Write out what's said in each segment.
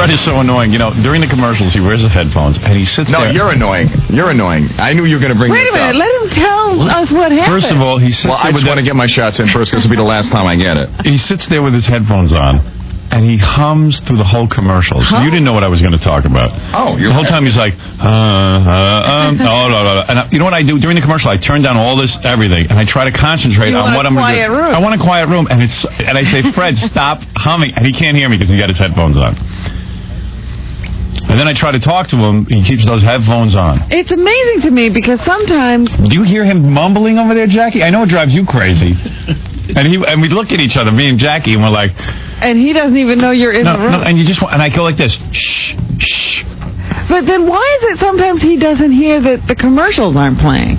Fred is so annoying. You know, during the commercials, he wears the headphones, and he sits there. No, you're annoying. You're annoying. I knew you were going to bring Wait this a minute. up. Let him tell us what happened. First of all, he sits Well, I just want to get my shots in first because it'll be the last time I get it. He sits there with his headphones on, and he hums through the whole commercials. Huh? You didn't know what I was going to talk about. Oh, the whole time he's like, and you know what I do during the commercial? I turn down all this everything, and I try to concentrate on what I'm going to do. Room. I want a quiet room, and I say, Fred, stop humming, and he can't hear me because he got his headphones on. And then I try to talk to him. He keeps those headphones on. It's amazing to me because sometimes... Do you hear him mumbling over there, Jackie? I know it drives you crazy. And we look at each other, me and Jackie, and we're like... And he doesn't even know you're in the room. No, and I go like this. Shh, shh. But then why is it sometimes he doesn't hear that the commercials aren't playing?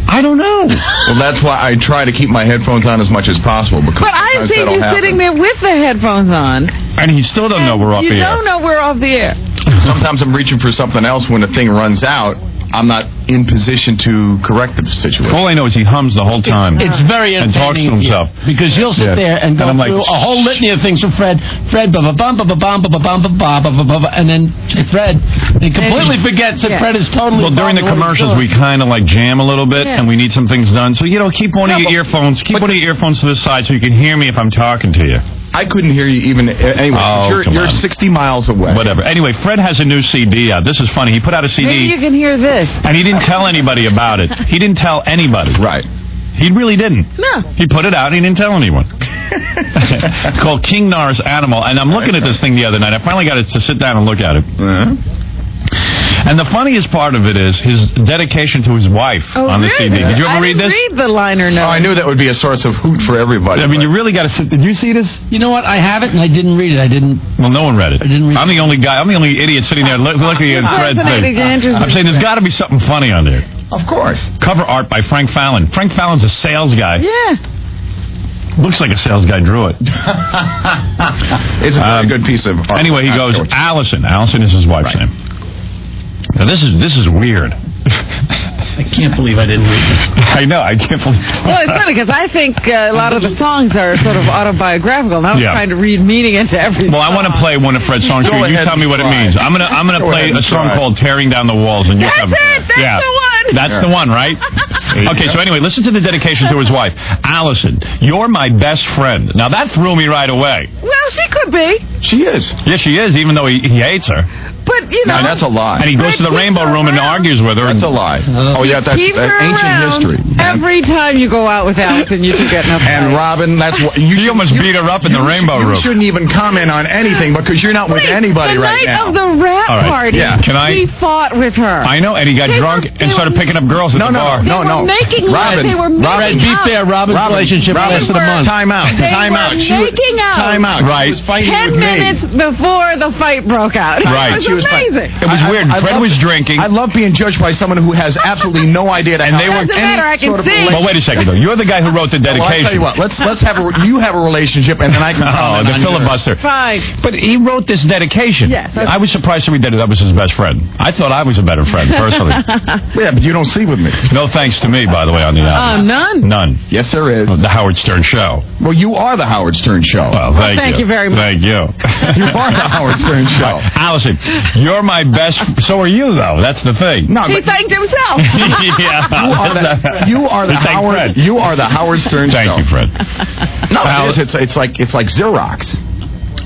I don't know. Well, that's why I try to keep my headphones on as much as possible. Because but I see you sitting there with the headphones on. And he still don't know we're off the air. You don't know we're off the air. Sometimes I'm reaching for something else when the thing runs out. I'm not in position to correct the situation. All I know is he hums the whole time. It's very and talks to himself. Because you'll sit there and go through a whole litany of things from Fred, ba-ba-bum, ba-ba-bum, ba-ba-bum, ba-ba-ba-ba-ba, and then Fred, he completely forgets that Fred is totally... Well, during the commercials, we kind of like jam a little bit, and we need some things done. So, you know, keep one of your earphones to the side so you can hear me if I'm talking to you. I couldn't hear you even anyway. You're 60 miles away. Whatever. Anyway, Fred has a new CD out. This is funny. He put out a CD. Maybe you can hear this. And he didn't tell anybody about it. He didn't tell anybody. Right. He really didn't. No. He put it out and he didn't tell anyone. It's called King Nar's Animal. And I'm looking at this thing the other night. I finally got to sit down and look at it. And the funniest part of it is his dedication to his wife on the CD. Did you ever read this? I didn't read the liner notes. Oh, I knew that would be a source of hoot for everybody. I mean, you really got to sit. Did you see this? You know what? I have it, and I didn't read it. Well, no one read it. I didn't read I'm the only guy. I'm the only idiot sitting there looking at Fred's thing. I'm saying there's got to be something funny on there. Of course. Cover art by Frank Fallon. Frank Fallon's a sales guy. Yeah. Looks like a sales guy drew it. It's a very good piece of art. Anyway, he goes, Allison. Allison is his wife's name. Now, this is weird. I can't believe I didn't read it. I know, I can't believe... Well, it's funny because I think a lot of the songs are sort of autobiographical, and I was trying to read meaning into every Well, I want to play one of Fred's songs here. You tell me what it means. I'm gonna play a song called Tearing Down the Walls. And That's it! That's the one! That's the one, right? Okay, so anyway, listen to the dedication to his wife. Allison, you're my best friend. Now, that threw me right away. Well, she could be. She is. Yes, she is, even though he hates her. But, you know... No, that's a lie. And he goes to the rainbow room and argues with her. That's a lie. Oh, yeah, that's ancient history. Every time you go out with Allison, you two get enough. And Robin, that's what... You almost beat her up in the rainbow room. You shouldn't even comment on anything because you're not with anybody right now. The night of the rap party, we fought with her. I know, and he got drunk and started picking up girls at the bar. They were making love. They were making be fair, Robin's relationship lasted a month. Time out. Time out. Making out. Time out. Right. She was fighting 10 minutes before the fight broke out. Right. It was amazing. It was weird. Fred was drinking. I love being judged by someone who has absolutely no idea that. And they were Well, wait a second though. You're the guy who wrote the dedication. Well, I'll tell you what. Let's have you have a relationship, and then I can. Oh, the filibuster. Fine. But he wrote this dedication. Yes. I was surprised that that was his best friend. I thought I was a better friend personally. Yeah, but you don't sleep with me. No thanks to me, by the way, on the album. None. None. Yes, there is. The Howard Stern Show. Well, you are the Howard Stern Show. Well, thank you very much. Thank you. You are the Howard Stern Show. Allison, you're my best. So are you, though. That's the thing. No, he thanked himself. You are the Howard. You are the Howard Stern Show. Thank you, Fred. No, it's like Xerox.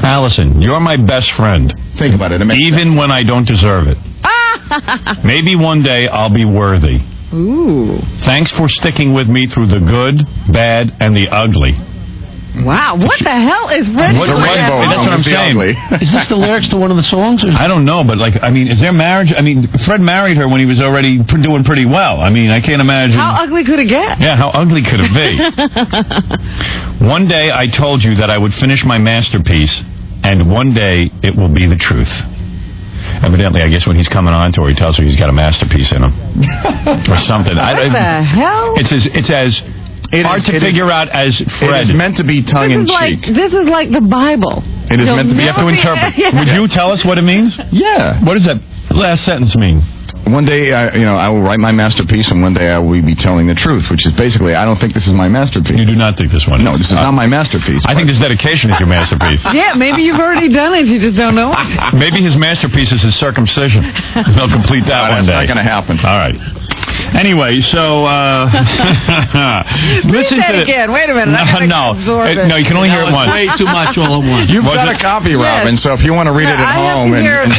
Allison, you're my best friend. Think about it. Even when I don't deserve it. Maybe one day I'll be worthy. Ooh. Thanks for sticking with me through the good, bad, and the ugly. Wow, what the hell is Fred? That's what I'm saying. Is this the lyrics to one of the songs? Or? I don't know, but is there marriage? I mean, Fred married her when he was already doing pretty well. I mean, I can't imagine. How ugly could it get? Yeah, how ugly could it be? One day I told you that I would finish my masterpiece, and one day it will be the truth. Evidently, I guess when he's coming on to her, he tells her he's got a masterpiece in him. Or something. What the hell? It's as hard to figure out as Fred. It is meant to be tongue-in-cheek. This is like the Bible. It is meant to be. You have to interpret. Would you tell us what it means? Yeah. What does that last sentence mean? one day, I will write my masterpiece, and one day I will be telling the truth, which is basically, I don't think this is my masterpiece. You do not think this one is? No, this is not my masterpiece. I think this dedication is your masterpiece. Yeah, maybe you've already done it. You just don't know it. Maybe his masterpiece is his circumcision. He'll complete that one day. That's not going to happen. All right. Anyway, so listen to it again. Wait a minute. No, you can only hear it once. Way too much all at once. You've got a copy, Robin. So if you want to read it at home and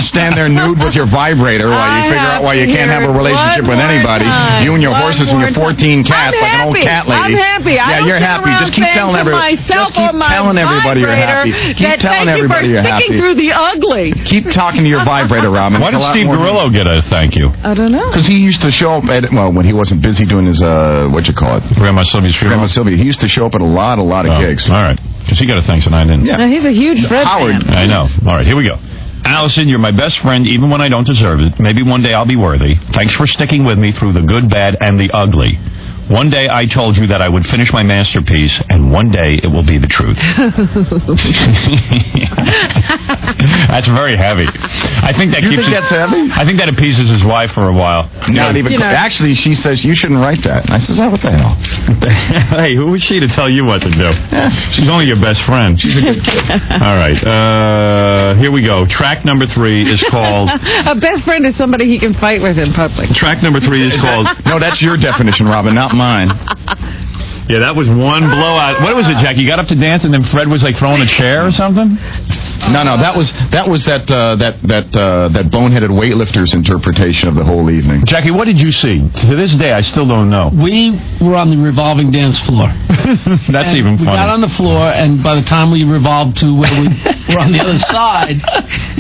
stand there nude with your vibrator while you figure out why you can't have a relationship with anybody, you and your horses and your 14 cats like an old cat lady. I'm happy. Yeah, you're happy. Just keep telling everybody. Just keep telling everybody you're happy. Keep telling everybody you're happy. Through the ugly. Keep talking to your vibrator, Robin. Why did Steve Gorillo get a thank you? I don't know. Because he used to show up at, when he wasn't busy doing his, Grandma Sylvia's funeral? Grandma Sylvia. He used to show up at a lot of gigs. All right. Because he got a thanks and I didn't. Yeah. No, he's a huge Fred Howard. fan. I know. All right, here we go. Allison, you're my best friend even when I don't deserve it. Maybe one day I'll be worthy. Thanks for sticking with me through the good, bad, and the ugly. One day I told you that I would finish my masterpiece, and one day it will be the truth. That's very heavy. I think that keeps. That's heavy? I think that appeases his wife for a while. Not even. Actually, she says you shouldn't write that. And I says, what the hell? Hey, who is she to tell you what to do? She's only your best friend. She's a good kid. All right. Here we go. Track number 3 is called. A best friend is somebody he can fight with in public. Track number 3 is called. No, that's your definition, Robin, not mine. Yeah, that was one blowout. What was it, Jack? You got up to dance and then Fred was like throwing a chair or something? No, that was that boneheaded weightlifter's interpretation of the whole evening. Jackie, what did you see? To this day, I still don't know. We were on the revolving dance floor. That's even funny. We got on the floor, and by the time we revolved to where we were on the other side,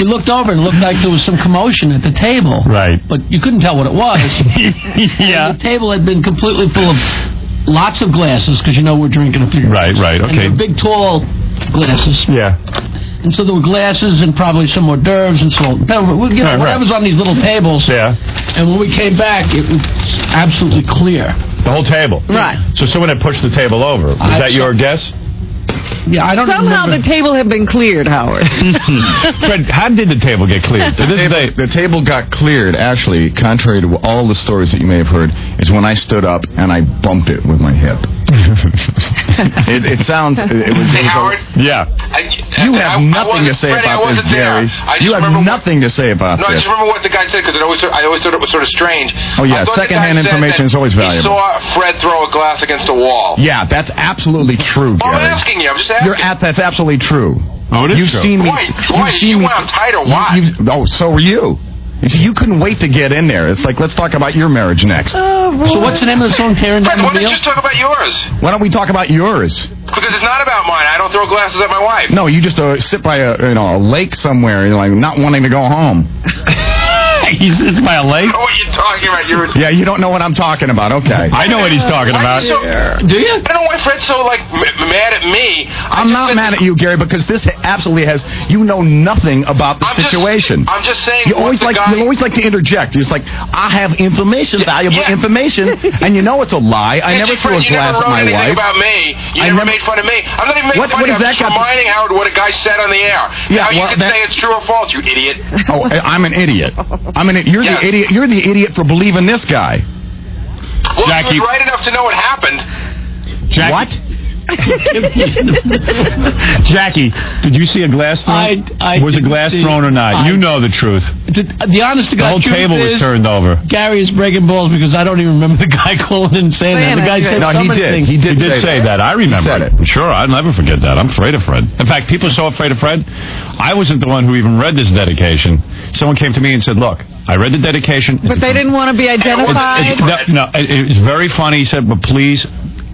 we looked over and it looked like there was some commotion at the table. Right. But you couldn't tell what it was. Yeah. And the table had been completely full of lots of glasses, because we're drinking a few. Right, okay. And big, tall glasses. Yeah. And so there were glasses and probably some hors d'oeuvres and so on. Whatever's on these little tables. Yeah. And when we came back, it was absolutely clear. The whole table? Right. So someone had pushed the table over. Was that your guess? Yeah, I don't Somehow remember. the table had been cleared, Howard. Fred, how did the table get cleared? The table got cleared, actually, contrary to all the stories that you may have heard, is when I stood up and I bumped it with my hip. It sounds... Howard? Yeah. You have nothing to say about this, Jerry. You have nothing to say about this. No, I just remember what the guy said, because I always thought it was sort of strange. Oh, yeah, secondhand information is always valuable. He saw Fred throw a glass against a wall. Yeah, that's absolutely true, Well, Gary. I'm asking you. I'm just asking. That's absolutely true. Oh, it is You've true. seen me. Why? You went on tight or what? So were you. You see, you couldn't wait to get in there. It's like, let's talk about your marriage next. So what's the name of the song, Tearing Down Fred, the why don't Wheel? you just talk about yours? Why don't we talk about yours? Because it's not about mine. I don't throw glasses at my wife. No, you just sit by a lake somewhere and like not wanting to go home. He sits by a lake? I don't know what you're talking about. Yeah, you don't know what I'm talking about. Okay. I know what he's talking about. Do you? I don't know why Fred's so mad at me. I'm not mad at you, Gary, because this absolutely has nothing about the situation. I'm just saying. You always like to interject. You're just like, I have information, valuable information, and you know it's a lie. I never threw a glass at my wife. About me. You never made fun of me. I'm not even making fun of you. I'm just reminding Howard what a guy said on the air. Yeah, now you can say it's true or false, you idiot. Oh, I'm an idiot. You're the idiot. You're the idiot for believing this guy. Well, Jackie, he was right enough to know what happened. Jackie, what? Jackie, did you see a glass thrown? Was a glass thrown or not? You know the truth. The honest to God, the whole table was turned over. Gary is breaking balls because I don't even remember the guy calling in and saying that. The guy said he did say that. I remember it. Sure, I'll never forget that. I'm afraid of Fred. In fact, people are so afraid of Fred. I wasn't the one who even read this dedication. Someone came to me and said, look, I read the dedication. But they didn't want to be identified? It's very funny. He said, but please,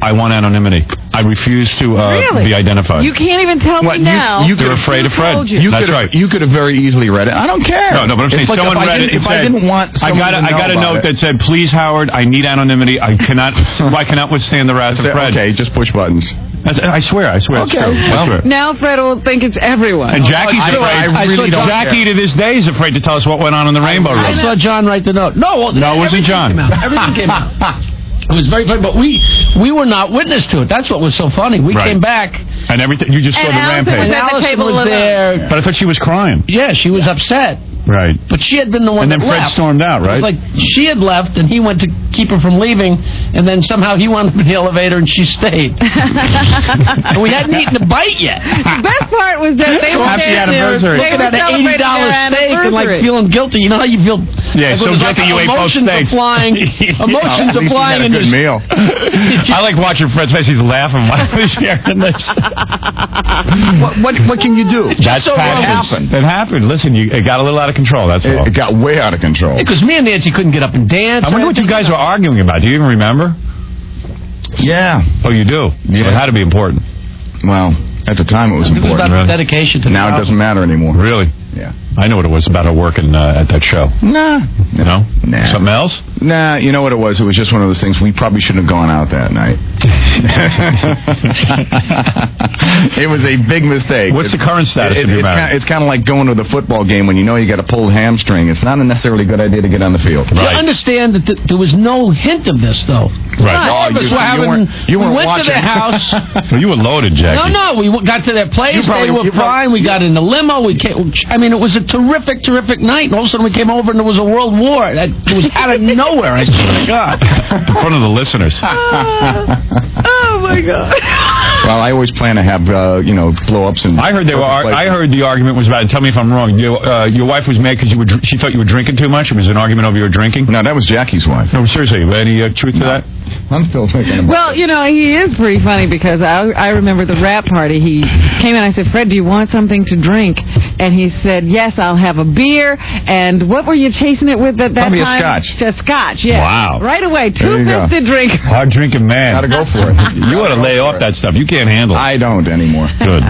I want anonymity. I refuse to be identified. You can't even tell me now. You're afraid of Fred. That's right. You could have very easily read it. I don't care. No, but I'm saying someone read it and said, I got a note that said, please, Howard, I need anonymity. I cannot withstand the wrath of Fred. Okay, just push buttons. I swear. Okay. It's true. Now Fred will think it's everyone. And Jackie's afraid. I really don't Jackie care. to this day is afraid to tell us what went on in the Rainbow Room. I saw John write the note. No, it wasn't John. Everything came out. It was very funny, but we were not witness to it. That's what was so funny. We came back. And everything, you just saw the rampage. And Allison was there. But I thought she was crying. Yeah, she was upset. Right. But she had been the one that left. And then Fred stormed out, right? It was like she had left, and he went to keep her from leaving, and then somehow he wound up in the elevator, and she stayed. And we hadn't eaten a bite yet. The best part was that they were happy anniversary. Looking at an $80 steak and like feeling guilty. You know how you feel? Yeah, so guilty you ate both steaks. Emotions are flying in his meal. I like watching Fred's face. He's laughing while he's sharing this. What can you do? That's so happened. It happened. Listen, it got a little out of control. That's all. It got way out of control. Because me and Nancy couldn't get up and dance. I wonder what you guys were arguing about. Do you even remember? Yeah. Oh, you do? Yeah. So it had to be important. Well, at the time it was important. It was about dedication to now it doesn't matter anymore. Really? Yeah. I know what it was about her working at that show. Nah. No? Nah. Something else? Nah, you know what it was? It was just one of those things. We probably shouldn't have gone out that night. It was a big mistake. What's the current status of your marriage? It's kind of like going to the football game when you know you got a pulled hamstring. It's not a necessarily good idea to get on the field. Right. You understand that there was no hint of this, though. Right. All of us were having... You weren't we went watching. to their house. Well, you were loaded, Jackie. No, we got to their place. They were fine. We got in the limo. We came, I mean, it was a terrific night, and all of a sudden we came over and there was a world war. It was out of nowhere, I swear to God. In front of the listeners. Oh my God. Well, I always plan to have, blow-ups and... I heard the argument was about, tell me if I'm wrong, your wife was mad because she thought you were drinking too much? It was an argument over your drinking? No, that was Jackie's wife. No, seriously, any truth to that? I'm still thinking about it. Well, he is pretty funny because I remember the rap party. He came in, I said, Fred, do you want something to drink? And he said, yes, I'll have a beer. And what were you chasing it with at that Probably time? Probably a scotch. A scotch, yeah. Wow. Right away, two-fisted drinker. Hard drinking man. Gotta go for it. You ought to lay off that stuff. You can't handle it. I don't anymore. Good.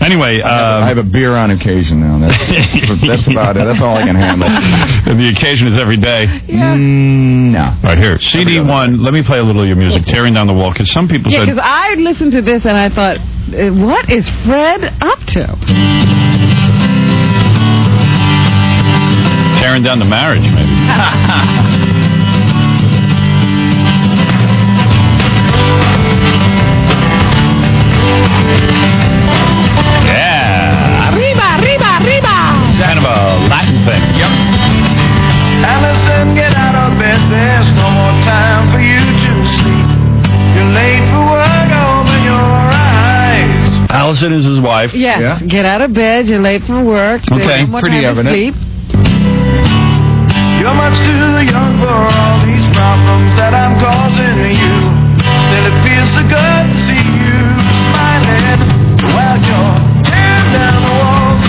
Anyway, I have a beer on occasion now. That's about it. That's all I can handle. And the occasion is every day. Yeah. No. Right here, CD1. Let me play a little of your music, Tearing Down the Wall, because some people said... Yeah, because I listened to this and I thought, what is Fred up to? Tearing down the marriage, maybe. Kind of a Latin thing. Yep. Allison, get out of bed. There's no more time for you to sleep. You're late for work. Open your eyes. Allison is his wife. Yes. Yeah. Get out of bed. You're late for work. Okay. No more Pretty time to evident. sleep. You're much too young for all these problems that I'm causing you. Still, it feels so good to see you smiling while you're tearing down the walls.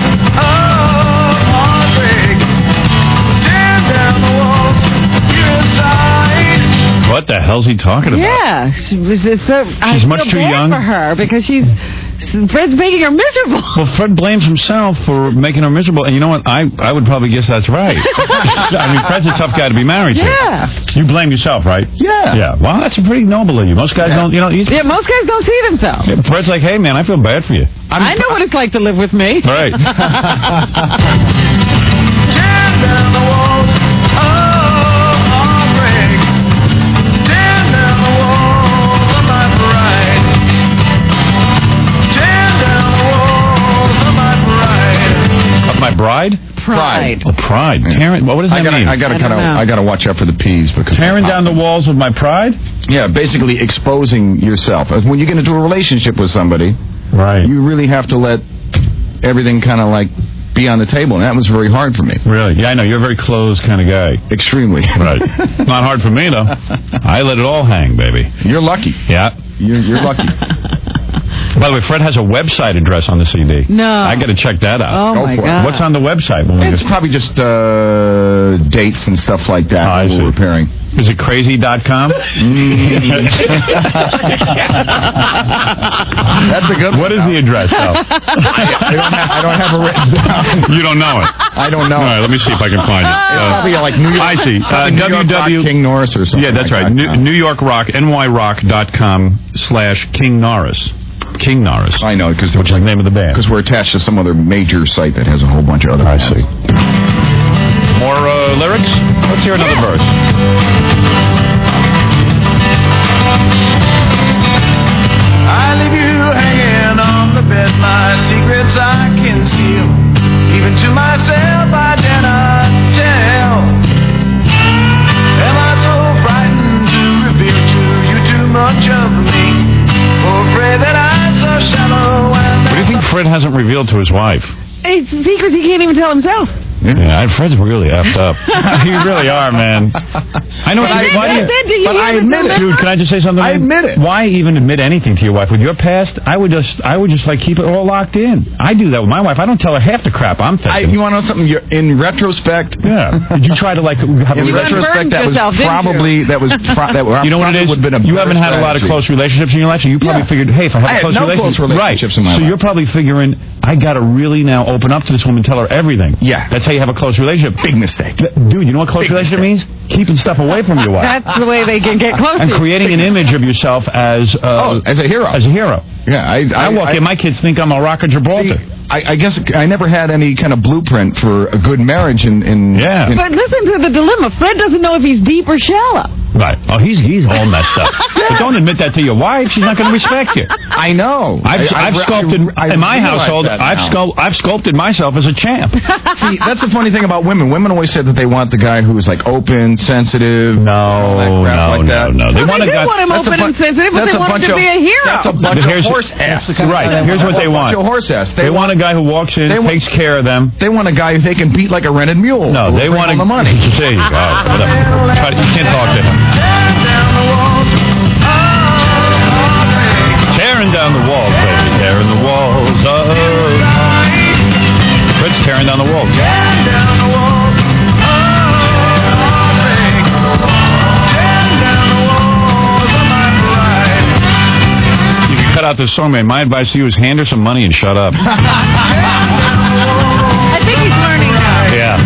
What the hell's he talking about? Yeah, she's much too young for her because Fred's making her miserable. Well, Fred blames himself for making her miserable, and you know what? I would probably guess that's right. I mean, Fred's a tough guy to be married to. Yeah. You blame yourself, right? Yeah. Yeah. Well, that's pretty noble of you. Most guys don't. Yeah, most guys don't see themselves. Yeah, Fred's like, hey man, I feel bad for you. I know what it's like to live with me. Right. Tear down the walls. My bride? Pride. Oh, pride. Yeah. What does that mean? I gotta watch out for the P's because tearing down the walls of my pride. Yeah, basically exposing yourself. When you get into a relationship with somebody, right? You really have to let everything kind of like be on the table, and that was very hard for me. Really? Yeah, I know. You're a very closed kind of guy. Extremely. Right. Not hard for me though. I let it all hang, baby. You're lucky. Yeah. You're lucky. By the way, Fred has a website address on the CD. No. I got to check that out. Oh, my God. What's on the website? It's probably just dates and stuff like that we're repairing. Is it crazy.com? That's a good one. What is the address, though? I don't have it written down. You don't know it? I don't know. All right, let me see if I can find it. Probably like New York. I see. King Norris or something. Yeah, that's right. New York Rock, nyrock.com/King Norris. King Norris. I know, which is the name of the band. Because we're attached to some other major site that has a whole bunch of other bands. I see. More lyrics? Let's hear another verse. I leave you hanging on the bed, my secrets I conceal. Even to myself I dare not Fred hasn't revealed to his wife? It's secrets he can't even tell himself. Yeah, Fred's really effed up. You really are, man. I know. I admit it, dude. Can I just say something? I admit it. Why even admit anything to your wife? With your past, I would just like keep it all locked in. I do that with my wife. I don't tell her half the crap I'm thinking. You want to know something? In retrospect, did you try to have in retrospect? That was probably you know what it is. You haven't had a lot of close relationships in your life, so you probably figured, hey, if I have a close relationship, in my life. So you're probably figuring, I got to really now open up to this woman, tell her everything. Yeah, that's how you have a close relationship. Big mistake. Dude, you know what close relationship means? Keeping stuff away from your wife. That's the way they can get close. And creating an image of yourself as a hero. As a hero. Yeah, I walk in, my kids think I'm a Rock of Gibraltar. I guess I never had any kind of blueprint for a good marriage But listen to the dilemma. Fred doesn't know if he's deep or shallow. Right. Oh, he's all messed up. But don't admit that to your wife. She's not going to respect you. I know. I've sculpted in my household. I've sculpted myself as a champ. See, that's the funny thing about women. Women always said that they want the guy who's like open, sensitive. No. They want him open and sensitive, but they want him to be a hero. That's a bunch of horse ass. Right. Here's what they want. Horse ass. They want a guy who walks in, takes care of them. They want a guy who they can beat like a rented mule. No, they want the money. There you go. You can't talk to him. Tearing down the walls, baby. Tearing the walls up. Fred's tearing down the walls. You can cut out this song, man. My advice to you is hand her some money and shut up. I think he's learning now. Yeah.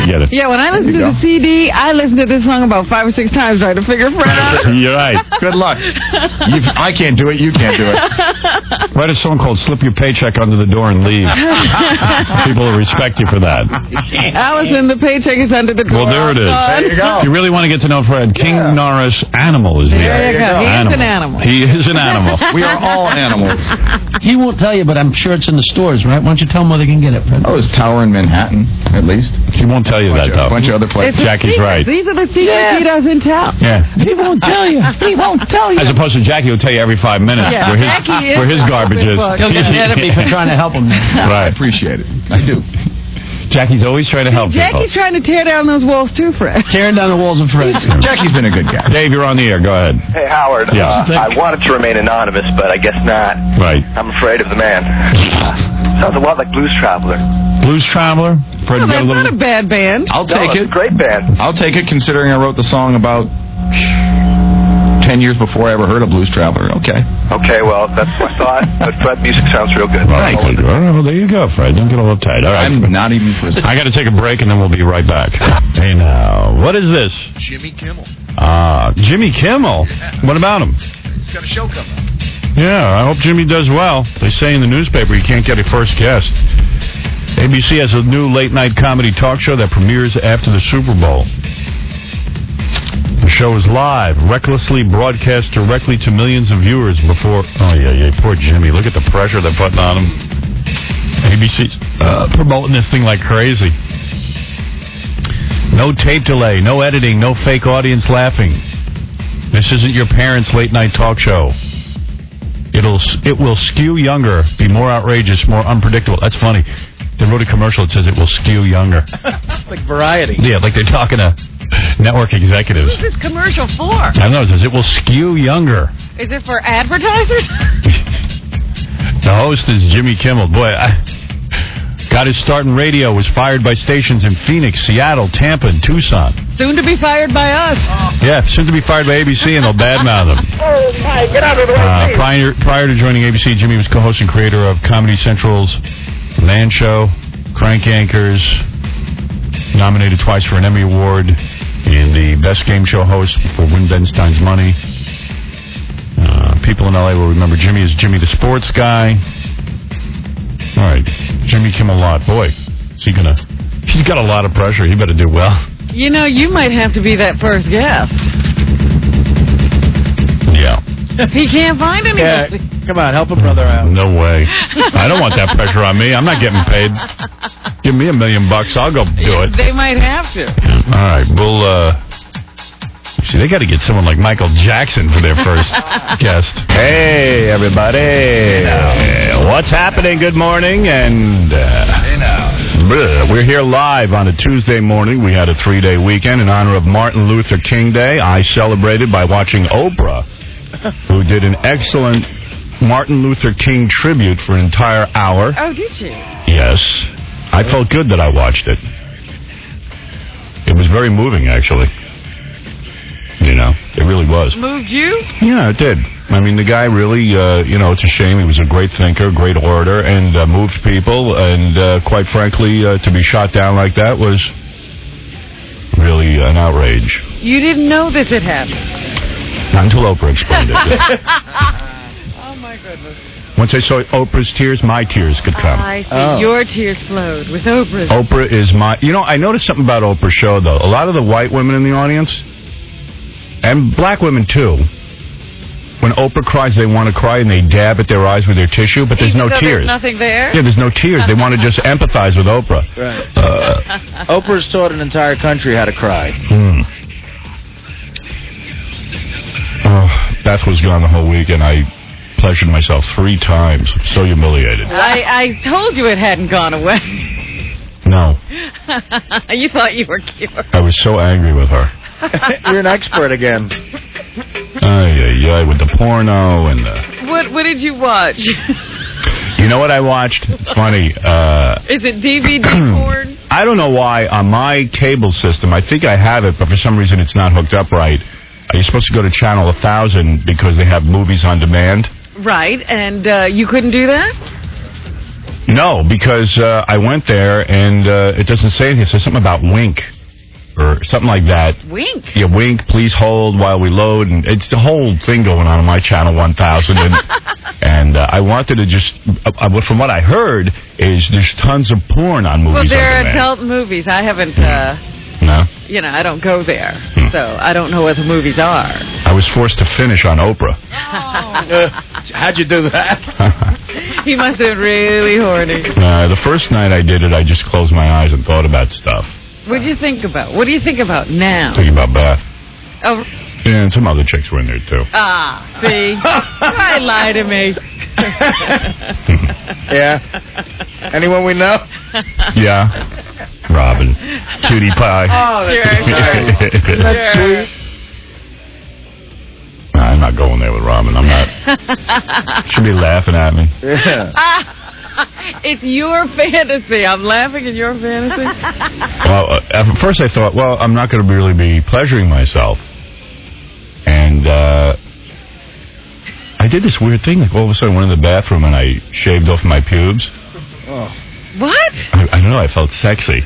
Get it. Yeah, when I listen to the CD, I listen to this song about 5 or 6 times trying to figure Fred out. You're right. Good luck. I can't do it. You can't do it. Write a song called "Slip Your Paycheck Under the Door and Leave." People will respect you for that. Allison, the paycheck is under the door. Well, there it is. There you go. You really want to get to know Fred? King Norris Animal is here. There you go. He is an animal. He is an animal. We are all animals. He won't tell you, but I'm sure it's in the stores, right? Why don't you tell him where they can get it, Fred? Oh, it's Tower in Manhattan, at least. He won't tell you that, though. A bunch of other places. Jackie's right. These are the secrets he doesn't tell. Yeah. He won't tell you. He won't tell you. As opposed to Jackie who will tell you every 5 minutes where his garbage is. He'll get mad at me for trying to help him. Right. I appreciate it. I do. Jackie's always trying to help people. Jackie's trying to tear down those walls too, Fred. Tearing down the walls of Fred. Jackie's been a good guy. Dave, you're on the air. Go ahead. Hey, Howard. Yeah. I wanted to remain anonymous, but I guess not. Right. I'm afraid of the man. Sounds a lot like Blues Traveler. Blues Traveler? Fred, Well, that's not a bad band. I'll take it. Great band. I'll take it, considering I wrote the song about 10 years before I ever heard of Blues Traveler. Okay. Okay, well, that's my thought. But Fred, music sounds real good. Thank you. Oh, there you go, Fred. Don't get all uptight. All right. I'm not even... I got to take a break, and then we'll be right back. Hey, now, what is this? Jimmy Kimmel. Jimmy Kimmel? What about him? He's got a show coming up. Yeah, I hope Jimmy does well. They say in the newspaper he can't get a first guest. ABC has a new late-night comedy talk show that premieres after the Super Bowl. The show is live, recklessly broadcast directly to millions of viewers before... Oh, yeah, poor Jimmy. Look at the pressure they're putting on him. ABC's promoting this thing like crazy. No tape delay, no editing, no fake audience laughing. This isn't your parents' late-night talk show. It will skew younger, be more outrageous, more unpredictable. That's funny. They wrote a commercial that says it will skew younger. Like Variety. Yeah, like they're talking to network executives. Who's this commercial for? I don't know. It says it will skew younger. Is it for advertisers? The host is Jimmy Kimmel. Boy, got his start in radio, was fired by stations in Phoenix, Seattle, Tampa, and Tucson. Soon to be fired by us. Yeah, soon to be fired by ABC, and they'll badmouth him. Oh, my, get out of the way. Prior to joining ABC, Jimmy was co-host and creator of Comedy Central's Man Show, Crank Yankers, nominated twice for an Emmy Award in the Best Game Show Host for Win Ben Stein's Money. People in L.A. will remember Jimmy as Jimmy the Sports Guy. All right, Jimmy Kimmel Lot. Boy, he's got a lot of pressure. He better do well. You know, you might have to be that first guest. Yeah. He can't find anybody. Come on, help a brother out. No way. I don't want that pressure on me. I'm not getting paid. Give me $1 million. I'll go do it. They might have to. All right. We'll, see, they got to get someone like Michael Jackson for their first guest. Hey, everybody. What's happening? Good morning. And we're here live on a Tuesday morning. We had a 3-day weekend in honor of Martin Luther King Day. I celebrated by watching Oprah, who did an excellent Martin Luther King tribute for an entire hour. Oh, did you? Yes. I felt good that I watched it. It was very moving, actually. You know, it really was. Moved you? Yeah, it did. I mean, the guy really, it's a shame. He was a great thinker, great orator, and moved people. And quite frankly, to be shot down like that was really an outrage. You didn't know this had happened? Not until Oprah explained it. Oh, my goodness. Once I saw Oprah's tears, my tears could come. I see. Your tears flowed with Oprah's. Oprah is my... I noticed something about Oprah's show, though. A lot of the white women in the audience, and black women, too, when Oprah cries, they want to cry, and they dab at their eyes with their tissue, but there's no tears. There's nothing there? Yeah, there's no tears. They want to just empathize with Oprah. Right. Oprah's taught an entire country how to cry. Beth was gone the whole week, and I pleasured myself 3 times. So humiliated. I told you it hadn't gone away. No. You thought you were cured. I was so angry with her. You're an expert again. With the porno and the... What did you watch? You know what I watched? It's funny. Is it DVD porn? I don't know why on my cable system, I think I have it, but for some reason it's not hooked up right. You're supposed to go to channel 1000 because they have movies on demand. Right, and you couldn't do that? No, because I went there and it doesn't say anything. It says something about Wink or something like that. Wink? Yeah, Wink, please hold while we load. And it's the whole thing going on my channel 1000. And I wanted to just, from what I heard, is there's tons of porn on movies. Well, there are adult movies. I haven't... No? I don't go there, so I don't know what the movies are. I was forced to finish on Oprah. How'd you do that? He must have been really horny. The first night I did it, I just closed my eyes and thought about stuff. What do you think about? What do you think about now? Thinking about Beth. Oh. Yeah, and some other chicks were in there, too. See? Why lie to me? Yeah? Anyone we know? Yeah. Robin. Cutie pie. Oh, sure. Isn't that sweet? I'm not going there with Robin. I'm not. She'll be laughing at me. Yeah. It's your fantasy. I'm laughing at your fantasy. Well, at first I thought, well, I'm not going to really be pleasuring myself. And I did this weird thing. Like all of a sudden I went in the bathroom and I shaved off my pubes. Oh. What? I don't know. I felt sexy.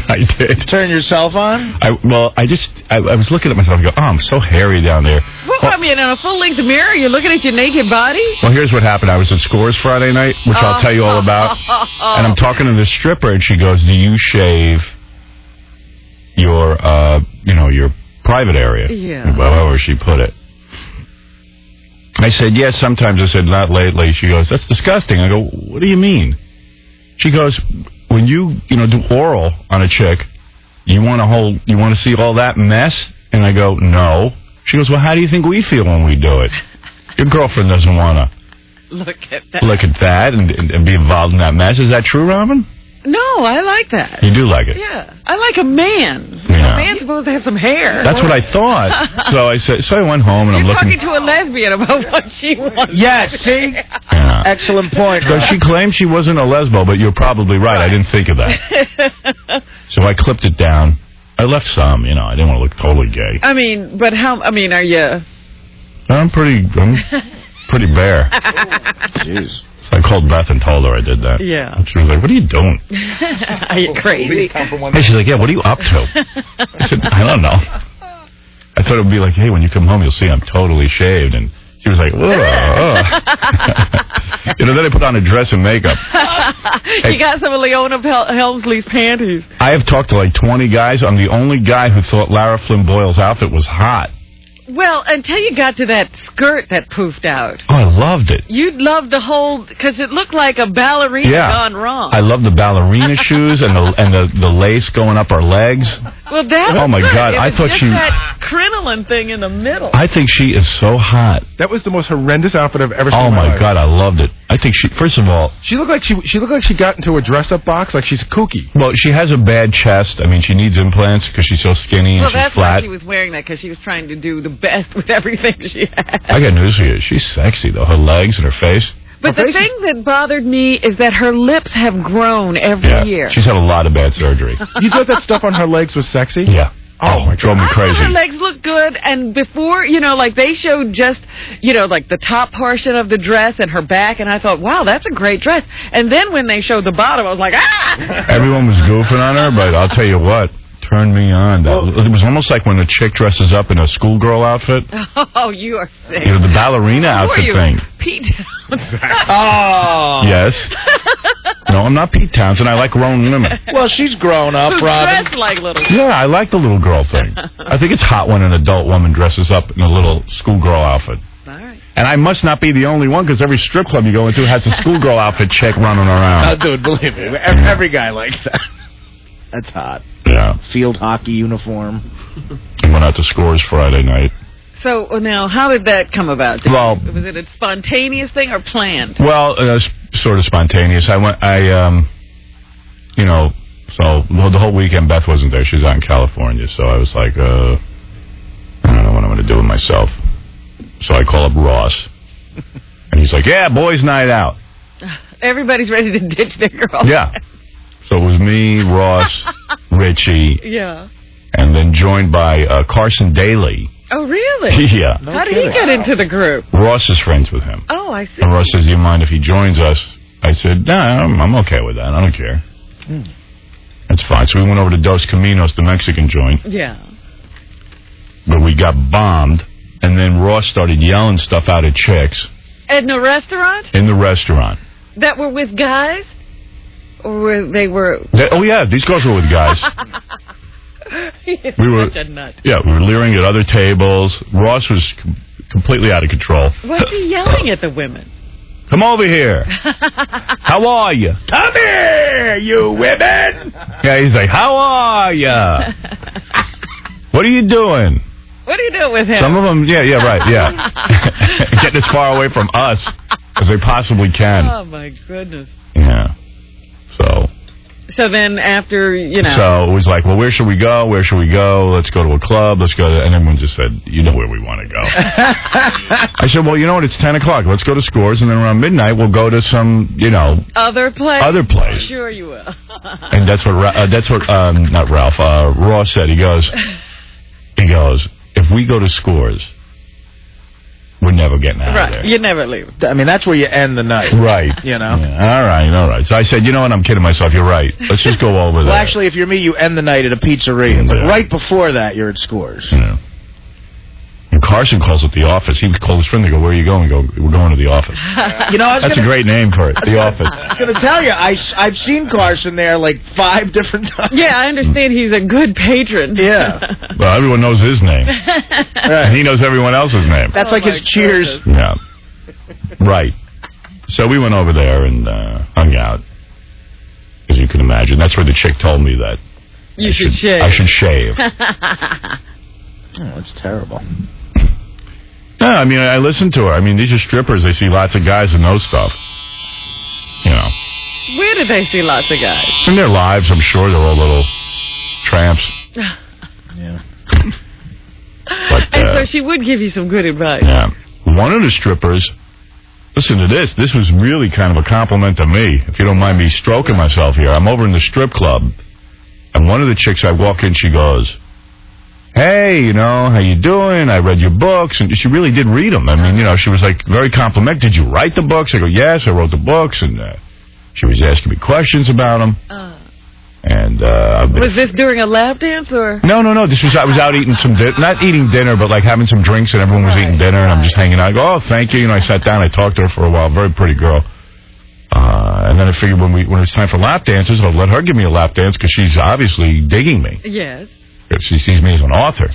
I did. Turn yourself on? I was looking at myself and go, oh, I'm so hairy down there. Well, I mean, in a full-length mirror, you're looking at your naked body? Well, here's what happened. I was at Scores Friday night, which I'll tell you all about. And I'm talking to this stripper, and she goes, do you shave your, your private area? Yeah. However she put it. I said, yes, sometimes. I said, not lately. She goes, that's disgusting. I go, what do you mean? She goes, when you do oral on a chick, you want to see all that mess? And I go, no. She goes, well, how do you think we feel when we do it? Your girlfriend doesn't want to look at that and be involved in that mess. Is that true, Robin? No, I like that. You do like it? Yeah. I like a man. Yeah. A man's supposed to have some hair. That's what I thought. So I went home and I'm looking. You're talking to a lesbian about what she wants. Yes, see? Yeah. Excellent point. So she claimed she wasn't a lesbo, but you're probably right. I didn't think of that. So I clipped it down. I left some, I didn't want to look totally gay. I mean, but are you... I'm pretty bare. Jeez. I called Beth and told her I did that. Yeah. And she was like, what are you doing? Are you crazy? Hey, she's like, yeah, what are you up to? I said, I don't know. I thought it would be like, hey, when you come home, you'll see I'm totally shaved. And she was like, whoa. Then I put on a dress and makeup. You got some of Leona Helmsley's panties. I have talked to like 20 guys. I'm the only guy who thought Lara Flynn Boyle's outfit was hot. Well, until you got to that skirt that poofed out. Oh, I loved it. You loved the whole, because it looked like a ballerina gone wrong. I love the ballerina shoes and the lace going up her legs. Well, that was Oh, my good. God. It I was thought just that crinoline thing in the middle. I think she is so hot. That was the most horrendous outfit I've ever seen in my life. God, I loved it. I think first of all... She looked like she got into a dress-up box like she's kooky. Well, she has a bad chest. I mean, she needs implants because she's so skinny and she's that's flat. why she was wearing that, because she was trying to do the best with everything she had. I got news for you. She's sexy, though. Her legs and her face. But the thing that bothered me is that her lips have grown every year. She's had a lot of bad surgery. You thought that stuff on her legs was sexy? Yeah. Oh, my God. Drove me crazy. Her legs look good, and before, like they showed just, like the top portion of the dress and her back, and I thought, wow, that's a great dress. And then when they showed the bottom, I was like, ah! Everyone was goofing on her, but I'll tell you what, turned me on. It was almost like when a chick dresses up in a schoolgirl outfit. Oh, you are sick. The ballerina outfit thing. Pete Oh. Yes. No, I'm not Pete Townsend. I like grown women. Well, she's grown up, Robin. Dressed like little. Yeah, I like the little girl thing. I think it's hot when an adult woman dresses up in a little schoolgirl outfit. All right. And I must not be the only one, because every strip club you go into has a schoolgirl outfit chick running around. Dude, believe me, every guy likes that. That's hot. Yeah. Field hockey uniform. I went out to Scores Friday night. So now, how did that come about? Was it a spontaneous thing or planned? Well, sort of spontaneous. So the whole weekend Beth wasn't there. She was out in California. So I was like, I don't know what I'm going to do with myself. So I call up Ross. And he's like, yeah, boys' night out. Everybody's ready to ditch their girl. Yeah. So it was me, Ross, Richie. Yeah. And then joined by Carson Daly. Oh, really? Yeah. How did he get into the group? Ross is friends with him. Oh, I see. And Ross says, do you mind if he joins us? I said, no, I'm okay with that. I don't care. That's fine. So we went over to Dos Caminos, the Mexican joint. Yeah. But we got bombed. And then Ross started yelling stuff out at chicks. In the restaurant? In the restaurant. That were with guys? Or they were... Oh, yeah. These girls were with guys. We were such a nut. Yeah, we were leering at other tables. Ross was completely out of control. What's he yelling at the women? Come over here. How are you? Come here, you women. Yeah, he's like, how are you? What are you doing? What are you doing with him? Some of them, yeah, right, yeah. Getting as far away from us as they possibly can. Oh, my goodness. Yeah. So then after, So it was like, well, where should we go? Where should we go? Let's go to a club. Let's go to... And everyone just said, you know where we want to go. I said, well, you know what? It's 10 o'clock. Let's go to Scores, and then around midnight, we'll go to some, Other place? Other place. Sure you will. And that's what not Ralph, Ross said. He goes, if we go to Scores... We're never getting out of there. You never leave. I mean, that's where you end the night. Right. Yeah, all right. So I said, you know what? I'm kidding myself. You're right. Let's just go over there. Well, actually, if you're me, you end the night at a pizzeria. But right before that, you're at Scores. Yeah. And Carson calls it the office. He would call his friend and go, where are you going? We're going to the office. That's a great name for it, the office. I was going to tell you, I've seen Carson there like 5 different times. Yeah, I understand he's a good patron. Yeah. Well, everyone knows his name. And he knows everyone else's name. That's like his cheers. Yeah. Right. So we went over there and hung out. As you can imagine. That's where the chick told me that I should shave. Oh, that's terrible. Yeah, I mean, I listen to her. I mean, these are strippers. They see lots of guys and know stuff. Where do they see lots of guys? In their lives, I'm sure they're all little tramps. Yeah. And so she would give you some good advice. Yeah. One of the strippers, listen to this. This was really kind of a compliment to me, if you don't mind me stroking myself here. I'm over in the strip club, and one of the chicks, I walk in, she goes, hey, how you doing? I read your books. And she really did read them. I mean, she was like very complimentary. Did you write the books? I go, yes, I wrote the books. And she was asking me questions about them. And was this during a lap dance or? No. I was out eating not eating dinner, but like having some drinks, and everyone was eating dinner, and I'm just hanging out. I go, oh, thank you. I sat down. I talked to her for a while. Very pretty girl. And then I figured when it's time for lap dances, I'll let her give me a lap dance because she's obviously digging me. Yes. She sees me as an author.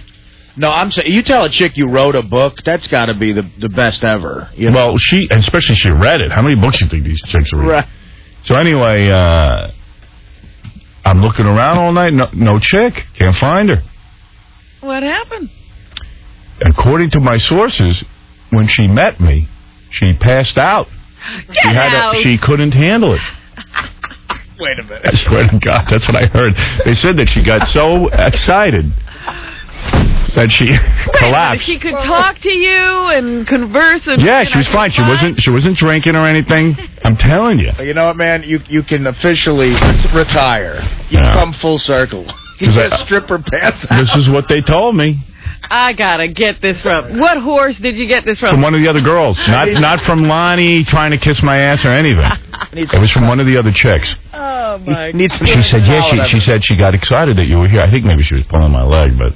No, I'm saying, you tell a chick you wrote a book, that's got to be the best ever. You know? Well, especially she read it. How many books do you think these chicks read? Right. So anyway, I'm looking around all night. No chick. Can't find her. What happened? According to my sources, when she met me, she passed out. She couldn't handle it. Wait a minute. I swear to God, that's what I heard. They said that she got so excited that she collapsed. She could talk to you and converse. And, she was fine. She wasn't drinking or anything. I'm telling you. You know what, man? You can officially retire. You come full circle. You a stripper pass out. This is what they told me. I gotta get this from. What horse did you get this from? From one of the other girls. Not from Lonnie trying to kiss my ass or anything. It was from one of the other chicks. Oh my God. She said, she said she got excited that you were here. I think maybe she was pulling my leg, but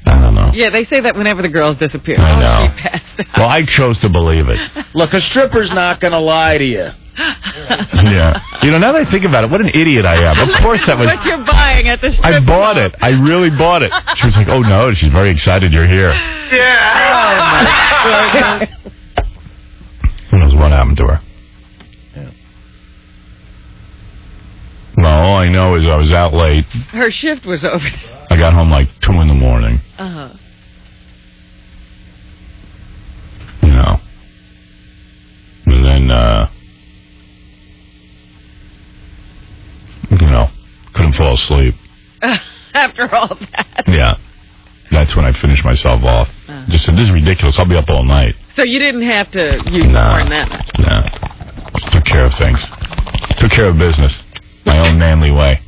I don't know. Yeah, they say that whenever the girls disappear. I know. She passed out. Well, I chose to believe it. Look, a stripper's not going to lie to you. Yeah. Now that I think about it, what an idiot I am. Of course that was... What you're buying at the strip I bought club. it. I really bought it. She was like, oh, no, she's very excited you're here. Yeah. Oh, my goodness. Who knows what happened to her? Yeah. Well, all I know is I was out late. Her shift was over. I got home like 2 in the morning. Uh-huh. And then, couldn't fall asleep. After all that. Yeah. That's when I finished myself off. Just said, this is ridiculous. I'll be up all night. So you didn't have to use more than that much? No. Just took care of things. Took care of business. My own manly way.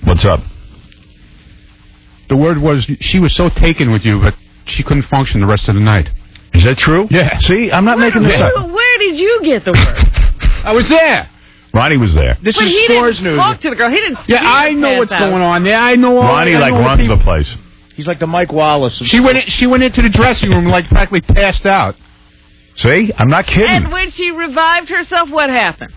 What's up? The word was she was so taken with you, but she couldn't function the rest of the night. Is that true? Yeah. See, I'm not making this up. Where did you get the word? I was there. Ronnie was there. This but is he Scores didn't News. talk to the girl. He didn't. Yeah, I know what's going on there. I know. Ronnie runs the place. He's like the Mike Wallace. She went into the dressing room practically passed out. See, I'm not kidding. And when she revived herself, what happened?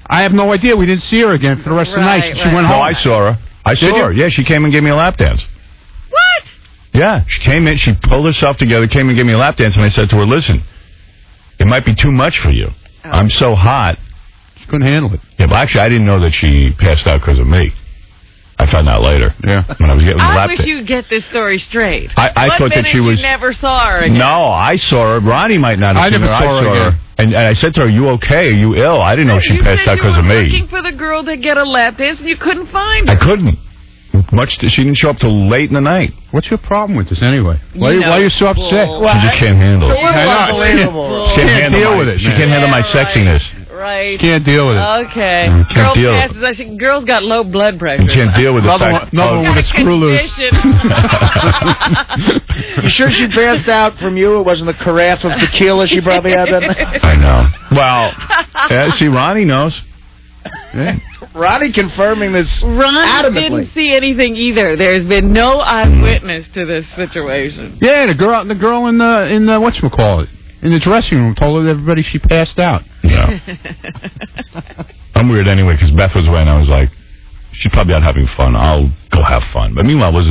I have no idea. We didn't see her again for the rest of the night. She went home. No, I saw her. I saw her. Yeah, she came and gave me a lap dance. What? Yeah, she came in. She pulled herself together, came and gave me a lap dance, and I said to her, "Listen, it might be too much for you. I'm so hot." She couldn't handle it. Yeah, but actually, I didn't know that she passed out because of me. I found out later. Yeah. When I was getting the lap I wish dance. you'd get this story straight. I thought that she was. You never saw her again. No, I saw her. Ronnie might not have I seen never her. saw her again. And I said to her, "Are you okay? Are you ill?" I didn't know she passed out because of me. You were looking for the girl to get a lap dance, and you couldn't find her. I couldn't. She didn't show up till late in the night. What's your problem with this anyway? Why are you so upset? She just can't handle it. Unbelievable. She can't deal with it. She can't handle my sexiness. Right. Can't deal with it. Okay. Can't deal with it. Girls got low blood pressure. You can't deal with the fact. Another one with a screw loose. You sure she passed out from you? It wasn't the carafe of tequila she probably had that night? I know. Well, see, Ronnie knows. Yeah. Ronnie confirming this Ronnie adamantly. didn't see anything either. There's been no eyewitness to this situation. Yeah, the girl in the whatchamacallit, in the dressing room told everybody she passed out. Yeah. I'm weird anyway because Beth was away and I was like, she's probably out having fun. I'll go have fun. But meanwhile, We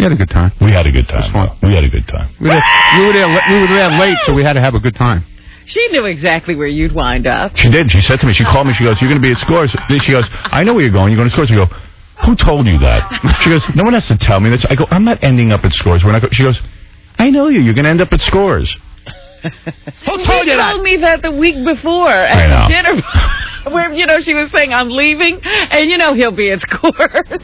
had a good time. We had a good time. We had a good time. We were there late, so we had to have a good time. She knew exactly where you'd wind up. She did. She said to me, she called me, she goes, "You're going to be at Scores." She goes, "I know where you're going. You're going to Scores." I go, "Who told you that?" She goes, "No one has to tell me this." I go, "I'm not ending up at Scores." She goes, "I know you. You're going to end up at Scores." Who told you that? She told me that the week before at dinner where, she was saying, "I'm leaving," and he'll be at Scores.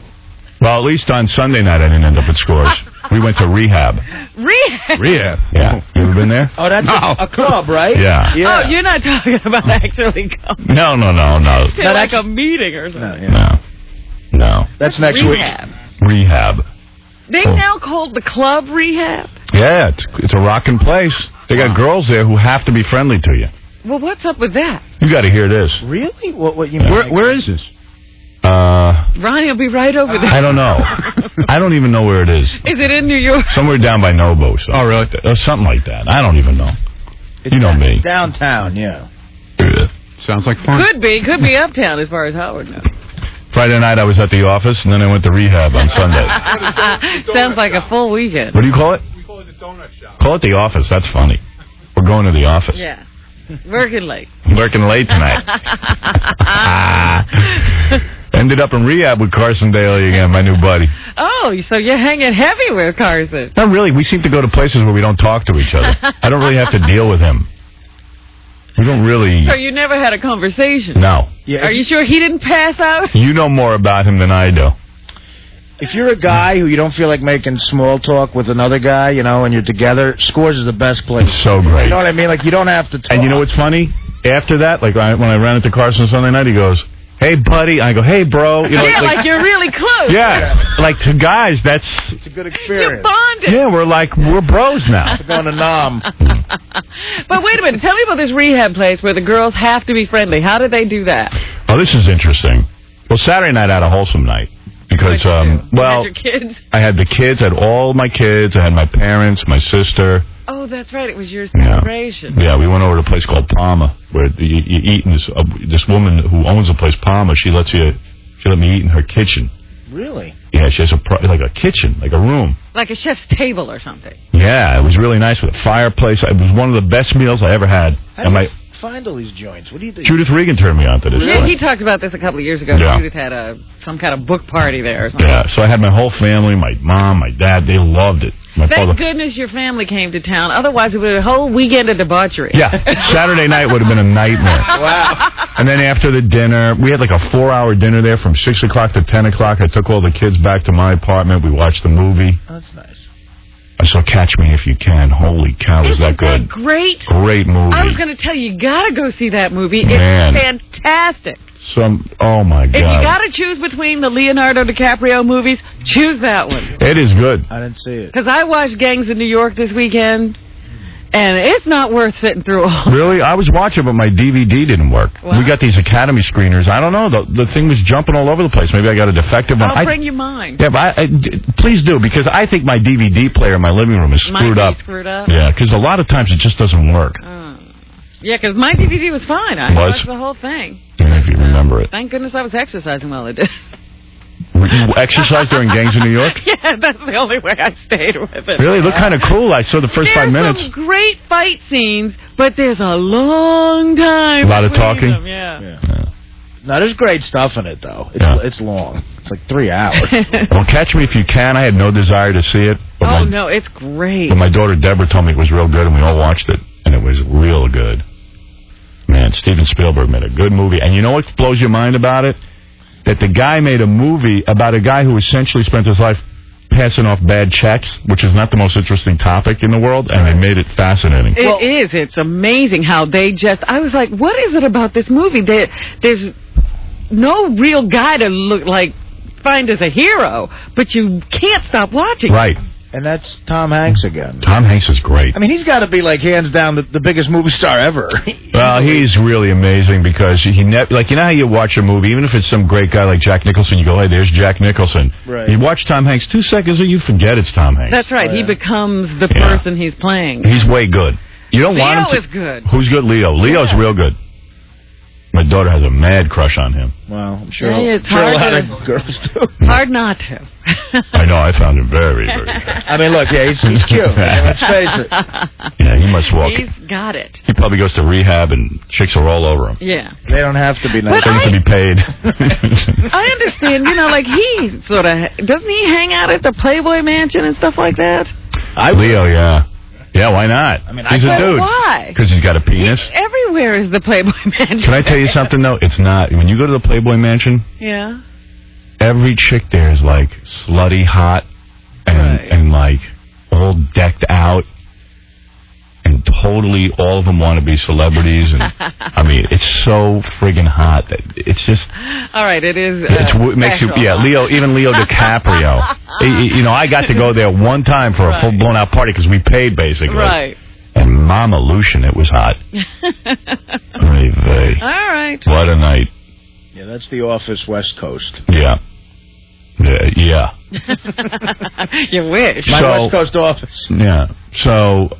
Well, at least on Sunday night I didn't end up at Scores. We went to Rehab. Rehab? Yeah. You ever been there? Oh, that's a club, right? Yeah. Oh, you're not talking about actually going. No. To like a meeting or something. No. That's next Rehab. week. Rehab. They now called the club Rehab? Yeah, it's a rockin' place. They got girls there who have to be friendly to you. Well, what's up with that? You got to hear this. Really? What you mean? Where is this? Ronnie will be right over there. I don't know. I don't even know where it is. Is it in New York? Somewhere down by Nobo. So. Oh, really? Or something like that. I don't even know. You know me. Downtown, yeah. Sounds like fun. Could be uptown as far as Howard knows. Friday night I was at the office, and then I went to rehab on Sunday. Sounds like a full weekend. What do you call it? We call it the donut shop. Call it the office. That's funny. We're going to the office. Yeah. Working late. Working late tonight. Ended up in rehab with Carson Daly again, my new buddy. Oh, so you're hanging heavy with Carson. Not really. We seem to go to places where we don't talk to each other. I don't really have to deal with him. We don't really... So you never had a conversation? No. Yeah, Are you sure he didn't pass out? You know more about him than I do. If you're a guy who you don't feel like making small talk with another guy, you know, and you're together, Scores is the best place. It's so great. You know what I mean? Like, you don't have to talk. And you know what's funny? After that, like when I ran into Carson Sunday night, he goes, "Hey, buddy." I go, "Hey, bro." You know, yeah, like you're really close. Yeah. Like to guys, it's a good experience. You're bonded. Yeah, we're bros now. We're going to Nam. But wait a minute. Tell me about this rehab place where the girls have to be friendly. How do they do that? Oh, this is interesting. Well, Saturday night I had a wholesome night. Because, well, you had your kids? I had the kids, I had all my kids, I had my parents, my sister. Oh, that's right. It was your celebration. Yeah, we went over to a place called Palma, where you eat in this woman who owns the place, Palma. She let me eat in her kitchen. Really? Yeah, she has like a kitchen, like a room. Like a chef's table or something. Yeah, it was really nice with a fireplace. It was one of the best meals I ever had. How do you find all these joints? What do you think? Judith Regan turned me on to this. Yeah, he talked about this a couple of years ago. Yeah. Judith had some kind of book party there or something. Yeah, so I had my whole family, my mom, my dad. They loved it. Thank goodness your family came to town. Otherwise, it would have been a whole weekend of debauchery. Yeah, Saturday night would have been a nightmare. Wow. And then after the dinner, we had like a 4-hour dinner there from 6 o'clock to 10 o'clock. I took all the kids back to my apartment. We watched the movie. Oh, that's nice. I saw Catch Me If You Can. Holy cow, is that good? Great. Great movie. I was going to tell you, you got to go see that movie. Man. It's fantastic. Oh my God. If you got to choose between the Leonardo DiCaprio movies, choose that one. It is good. I didn't see it. Because I watched Gangs of New York this weekend, and it's not worth sitting through all. Really? I was watching, but my DVD didn't work. What? We got these Academy screeners. I don't know. The thing was jumping all over the place. Maybe I got a defective one. I'll bring you mine. Yeah, but please do, because I think my DVD player in my living room is screwed up. Screwed up? Yeah, because a lot of times it just doesn't work. Yeah, because my DVD was fine. I watched the whole thing. Yeah, if you remember it. Thank goodness I was exercising while I did. You exercise during Gangs of New York? Yeah, that's the only way I stayed with it. Really? It looked kind of cool. I saw the first 5 minutes. There's some great fight scenes, but there's a long time. A lot of talking? Them, yeah. No, there's great stuff in it, though. It's long. It's like 3 hours. Well, Catch Me If You Can. I had no desire to see it. But no, it's great. But my daughter Deborah told me it was real good, and we all watched it, and it was real good. Man, Steven Spielberg made a good movie. And you know what blows your mind about it? That the guy made a movie about a guy who essentially spent his life passing off bad checks, which is not the most interesting topic in the world, and they made it fascinating. It is. It's amazing how they just... I was like, what is it about this movie? There's no real guy to find as a hero, but you can't stop watching. Right. And that's Tom Hanks again. Tom Hanks is great. I mean, he's got to be, hands down, the biggest movie star ever. Well, he's really amazing because you know how you watch a movie, even if it's some great guy like Jack Nicholson, you go, hey, there's Jack Nicholson. Right. You watch Tom Hanks 2 seconds and you forget it's Tom Hanks. That's right. He becomes the person he's playing. He's way good. You don't want him to... Leo is good. Who's good? Leo. Leo's real good. My daughter has a mad crush on him. Well, I'm sure, it's a lot of girls do. Hard not to. I know. I found him very, very good. I mean, look, he's cute. Let's face it. Yeah, he must walk. He's got it. He probably goes to rehab and chicks are all over him. Yeah. They don't have to be nice. Things to be paid. I understand. He sort of... Doesn't he hang out at the Playboy Mansion and stuff like that? Leo, yeah. Yeah, why not? I mean, he's a dude. Why? Because he's got a penis. Everywhere is the Playboy Mansion. Can I tell you something, though? It's not. When you go to the Playboy Mansion, every chick there is, slutty hot and all decked out. And totally all of them want to be celebrities. And I mean, it's so friggin' hot. It's just... All right, it is it makes you... Yeah, even Leo DiCaprio. I got to go there one time for a full-blown out party because we paid, basically. Right. And Mama Lucian, it was hot. All right. What a night. Yeah, that's the Office West Coast. Yeah. Yeah. You wish. My West Coast office. Yeah. So...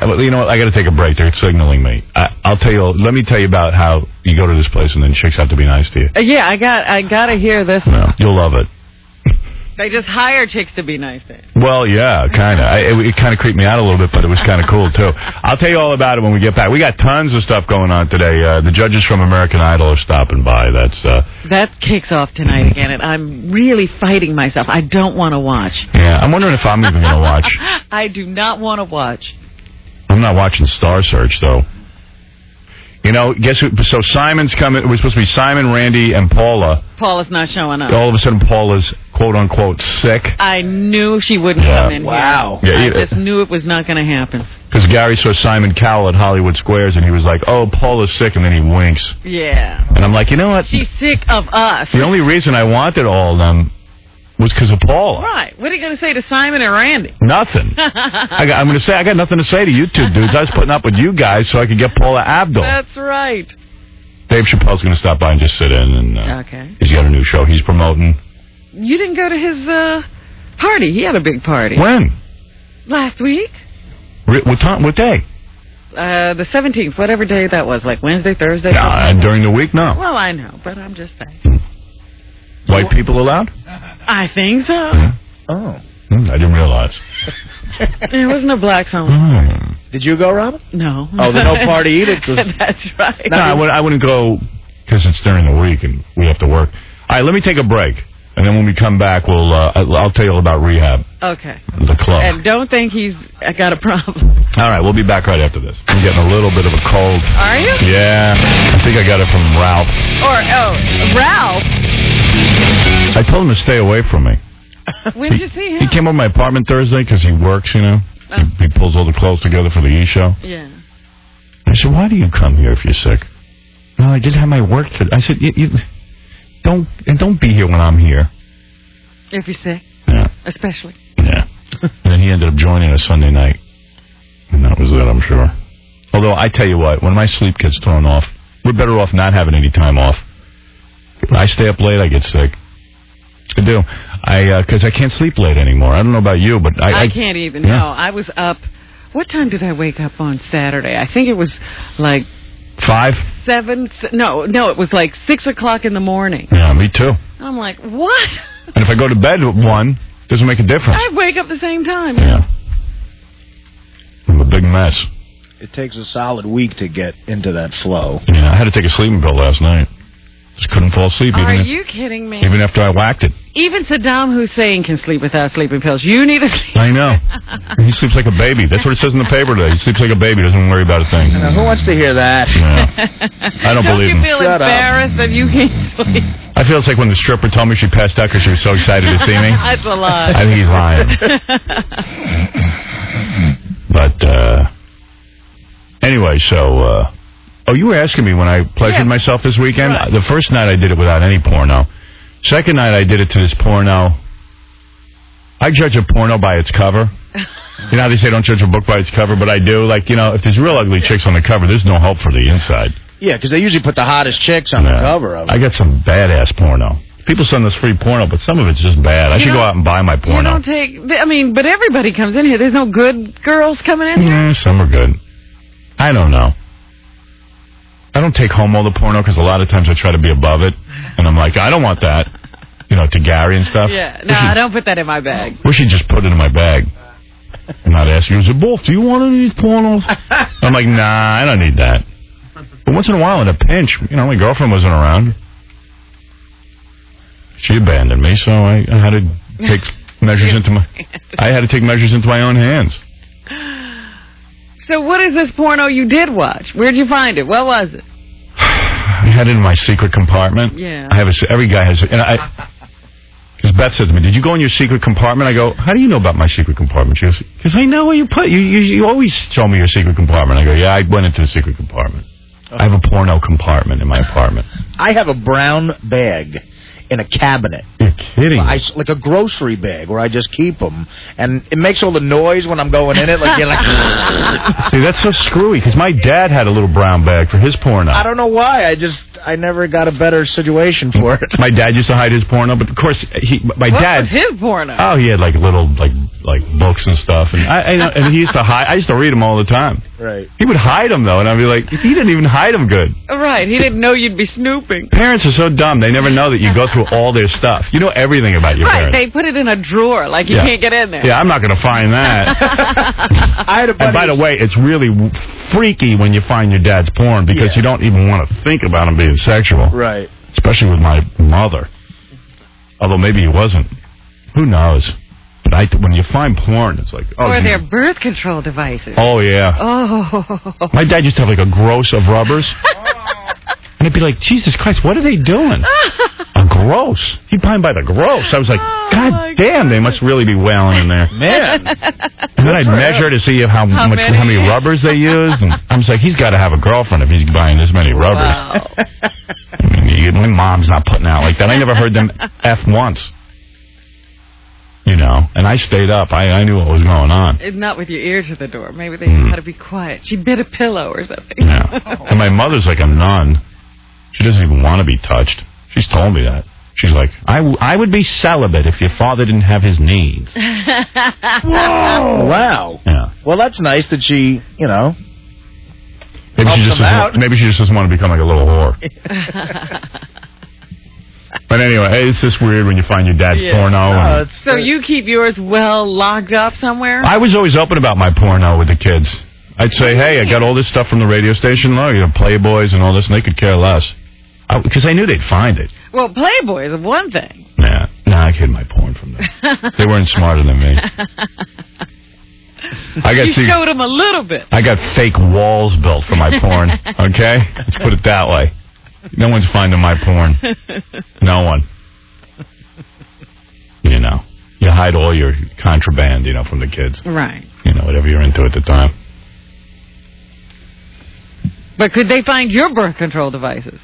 You know what? I got to take a break. They're signaling me. I'll tell you. Let me tell you about how you go to this place and then chicks have to be nice to you. Yeah, I got to hear this. No, you'll love it. They just hire chicks to be nice to you. Well, yeah, kind of. It kind of creeped me out a little bit, but it was kind of cool, too. I'll tell you all about it when we get back. We got tons of stuff going on today. The judges from American Idol are stopping by. That kicks off tonight again, and I'm really fighting myself. I don't want to watch. Yeah, I'm wondering if I'm even going to watch. I do not want to watch. I'm not watching Star Search, though. You know, guess who? So Simon's coming. It was supposed to be Simon, Randy, and Paula. Paula's not showing up. All of a sudden, Paula's quote-unquote sick. I knew she wouldn't come in here. Yeah, I just knew it was not going to happen. Because Gary saw Simon Cowell at Hollywood Squares, and he was like, oh, Paula's sick, and then he winks. Yeah. And I'm like, you know what? She's sick of us. The only reason I wanted all of them was because of Paula. Right. What are you going to say to Simon or Randy? Nothing. I'm going to say I got nothing to say to you two dudes. I was putting up with you guys so I could get Paula Abdul. That's right. Dave Chappelle's going to stop by and just sit in. And okay. He's got a new show he's promoting. You didn't go to his party. He had a big party. When? Last week. What time? What day? The 17th, whatever day that was, like Wednesday, Thursday. No, during the week, no. Well, I know, but I'm just saying. White people allowed? I think so. Oh. I didn't realize. There wasn't a blacks only. Did you go, Robin? No. Oh, the no party edict was... That's right. No, I wouldn't go because it's during the week and we have to work. All right, let me take a break. And then when we come back, I'll tell you all about rehab. Okay. The club. And don't think he's got a problem. All right, we'll be back right after this. I'm getting a little bit of a cold. Are you? Yeah. I think I got it from Ralph. Ralph? I told him to stay away from me. When did you see him? He came over to my apartment Thursday because he works, you know. Oh. He pulls all the clothes together for the E! Show. Yeah. I said, why do you come here if you're sick? No, I just have my work to... I said, don't be here when I'm here. If you're sick? Yeah. Especially? Yeah. And then he ended up joining us Sunday night. And that was it, I'm sure. Although, I tell you what, when my sleep gets thrown off, we're better off not having any time off. I stay up late, I get sick. I do. Because I can't sleep late anymore. I don't know about you, but I can't even. Yeah. No, I was up. What time did I wake up on Saturday? I think it was like 5? 7. No, it was like 6 o'clock in the morning. Yeah, me too. I'm like, what? And if I go to bed at 1, doesn't make a difference. I wake up the same time. Yeah. I'm a big mess. It takes a solid week to get into that flow. Yeah, I had to take a sleeping pill last night. Just couldn't fall asleep. Are you kidding me? Even after I whacked it. Even Saddam Hussein can sleep without sleeping pills. You need a sleep. I know. He sleeps like a baby. That's what it says in the paper today. He sleeps like a baby. Doesn't worry about a thing. Who wants to hear that? Yeah. I don't believe him. Don't you feel embarrassed that you can't sleep? I feel it's like when the stripper told me she passed out because she was so excited to see me. That's a lie. I think he's lying. But, anyway, so... Oh, you were asking me when I pleasured myself this weekend? Right. The first night I did it without any porno. Second night I did it to this porno. I judge a porno by its cover. You know how they say don't judge a book by its cover, but I do. Like, you know, if there's real ugly chicks on the cover, there's no hope for the inside. Yeah, because they usually put the hottest chicks on the cover of it. I got some badass porno. People send us free porno, but some of it's just bad. I should go out and buy my porno. But everybody comes in here. There's no good girls coming in here? Some are good. I don't know. I don't take home all the porno because a lot of times I try to be above it. And I'm like, I don't want that. You know, to Gary and stuff. Yeah. No, I don't put that in my bag. We should just put it in my bag. And not ask you, Wolf, do you want any of these pornos? I'm like, nah, I don't need that. But once in a while, in a pinch, you know, my girlfriend wasn't around. She abandoned me, so I had to take measures into my own hands. So what is this porno you did watch? Where'd you find it? What was it? I had it in my secret compartment. Yeah. Every guy has it. Because Beth said to me, did you go in your secret compartment? I go, how do you know about my secret compartment? She goes, because I know where you put it. You always show me your secret compartment. I go, yeah, I went into the secret compartment. I have a porno compartment in my apartment. I have a brown bag in a cabinet kidding. Like a grocery bag where I just keep them, and it makes all the noise when I'm going in it. Like you're like. See, that's so screwy. Because my dad had a little brown bag for his porno. I don't know why. I never got a better situation for it. My dad used to hide his porno, but of course my dad. What was his porno? Oh, he had like little like books and stuff, and and he used to hide. I used to read them all the time. Right. He would hide them though, and I'd be like, he didn't even hide them good. Right. He didn't know you'd be snooping. Parents are so dumb. They never know that you go through all their stuff. You know everything about your parents. Right. They put it in a drawer, like you can't get in there. Yeah, I'm not going to find that. And by the way, it's really freaky when you find your dad's porn because you don't even want to think about him being sexual. Right. Especially with my mother. Although maybe he wasn't. Who knows? But when you find porn, it's like... Or their birth control devices. Oh, yeah. Oh. My dad used to have like a gross of rubbers. And I'd be like, Jesus Christ, what are they doing? A gross. He'd buy them by the gross. I was like, God damn, they must really be wailing in there. Man. And then I'd measure to see how many rubbers they used. And I was like, he's got to have a girlfriend if he's buying this many rubbers. Wow. I mean, my mom's not putting out like that. I never heard them F once. You know, and I stayed up. I knew what was going on. Not with your ear to the door. Maybe they just had to be quiet. She bit a pillow or something. Yeah. And my mother's like a nun. She doesn't even want to be touched. She's told me that. She's like, I would be celibate if your father didn't have his needs. Whoa! Wow. Yeah. Well, that's nice that she, you know. Maybe she just doesn't want to become like a little whore. But anyway, it's just weird when you find your dad's porno. So you keep yours well locked up somewhere? I was always open about my porno with the kids. I'd say, hey, I got all this stuff from the radio station, you know, Playboys and all this, and they could care less. Because I knew they'd find it. Well, Playboy is one thing. Yeah. No, I hid my porn from them. They weren't smarter than me. You showed them a little bit. I got fake walls built for my porn, okay? Let's put it that way. No one's finding my porn. No one. You know, you hide all your contraband, you know, from the kids. Right. You know, whatever you're into at the time. But could they find your birth control devices?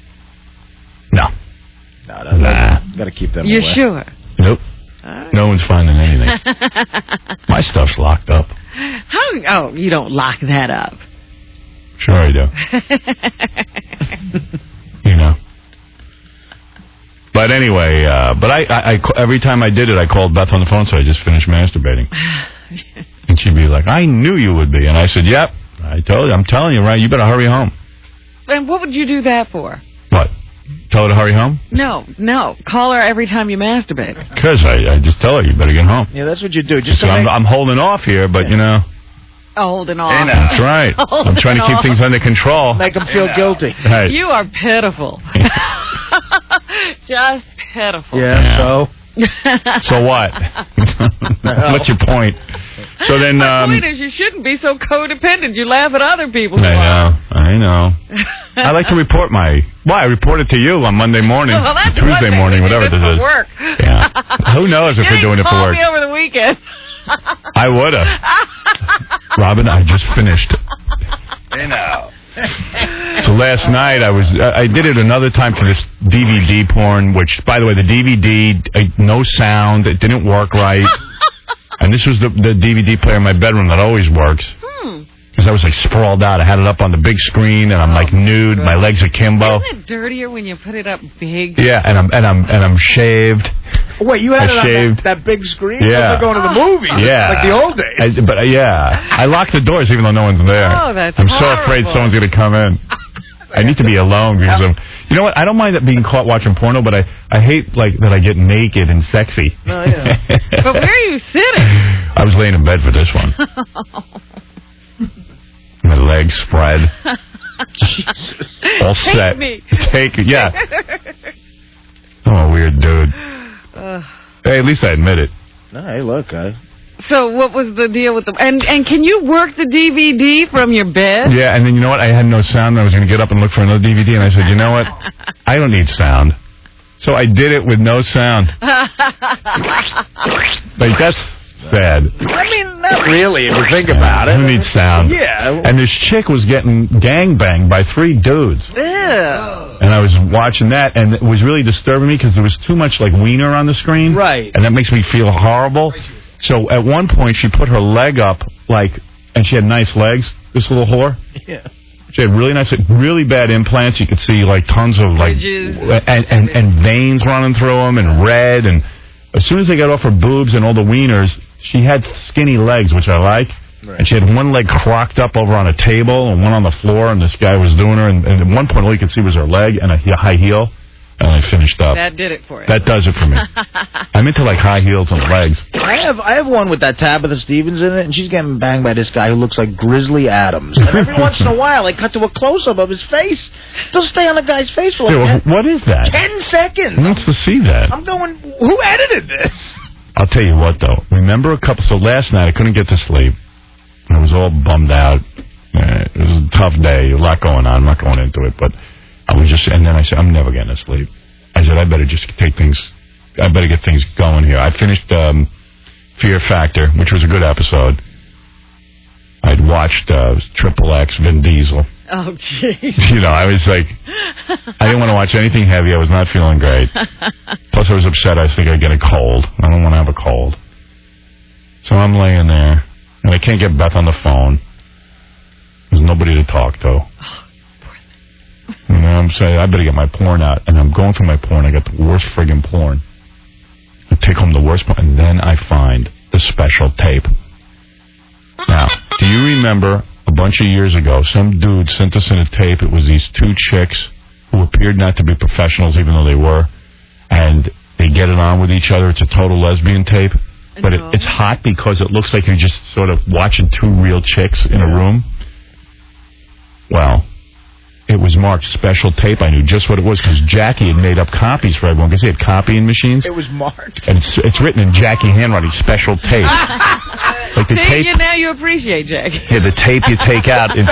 No. Nah. Got to keep them away. You're sure? Nope. Right. No one's finding anything. My stuff's locked up. How? Oh, you don't lock that up. Sure I do. You know. But anyway, I every time I did it, I called Beth on the phone, so I just finished masturbating. And she'd be like, I knew you would be. And I said, yep. I told you. I'm telling you, right? You better hurry home. And what would you do that for? What? Tell her to hurry home? No. Call her every time you masturbate. Because I just tell her, you better get home. Yeah, that's what you do. I'm holding off here, but, you know. Holding off. That's right. I'm trying to keep things under control. Make them feel guilty. Right. You are pitiful. Just pitiful. Yeah, so? So what? What's your point? So then, my point is you shouldn't be so codependent. You laugh at other people. I know. I like to report I report it to you on Monday morning, Tuesday morning, whatever this is. Work. Yeah. Who knows if we're doing it for work? You call me over the weekend. I would have. Robin, I just finished. You know. So last night I did it another time for this DVD porn, which, by the way, the DVD, no sound, it didn't work right. And this was the DVD player in my bedroom that always works. Because I was like sprawled out. I had it up on the big screen, and I'm like nude. My legs are kimbo. Isn't it dirtier when you put it up big? Yeah, and I'm shaved. Wait, you had it on that big screen? Yeah. Like going to the movies. Yeah. Like the old days. I locked the doors even though no one's there. Oh, that's I'm horrible. so afraid someone's going to come in. I need to be alone because you know what? I don't mind being caught watching porno, but I hate like that I get naked and sexy. Oh, yeah. But where are you sitting? I was laying in bed for this one. My legs spread. Jesus. All set. Take me. Yeah. I'm a weird dude. Hey, at least I admit it. No, hey, look, So what was the deal with and can you work the DVD from your bed? Yeah, and then you know what? I had no sound. And I was going to get up and look for another DVD, and I said, you know what? I don't need sound. So I did it with no sound. Like, that's sad. I mean, not really, if you think about it. Who needs sound? Yeah. And this chick was getting gangbanged by 3 dudes. Ew. And I was watching that, and it was really disturbing me because there was too much like wiener on the screen. Right. And that makes me feel horrible. So at one point, she put her leg up, and she had nice legs, this little whore. Yeah. She had really nice, really bad implants. You could see tons of and veins running through them and red. And as soon as they got off her boobs and all the wieners, she had skinny legs, which I like. Right. And she had one leg crocked up over on a table and one on the floor, and this guy was doing her. And at one point, all you could see was her leg and a high heel. And I finished up. That did it for you. That does it for me. I'm into high heels and legs. I have one with that Tabitha Stevens in it, and she's getting banged by this guy who looks like Grizzly Adams. And every once in a while, they cut to a close-up of his face. They'll stay on the guy's face for what is that? 10 seconds. Who wants to see that? I'm going, who edited this? I'll tell you what, though. Remember so last night I couldn't get to sleep. I was all bummed out. It was a tough day. A lot going on. I'm not going into it, but I was and then I said, I'm never getting to sleep. I said, I better just get things going here. I finished Fear Factor, which was a good episode. I'd watched XXX, Vin Diesel. Oh, jeez. I was like, I didn't want to watch anything heavy. I was not feeling great. Plus, I was upset. I was thinking I'd get a cold. I don't want to have a cold. So I'm laying there, and I can't get Beth on the phone. There's nobody to talk to. And I'm saying, I better get my porn out. And I'm going through my porn. I got the worst friggin' porn. I take home the worst porn. And then I find the special tape. Now, do you remember a bunch of years ago, some dude sent us in a tape. It was these two chicks who appeared not to be professionals, even though they were. And they get it on with each other. It's a total lesbian tape. But it's hot because it looks like you're just sort of watching two real chicks in a room. Well, it was marked special tape. I knew just what it was because Jackie had made up copies for everyone because they had copying machines. It was marked. And it's written in Jackie handwriting, special tape. Like the tape. Now you appreciate Jackie. Yeah, the tape you take out in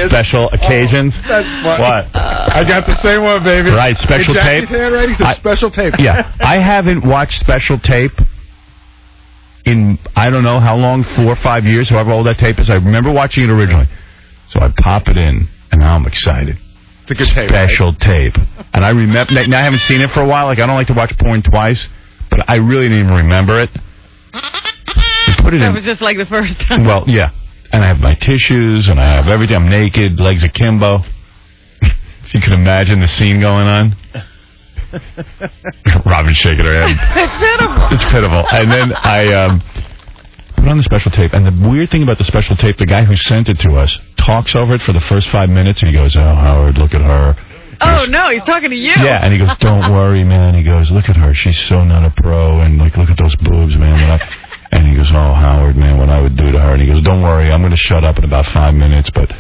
special occasions. That's funny. What? I got the same one, baby. Right, special in tape. Jackie's handwriting says special tape. Yeah, I haven't watched special tape in I don't know how long, 4 or 5 years, however old that tape is. I remember watching it originally. So I pop it in. And now I'm excited. It's a good tape. Special tape. And I remember, now I haven't seen it for a while. I don't like to watch porn twice, but I really didn't even remember it. That was just like the first time. Well, yeah. And I have my tissues, and I have everything. I'm naked, legs akimbo. If you can imagine the scene going on. Robin's shaking her head. It's pitiful. It's pitiful. And then I put on the special tape, and the weird thing about the special tape, the guy who sent it to us talks over it for the first 5 minutes, and he goes, "Oh, Howard, look at her." No, he's talking to you. Yeah, and he goes, "Don't worry, man." He goes, "Look at her. She's so not a pro, and look at those boobs, man." And he goes, "Oh, Howard, man, what I would do to her." And he goes, "Don't worry, I'm going to shut up in about 5 minutes." But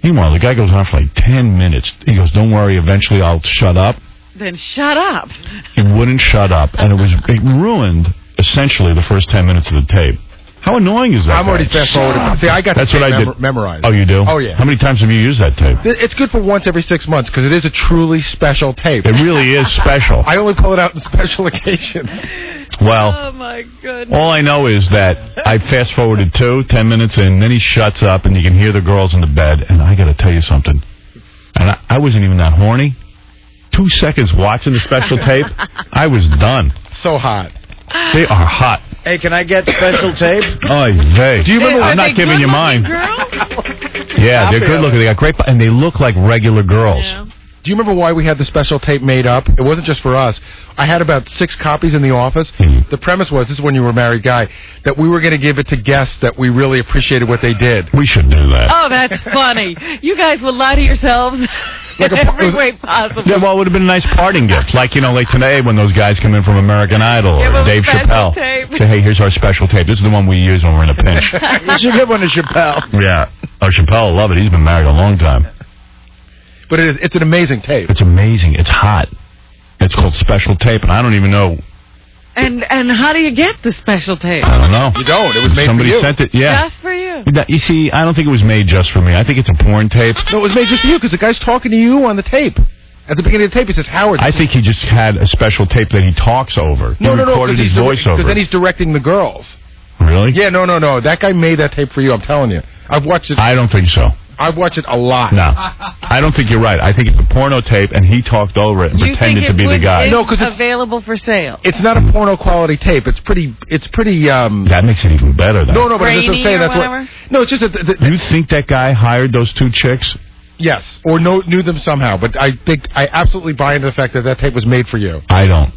meanwhile, the guy goes on for like 10 minutes. He goes, "Don't worry, eventually I'll shut up." Then shut up. He wouldn't shut up, and it ruined essentially the first 10 minutes of the tape. How annoying is that? I'm already fast forwarded. See, I got that's what I did. Memorized. Oh, you do? Oh, yeah. How many times have you used that tape? It's good for once every 6 months because it is a truly special tape. It really is special. I only pull it out in special occasions. Well, oh my goodness. All I know is that I fast forwarded 10 minutes in, then he shuts up, and you can hear the girls in the bed. And I got to tell you something. And I wasn't even that horny. 2 seconds watching the special tape, I was done. So hot. They are hot. Hey, can I get special tape? Oy vey. Do you remember? I'm not giving you mine. Yeah, they're good looking. They got great, and they look like regular girls. Yeah. Do you remember why we had the special tape made up? It wasn't just for us. I had about 6 copies in the office. The premise was, this is when you were a married guy, that we were going to give it to guests that we really appreciated what they did. We should do that. Oh, that's funny. You guys will lie to yourselves like in every way possible. Yeah, well, it would have been a nice parting gift. Like today when those guys come in from American Idol or Dave Chappelle. Tape. Say, hey, here's our special tape. This is the one we use when we're in a pinch. You should give one to Chappelle. Yeah. Oh, Chappelle will love it. He's been married a long time. But it's an amazing tape. It's amazing. It's hot. It's called special tape, and I don't even know. And how do you get the special tape? I don't know. You don't. It was made Somebody for you. Sent it. Yeah. Just for you. You see, I don't think it was made just for me. I think it's a porn tape. No, it was made just for you because the guy's talking to you on the tape. At the beginning of the tape, he says, Howard. I think he just had a special tape that he talks over. He recorded his voice over. Because then he's directing the girls. Really? Yeah, no. That guy made that tape for you, I'm telling you. I've watched it. I don't think so. I watch it a lot. No, I don't think you're right. I think it's a porno tape, and he talked over it and pretended to be the guy. No, because it's available for sale. It's not a porno quality tape. It's pretty. That makes it even better. Though. No, but I'm just saying that's what. No, it's just that. You think that guy hired those 2 chicks? Yes, or knew them somehow. But I think I absolutely buy into the fact that tape was made for you. I don't.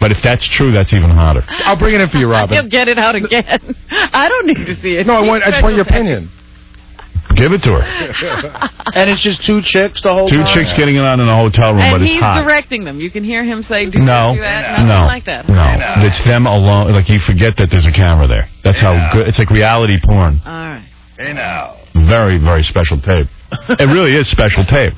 But if that's true, that's even hotter. I'll bring it in for you, Robin. You'll get it out again. I don't need to see it. No, I just want your opinion. Give it to her. And it's just 2 chicks the whole time? 2 chicks getting it on in a hotel room, but it's hot. And he's directing them. You can hear him say, do no, that. No, like that. No, it's them alone. Like, you forget that there's a camera there. That's how good. It's like reality porn. All right. Hey, now. Very, very special tape. It really is special tape.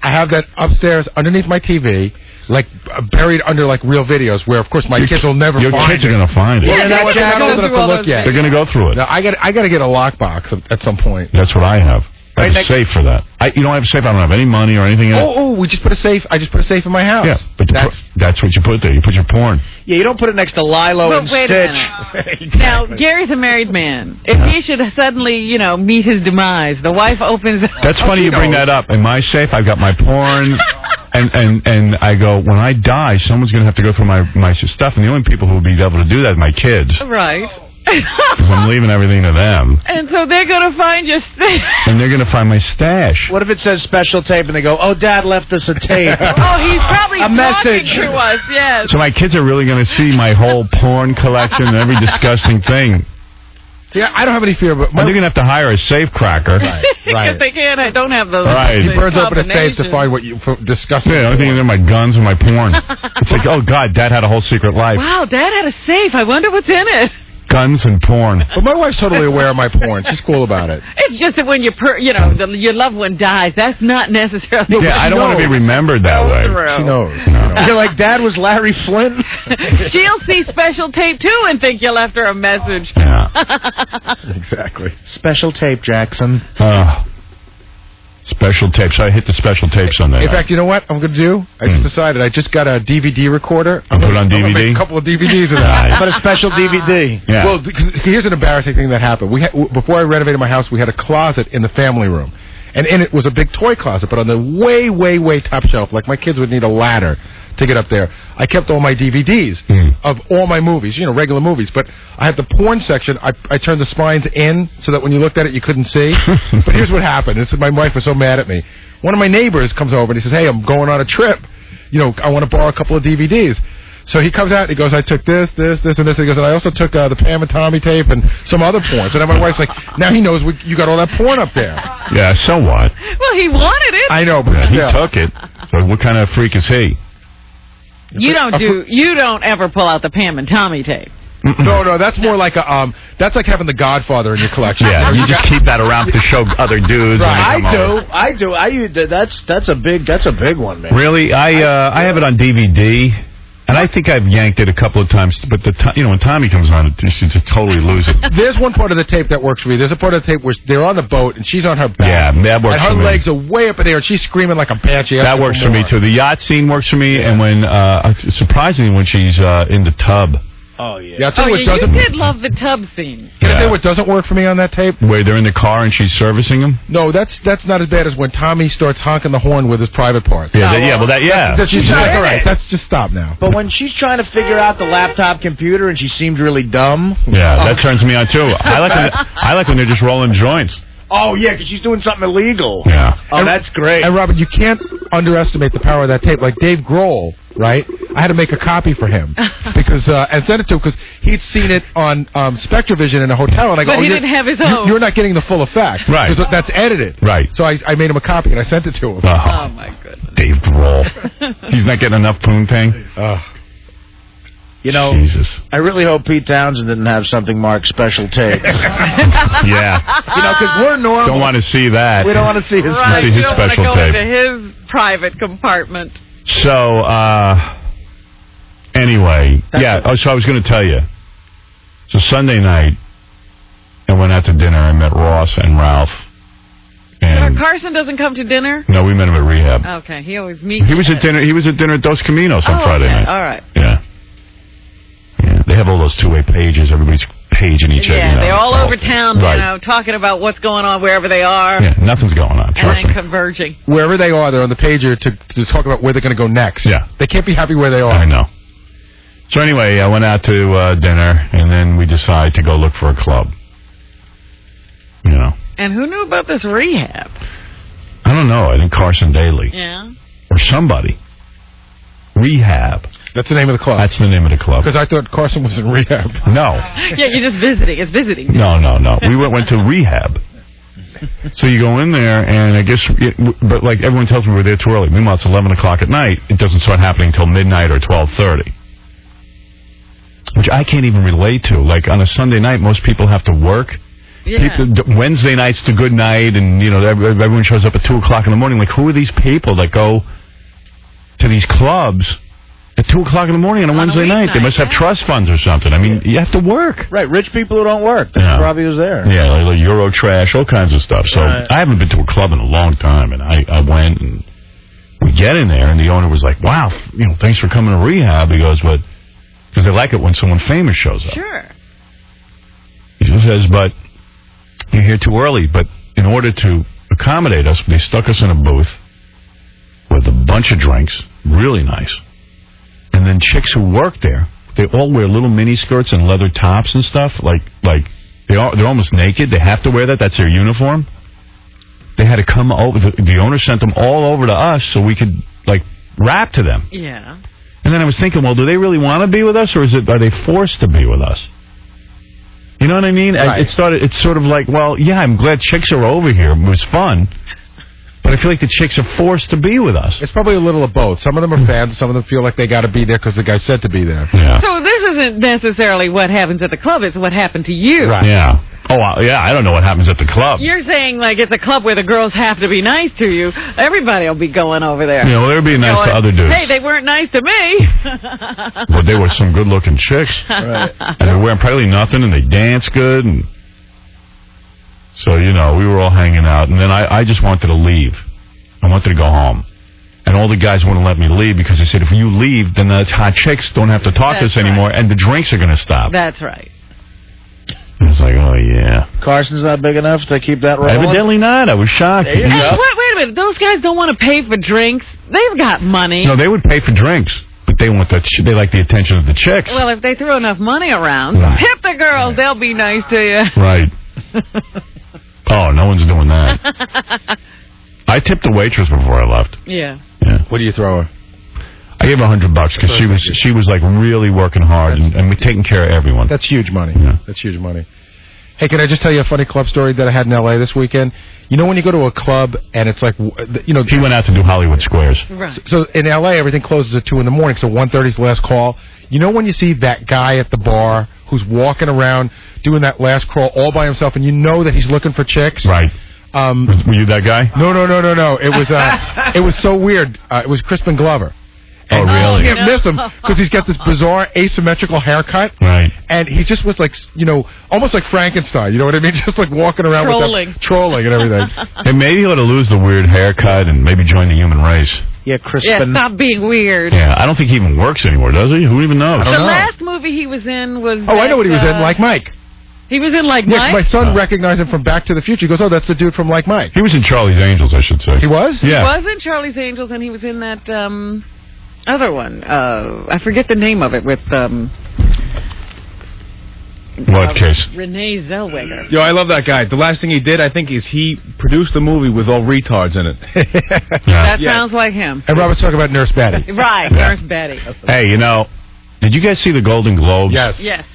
I have that upstairs underneath my TV, like buried under like real videos, where of course my kids will never find it. Your kids are going to find it. Yeah, they're not old enough to look yet. They're going to go through it. No, I got to get a lockbox at some point. That's what I have. I have a safe for that. You don't have a safe. I don't have any money or anything in it. We just put a safe. I just put a safe in my house. Yeah, but that's what you put there. You put your porn. Yeah, you don't put it next to Lilo and wait Stitch. Exactly. Now, Gary's a married man. If he should suddenly, meet his demise, the wife opens. That's funny you bring that up. In my safe, I've got my porn. And I go, when I die, someone's going to have to go through my stuff, and the only people who will be able to do that are my kids. Right. Because I'm leaving everything to them. And so they're going to find your stash. And they're going to find my stash. What if it says special tape, and they go, oh, Dad left us a tape. He's probably a message to us, yes. So my kids are really going to see my whole porn collection and every disgusting thing. See, I don't have any fear, but they're going to have to hire a safe cracker. Right. Because they can't. I don't have those. Right. He burns open a safe to find what you disgusting. Yeah, the only thing in there are my guns and my porn. It's like, oh God, Dad had a whole secret life. Wow, Dad had a safe. I wonder what's in it. Guns and porn. But my wife's totally aware of my porn. She's cool about it. It's just that when your loved one dies, that's not necessarily. Yeah, I don't want to be remembered that way. She knows. You're like, Dad was Larry Flint. She'll see special tape too and think you left her a message. Yeah. Exactly. Special tape, Jackson. Special tapes. I hit the special tape Sunday. In fact, you know what I'm going to do? I just decided. I just got a DVD recorder. I'm put it on DVD. I'm going to make a couple of DVDs of that. But a special DVD. Yeah. Well, here's an embarrassing thing that happened. Before I renovated my house, we had a closet in the family room. And in it was a big toy closet, but on the way, way, way top shelf, like my kids would need a ladder to get up there. I kept all my DVDs of all my movies, regular movies. But I had the porn section. I turned the spines in so that when you looked at it, you couldn't see. But here's what happened. My wife was so mad at me. One of my neighbors comes over and he says, hey, I'm going on a trip. I want to borrow a couple of DVDs. So he comes out and he goes, I took this, and this. And he goes, and I also took the Pam and Tommy tape and some other porn. So now my wife's like, now he knows you got all that porn up there. Yeah, so what? Well, he wanted it. I know, but he took it. So what kind of freak is he? You don't ever pull out the Pam and Tommy tape. No, that's more like that's like having The Godfather in your collection. Yeah, you just keep that around to show other dudes. Right. I do. That's a big one, man. Really, I have it on DVD. And I think I've yanked it a couple of times, but when Tommy comes on, you just totally lose it. There's one part of the tape that works for me. There's a part of the tape where they're on the boat and she's on her back. Yeah, that works for me. And her legs are way up in the air and she's screaming like a banshee. That works for me too. The yacht scene works for me, and when surprisingly when she's in the tub. Oh yeah. You did love the tub scene. Can I tell you what doesn't work for me on that tape? Where they're in the car and she's servicing him? No, that's not as bad as when Tommy starts honking the horn with his private parts. Yeah, That's all right. That's just stop now. But when she's trying to figure out the laptop computer and she seemed really dumb. Yeah, that turns me on too. I like when they're just rolling joints. Oh, yeah, because she's doing something illegal. Yeah. Oh, that's great. And, Robert, you can't underestimate the power of that tape. Like Dave Grohl, right? I had to make a copy for him because and send it to him because he'd seen it on SpectraVision in a hotel. And I go, but he didn't have his own. You're not getting the full effect. Right. Because that's edited. Right. So I made him a copy and I sent it to him. Oh my goodness. Dave Grohl. He's not getting enough poontang. Jesus. I really hope Pete Townsend didn't have something marked special tape. Yeah. Because we're normal. Don't want to see that. We don't want to see his, his special tape. Into his private compartment. So, anyway, so I was going to tell you. So Sunday night, I went out to dinner. I met Ross and Ralph. And Carson doesn't come to dinner? No, we met him at rehab. Okay, he always meets. He was at dinner at Dos Caminos on Friday night. All right. Yeah. They have all those two-way pages. Everybody's page in each. Yeah, they're all over town, talking about what's going on wherever they are. Yeah, nothing's going on. And then converging. Wherever they are, they're on the pager to talk about where they're going to go next. Yeah. They can't be happy where they are. I know. So anyway, I went out to dinner, and then we decided to go look for a club. And who knew about this rehab? I don't know. I think Carson Daly. Yeah. Or somebody. Rehab. That's the name of the club. That's the name of the club. Because I thought Carson was in rehab. No. Yeah, you're just visiting. It's visiting. No. We went to rehab. So you go in there, and I guess, but like everyone tells me we're there too early. Meanwhile, it's 11 o'clock at night. It doesn't start happening until midnight or 12:30. Which I can't even relate to. Like on a Sunday night, most people have to work. Yeah. Wednesday night's the good night, and everyone shows up at 2 o'clock in the morning. Like, who are these people that go to these clubs at 2 o'clock in the morning on a Wednesday night? They must have trust funds or something. I mean, you have to work. Right, rich people who don't work. That's probably who's there. Yeah, like Euro trash, all kinds of stuff. So I haven't been to a club in a long time, and I went, and we get in there, and the owner was like, "Wow, thanks for coming to rehab." He goes, "But because they like it when someone famous shows up." Sure. He says, "But you're here too early." But in order to accommodate us, they stuck us in a booth with a bunch of drinks, really nice. And then chicks who work there, they all wear little mini skirts and leather tops and stuff. Like they're almost naked. They have to wear that. That's their uniform. They had to come over. The owner sent them all over to us so we could rap to them. Yeah. And then I was thinking, well, do they really want to be with us, or are they forced to be with us? You know what I mean? Right. It's sort of like, well, yeah, I'm glad chicks are over here. It was fun. But I feel like the chicks are forced to be with us. It's probably a little of both. Some of them are fans. Some of them feel like they got to be there because the guy said to be there. Yeah. So this isn't necessarily what happens at the club. It's what happened to you. Right. Yeah. Oh, yeah, I don't know what happens at the club. You're saying, it's a club where the girls have to be nice to you. Everybody will be going over there. Yeah, well, they're being nice to other dudes. Hey, they weren't nice to me. Well, they were some good-looking chicks. Right. And they were wearing probably nothing, and they dance good. And so, we were all hanging out. And then I just wanted to leave. I wanted to go home. And all the guys wouldn't let me leave because they said, if you leave, then the hot chicks don't have to talk to us anymore, and the drinks are going to stop. That's right. I was like, oh, yeah. Carson's not big enough to keep that rolling? Evidently not. I was shocked. Wait a minute. Those guys don't want to pay for drinks. They've got money. No, they would pay for drinks, but they want they like the attention of the chicks. Well, if they throw enough money around, tip the girls. They'll be nice to you. Right. Oh, no one's doing that. I tipped the waitress before I left. Yeah. What do you throw her? I gave her $100 because she was really working hard and we're taking care of everyone. That's huge money. Yeah. That's huge money. Hey, can I just tell you a funny club story that I had in L.A. this weekend? You know when you go to a club and it's like, he went out to do Hollywood Squares. Right. So in L.A. everything closes at 2 in the morning, so 1:30 is the last call. You know when you see that guy at the bar who's walking around doing that last crawl all by himself, and you know that he's looking for chicks? Right. Were you that guy? No. It was so weird. It was Crispin Glover. Oh, really? You can't miss him because he's got this bizarre asymmetrical haircut. Right. And he just was almost like Frankenstein. You know what I mean? Just walking around trolling and everything. Hey, maybe he ought to lose the weird haircut and maybe join the human race. Yeah, Crispin. Yeah, stop being weird. Yeah, I don't think he even works anymore, does he? Who even knows? The last movie he was in was... I know what he was in, Like Mike. He was in Like Mike? My son recognized him from Back to the Future. He goes, oh, that's the dude from Like Mike. He was in Charlie's Angels, I should say. He was? Yeah. He was in Charlie's Angels, and he was in that other one. I forget the name of it with... What case? Renee Zellweger. Yo, I love that guy. The last thing he did, I think, is he produced the movie with all retards in it. That sounds like him. And Robert's talking about Nurse Betty. Right, Nurse Betty. Hey, did you guys see the Golden Globes? Yes. Yes.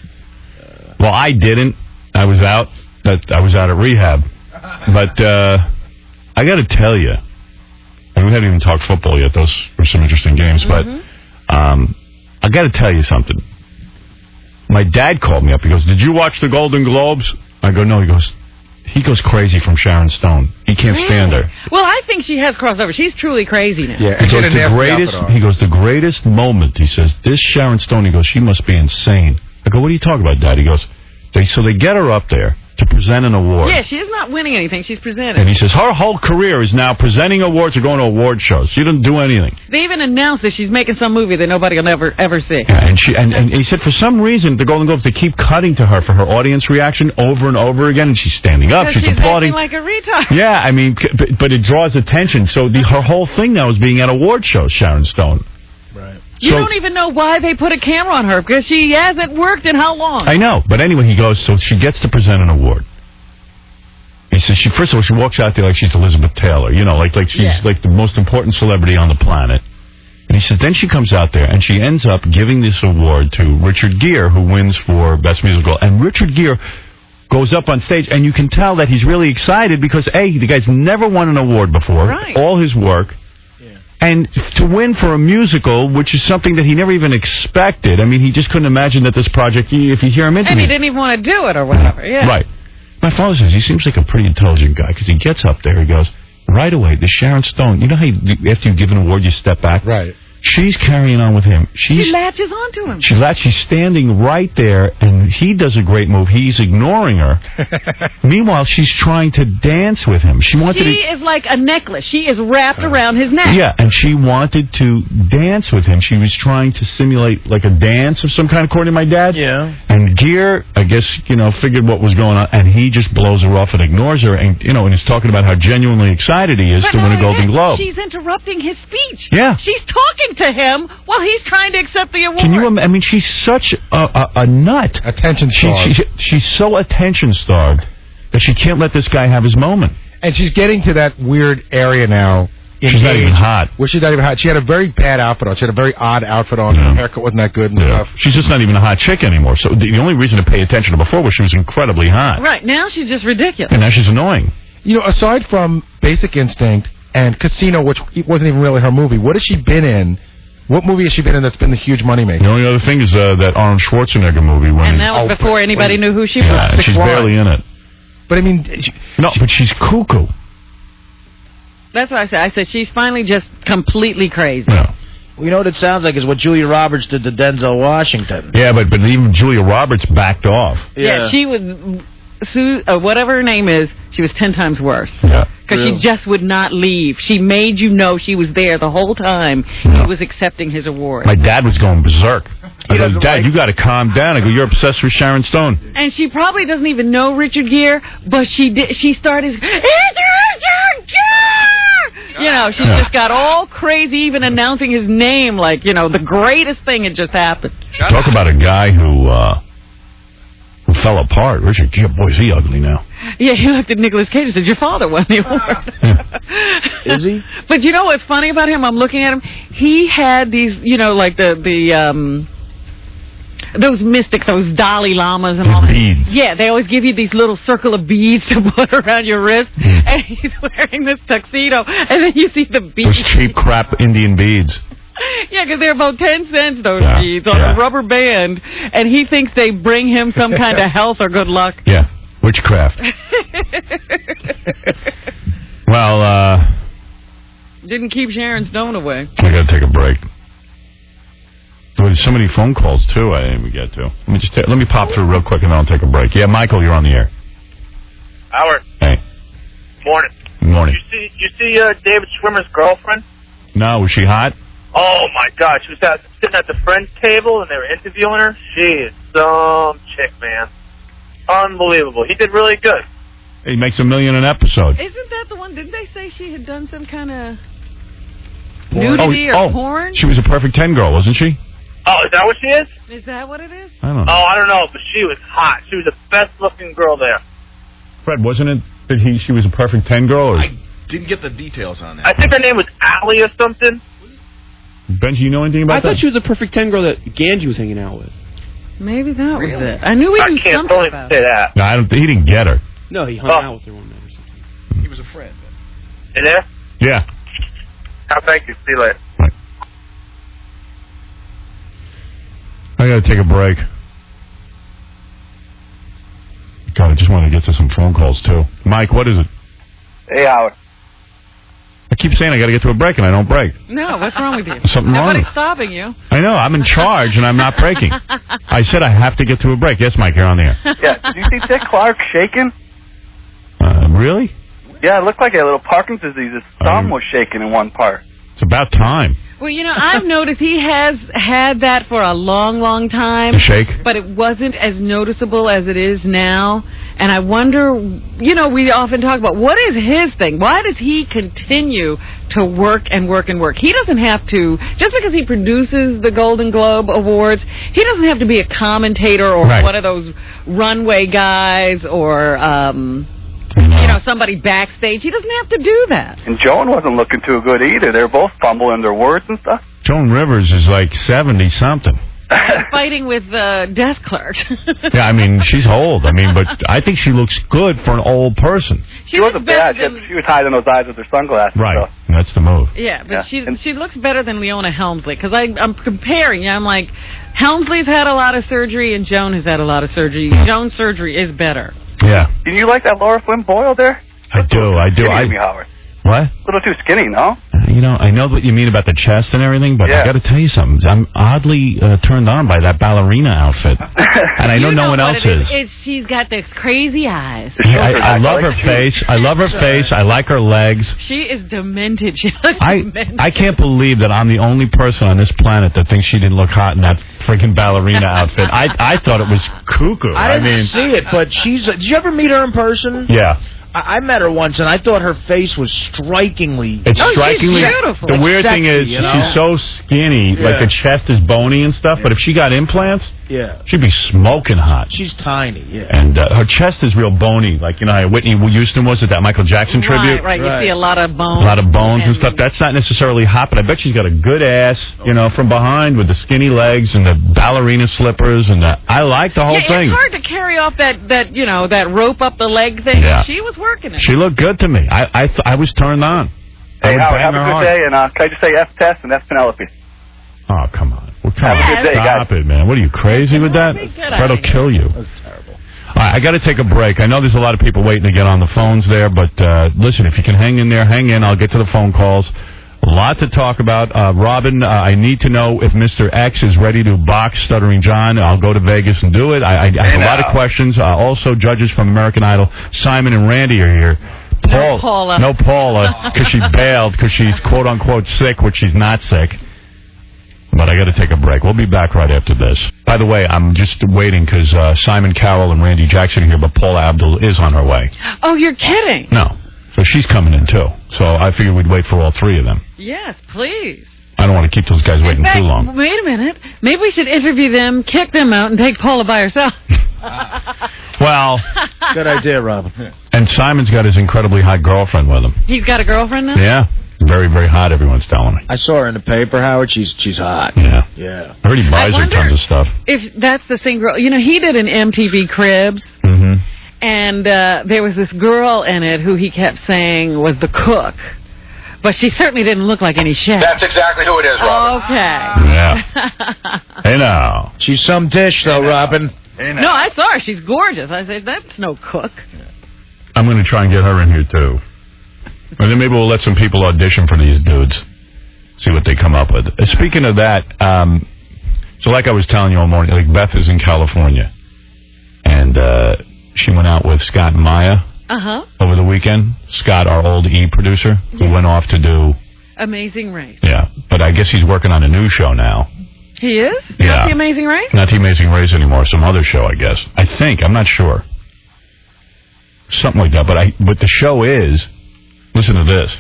Well, I didn't. I was out. I was out at rehab. But I got to tell you, and we haven't even talked football yet. Those were some interesting games. But I got to tell you something. My dad called me up. He goes, "Did you watch the Golden Globes?" I go, "No." He goes crazy from Sharon Stone. He can't stand her. Well, I think she has crossed over. She's truly crazy now. Yeah, he goes, the greatest moment, he says, this Sharon Stone, he goes, she must be insane. I go, what are you talking about, Dad? He goes, they get her up there to present an award. Yeah, she is not winning anything. She's presenting. And he says her whole career is now presenting awards or going to award shows. She doesn't do anything. They even announced that she's making some movie that nobody will ever see. Yeah, and he said for some reason the Golden Globes, they keep cutting to her for her audience reaction over and over again, and she's standing up, she's applauding. Like a retard. Yeah, I mean, but it draws attention. So her whole thing now is being at award shows, Sharon Stone. Right. You don't even know why they put a camera on her, because she hasn't worked in how long? I know, but anyway, he goes, so she gets to present an award. He says, first of all, she walks out there like she's Elizabeth Taylor, like she's like the most important celebrity on the planet. And he says, then she comes out there and she ends up giving this award to Richard Gere, who wins for Best Musical. And Richard Gere goes up on stage, and you can tell that he's really excited because, A, the guy's never won an award before, all his work. And to win for a musical, which is something that he never even expected. I mean, he just couldn't imagine that this project, if you hear him interview. And he didn't even want to do it or whatever, Right. My father says he seems like a pretty intelligent guy because he gets up there, he goes, right away, the Sharon Stone, you know how after you give an award, you step back? Right. She's carrying on with him. She latches onto him. She's standing right there, and he does a great move. He's ignoring her. Meanwhile, she's trying to dance with him. She is like a necklace. She is wrapped around his neck. Yeah, and she wanted to dance with him. She was trying to simulate like a dance of some kind, according to my dad. Yeah. And Gere, I guess, figured what was going on, and he just blows her off and ignores her, and and is talking about how genuinely excited he is to win a Golden Globe. She's interrupting his speech. Yeah. She's talking to him while he's trying to accept the award. Can you? I mean, she's such a nut. Attention starved. She's so attention starved that she can't let this guy have his moment. And she's getting to that weird area now. She's not even hot. Well, she's not even hot. She had a very bad outfit on. She had a very odd outfit on. Her haircut wasn't that good and stuff. She's just not even a hot chick anymore. So the only reason to pay attention to her before was she was incredibly hot. Right, now she's just ridiculous. And now she's annoying. Aside from Basic Instinct and Casino, which wasn't even really her movie, what has she been in? What movie has she been in that's been the huge moneymaker? The only other thing is that Arnold Schwarzenegger movie. And that was before anybody knew who she was. Yeah, she's barely in it. But I mean... but she's cuckoo. That's what I said. I said she's finally just completely crazy. Yeah. Well, you know what it sounds like is what Julia Roberts did to Denzel Washington. Yeah, but even Julia Roberts backed off. Yeah, she was... whatever her name is, she was 10 times worse. Yeah. Because she just would not leave. She made you know she was there the whole time he was accepting his award. My dad was going berserk. I go, Dad, you got to calm down. I go, you're obsessed with Sharon Stone. And she probably doesn't even know Richard Gere, but she started, it's Richard Gere! She just got all crazy, even announcing his name like, the greatest thing had just happened. Talk about a guy who fell apart. Richard Gere, boy, is he ugly now. Yeah, he looked at Nicolas Cage and said, your father won the award. Is he? But you know what's funny about him? I'm looking at him. He had these, like those mystics, those Dalai Lamas and all that. Beads. Yeah, they always give you these little circle of beads to put around your wrist. And he's wearing this tuxedo. And then you see the beads. Those cheap crap Indian beads. Yeah, because they're about 10 cents, those beads, on a rubber band. And he thinks they bring him some kind of health or good luck. Yeah, witchcraft. Well, didn't keep Sharon Stone away. I got to take a break. There's so many phone calls, too, I didn't even get to. Let me pop through real quick, and then I'll take a break. Yeah, Michael, you're on the air. Howard. Hey. Morning. Morning. You see David Schwimmer's girlfriend? No, was she hot? Oh, my God. She was sitting at the friend's table, and they were interviewing her. She is some chick, man. Unbelievable. He did really good. He makes $1 million an episode. Isn't that the one? Didn't they say she had done some kind of nudity or porn? She was a perfect 10 girl, wasn't she? Oh, is that what she is? Is that what it is? I don't know. Oh, I don't know, but she was hot. She was the best-looking girl there. Fred, wasn't it that she was a perfect 10 girl? Or? I didn't get the details on that. I think her name was Allie or something. Benji, you know anything about that? I thought she was a perfect 10 girl that Ganji was hanging out with. Maybe that was it. I knew he knew something about it. Say that. No, he didn't get her. No, he hung out with her one night or something. He was a friend. You there? Yeah. Oh, thank you. See you later. Right. I got to take a break. God, I just wanted to get to some phone calls, too. Mike, what is it? Hey, Howard. I keep saying I got to get to a break, and I don't break. No, what's wrong with you? Something wrong. Nobody's stopping you. I know. I'm in charge, and I'm not breaking. I said I have to get to a break. Yes, Mike, you're on the air. Yeah. Did you see Dick Clark shaking? Really? Yeah, it looked like a little Parkinson's disease. His thumb was shaking in one part. It's about time. Well, I've noticed he has had that for a long, long time. The shake? But it wasn't as noticeable as it is now. And I wonder, we often talk about, what is his thing? Why does he continue to work and work and work? He doesn't have to, just because he produces the Golden Globe Awards, he doesn't have to be a commentator or one of those runway guys or... somebody backstage. He doesn't have to do that. And Joan wasn't looking too good either. They're both fumbling their words and stuff. Joan Rivers is like 70-something. Fighting with desk clerks. Yeah, I mean, she's old. But I think she looks good for an old person. She wasn't bad. She was hiding those eyes with her sunglasses. Right. So. That's the move. Yeah, but she looks better than Leona Helmsley. Because I'm comparing. I'm like, Helmsley's had a lot of surgery and Joan has had a lot of surgery. Joan's surgery is better. Yeah. Do you like that Laura Flynn Boyle there? I do. Howard. What? A little too skinny, no? I know what you mean about the chest and everything, but I got to tell you something. I'm oddly turned on by that ballerina outfit, and I know no one else is. She's got those crazy eyes. I love her face. I love her face. I like her legs. She is demented. She looks demented. I can't believe that I'm the only person on this planet that thinks she didn't look hot in that freaking ballerina outfit. I thought it was cuckoo. I didn't see it, but did you ever meet her in person? Yeah. I met her once, and I thought her face was strikingly... It's strikingly... She's beautiful. The weird thing is, she's so skinny, like the chest is bony and stuff, but if she got implants, she'd be smoking hot. She's tiny, And her chest is real bony, like, how Whitney Houston was at that Michael Jackson tribute. Right. You see a lot of bones. A lot of bones and stuff. That's not necessarily hot, but I bet she's got a good ass, from behind with the skinny legs and the ballerina slippers, and I like the whole thing. It's hard to carry off that rope up the leg thing. Yeah. She was working it. She looked good to me. I was turned on. Hey, Howard, have a good day, and can I just say F-Test and F Penelope? Oh, come on. Stop it, man. What are you, crazy with that? Fred will kill you. That's terrible. All right, I got to take a break. I know there's a lot of people waiting to get on the phones there, but listen, if you can hang in there, hang in. I'll get to the phone calls. A lot to talk about. Robin, I need to know if Mr. X is ready to box Stuttering John. I'll go to Vegas and do it. I have a lot of questions. Also, judges from American Idol, Simon and Randy are here. No Paula, because she bailed because she's quote-unquote sick, which she's not sick. But I got to take a break. We'll be back right after this. By the way, I'm just waiting because Simon Cowell and Randy Jackson are here, but Paula Abdul is on her way. Oh, you're kidding? No. So she's coming in, too. So I figured we'd wait for all three of them. Yes, please. I don't want to keep those guys waiting too long. Wait a minute. Maybe we should interview them, kick them out, and take Paula by herself. Well. Good idea, Robin. And Simon's got his incredibly hot girlfriend with him. He's got a girlfriend now? Yeah. Very, very hot, everyone's telling me. I saw her in the paper, Howard. She's hot. Yeah. I heard he buys her tons of stuff. If that's the same girl. He did an MTV Cribs. Mm-hmm. And there was this girl in it who he kept saying was the cook. But she certainly didn't look like any chef. That's exactly who it is, Robin. Okay. Yeah. Hey, now. She's some dish, though, Robin. No, I saw her. She's gorgeous. I said, that's no cook. I'm going to try and get her in here, too. And then maybe we'll let some people audition for these dudes. See what they come up with. Speaking of that, so like I was telling you all morning, like Beth is in California. And she went out with Scott and Maya over the weekend. Scott, our old E producer, who went off to do Amazing Race. Yeah, but I guess he's working on a new show now. He is? Yeah. Not The Amazing Race? Not The Amazing Race anymore. Some other show, I guess. I think. I'm not sure. Something like that. But the show is, listen to this.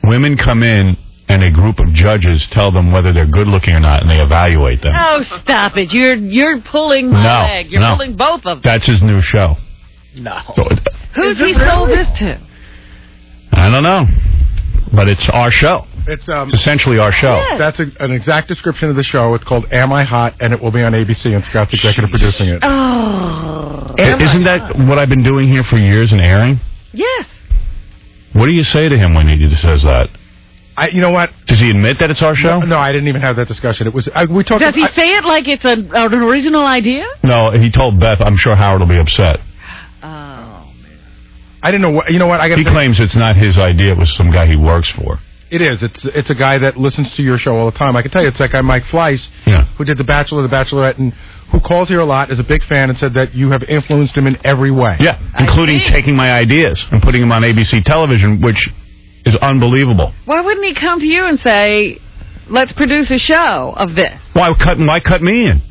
Women come in and a group of judges tell them whether they're good looking or not, and they evaluate them. Oh, stop it. You're pulling my leg. You're pulling both of them. That's his new show. No. So, who's he sold this to? I don't know. But it's our show. It's essentially our show. Yes. That's an exact description of the show. It's called Am I Hot? And it will be on ABC, and Scott's executive producing it. Oh. Isn't that what I've been doing here for years and airing? Yes. What do you say to him when he says that? You know what? Does he admit that it's our show? No, I didn't even have that discussion. It was we talked. Does he say it like it's an original idea? No, he told Beth. I'm sure Howard will be upset. Oh man. I didn't know what. You know what? He claims it's not his idea. It was some guy he works for. It is. It's a guy that listens to your show all the time. I can tell you, it's that guy Mike Fleiss, who did The Bachelor, The Bachelorette, and who calls here a lot, is a big fan, and said that you have influenced him in every way. Yeah, including taking my ideas and putting them on ABC television, which is unbelievable. Why wouldn't he come to you and say, let's produce a show of this? Why cut me in?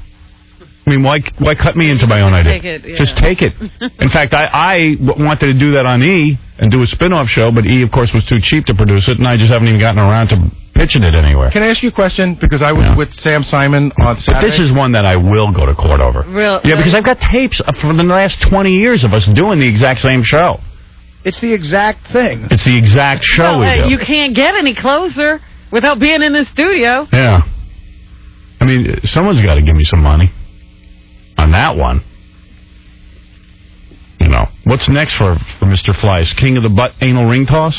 I mean, why cut me into my own idea? Just take it. In fact, I wanted to do that on E! and do a spin-off show, but E! of course, was too cheap to produce it, and I just haven't even gotten around to pitching it anywhere. Can I ask you a question? Because I was with Sam Simon on Saturday. But this is one that I will go to court over. Yeah, because I've got tapes for the last 20 years of us doing the exact same show. It's the exact thing. It's the exact show we do. You can't get any closer without being in the studio. Yeah. I mean, someone's got to give me some money on that one. You know, what's next for Mr. Fleiss? King of the Butt Anal Ring Toss?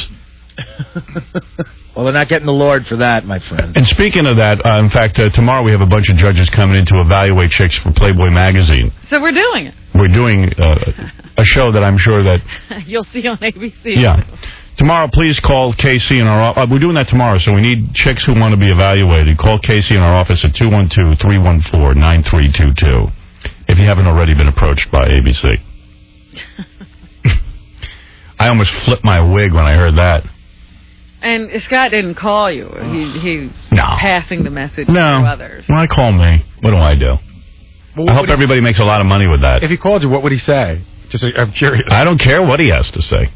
Well, they're not getting the Lord for that, my friend. And speaking of that, in fact, tomorrow we have a bunch of judges coming in to evaluate chicks for Playboy magazine. So we're doing it. We're doing a show that I'm sure that... You'll see on ABC. Yeah. Tomorrow, please call Casey in our office. We're doing that tomorrow, so we need chicks who want to be evaluated. Call Casey in our office at 212-314-9322 if you haven't already been approached by ABC. I almost flipped my wig when I heard that. And Scott didn't call you. He's passing the message to others. Well, call me. What do I do? Well, I hope everybody makes a lot of money with that. If he called you, what would he say? Just, I'm curious. I don't care what he has to say.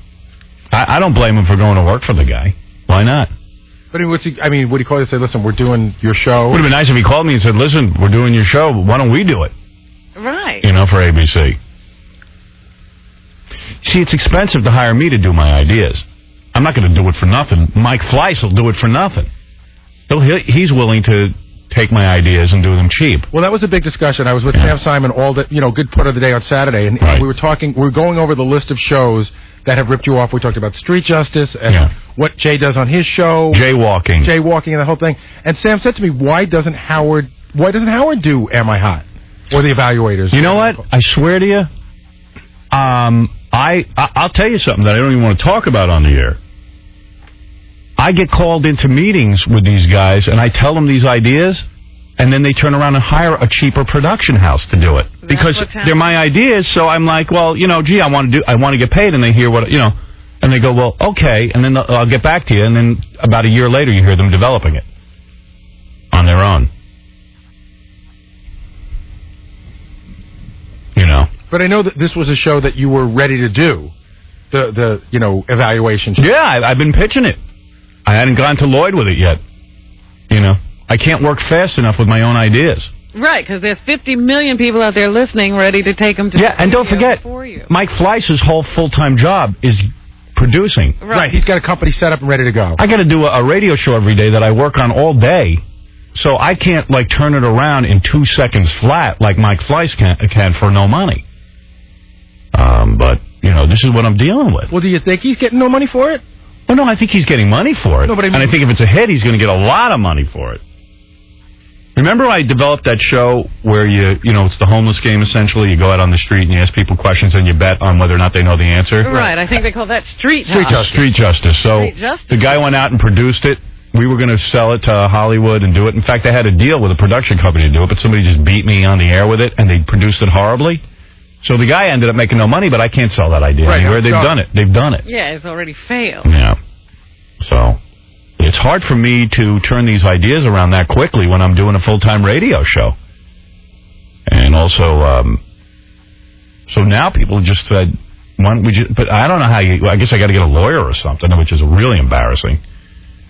I don't blame him for going to work for the guy. Why not? But would he call you and say, listen, we're doing your show? Would have been nice if he called me and said, listen, we're doing your show. Why don't we do it? Right. You know, for ABC. See, it's expensive to hire me to do my ideas. I'm not going to do it for nothing. Mike Fleiss will do it for nothing. He's willing to take my ideas and do them cheap. Well, that was a big discussion. I was with Sam Simon all the, good part of the day on Saturday, and we were going over the list of shows that have ripped you off. We talked about Street Justice and what Jay does on his show. Jaywalking and the whole thing. And Sam said to me, why doesn't Howard do Am I Hot? Or the Evaluators? You know what? I swear to you, I'll tell you something that I don't even want to talk about on the air. I get called into meetings with these guys, and I tell them these ideas, and then they turn around and hire a cheaper production house to do it. Because they're my ideas, so I'm like, well, I want to get paid, and they hear what, and they go, well, okay, and then I'll get back to you, and then about a year later you hear them developing it on their own. But I know that this was a show that you were ready to do, the evaluation show. Yeah, I've been pitching it. I hadn't gone to Lloyd with it yet. I can't work fast enough with my own ideas. Right, because there's 50 million people out there listening, ready to take them to and don't forget, Mike Fleiss's whole full-time job is producing. Right, he's got a company set up and ready to go. I got to do a radio show every day that I work on all day. So I can't, turn it around in 2 seconds flat like Mike Fleiss can for no money. But, this is what I'm dealing with. Well, do you think he's getting no money for it? Well, no, I think he's getting money for it. No, but and I think if it's a hit, he's going to get a lot of money for it. Remember I developed that show where it's the homeless game, essentially. You go out on the street and you ask people questions and you bet on whether or not they know the answer? Right, I think they call that Street Justice. Street Justice. So the guy went out and produced it. We were going to sell it to Hollywood and do it. In fact, I had a deal with a production company to do it, but somebody just beat me on the air with it, and they produced it horribly. So the guy ended up making no money, but I can't sell that idea anywhere. They've done it. They've done it. Yeah, it's already failed. Yeah. So it's hard for me to turn these ideas around that quickly when I'm doing a full-time radio show. And also, so now people just said, why don't we just, but I don't know how I guess I got to get a lawyer or something, which is really embarrassing.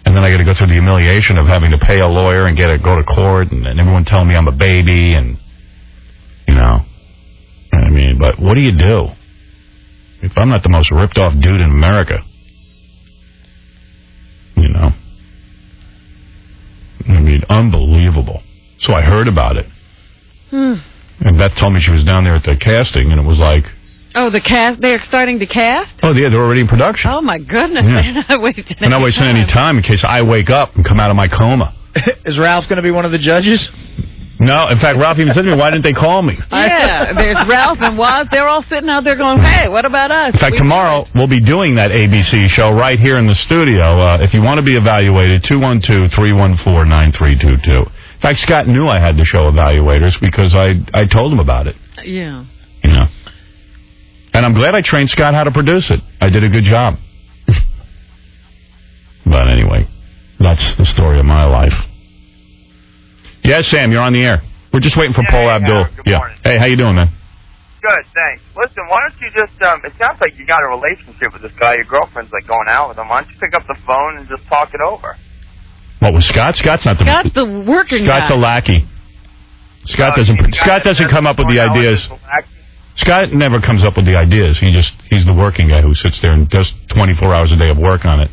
And then I got to go through the humiliation of having to pay a lawyer and go to court, and everyone telling me I'm a baby, and I mean, but what do you do if I'm not the most ripped off dude in America? I mean, unbelievable. So I heard about it, and Beth told me she was down there at the casting, and it was like. Oh, they're starting to cast? Oh, yeah, they're already in production. Oh, my goodness. Yeah. They're not wasting any time in case I wake up and come out of my coma. Is Ralph going to be one of the judges? No, in fact, Ralph even said to me, why didn't they call me? Yeah, there's Ralph and Woz. They're all sitting out there going, hey, what about us? In fact, tomorrow we'll be doing that ABC show right here in the studio. If you want to be evaluated, 212-314-9322. In fact, Scott knew I had the show evaluators because I told him about it. Yeah. You know. And I'm glad I trained Scott how to produce it. I did a good job. But anyway, that's the story of my life. Yes, Sam, you're on the air. We're just waiting for Paul Abdul. Good morning. Hey, how you doing, man? Good, thanks. Listen, why don't you just, it sounds like you got a relationship with this guy. Your girlfriend's, like, going out with him. Why don't you pick up the phone and just talk it over? What, was Scott? Scott's not the... Scott's the working guy. Scott's a lackey. Scott doesn't come up with the ideas. Scott never comes up with the ideas. He's the working guy who sits there and does 24 hours a day of work on it.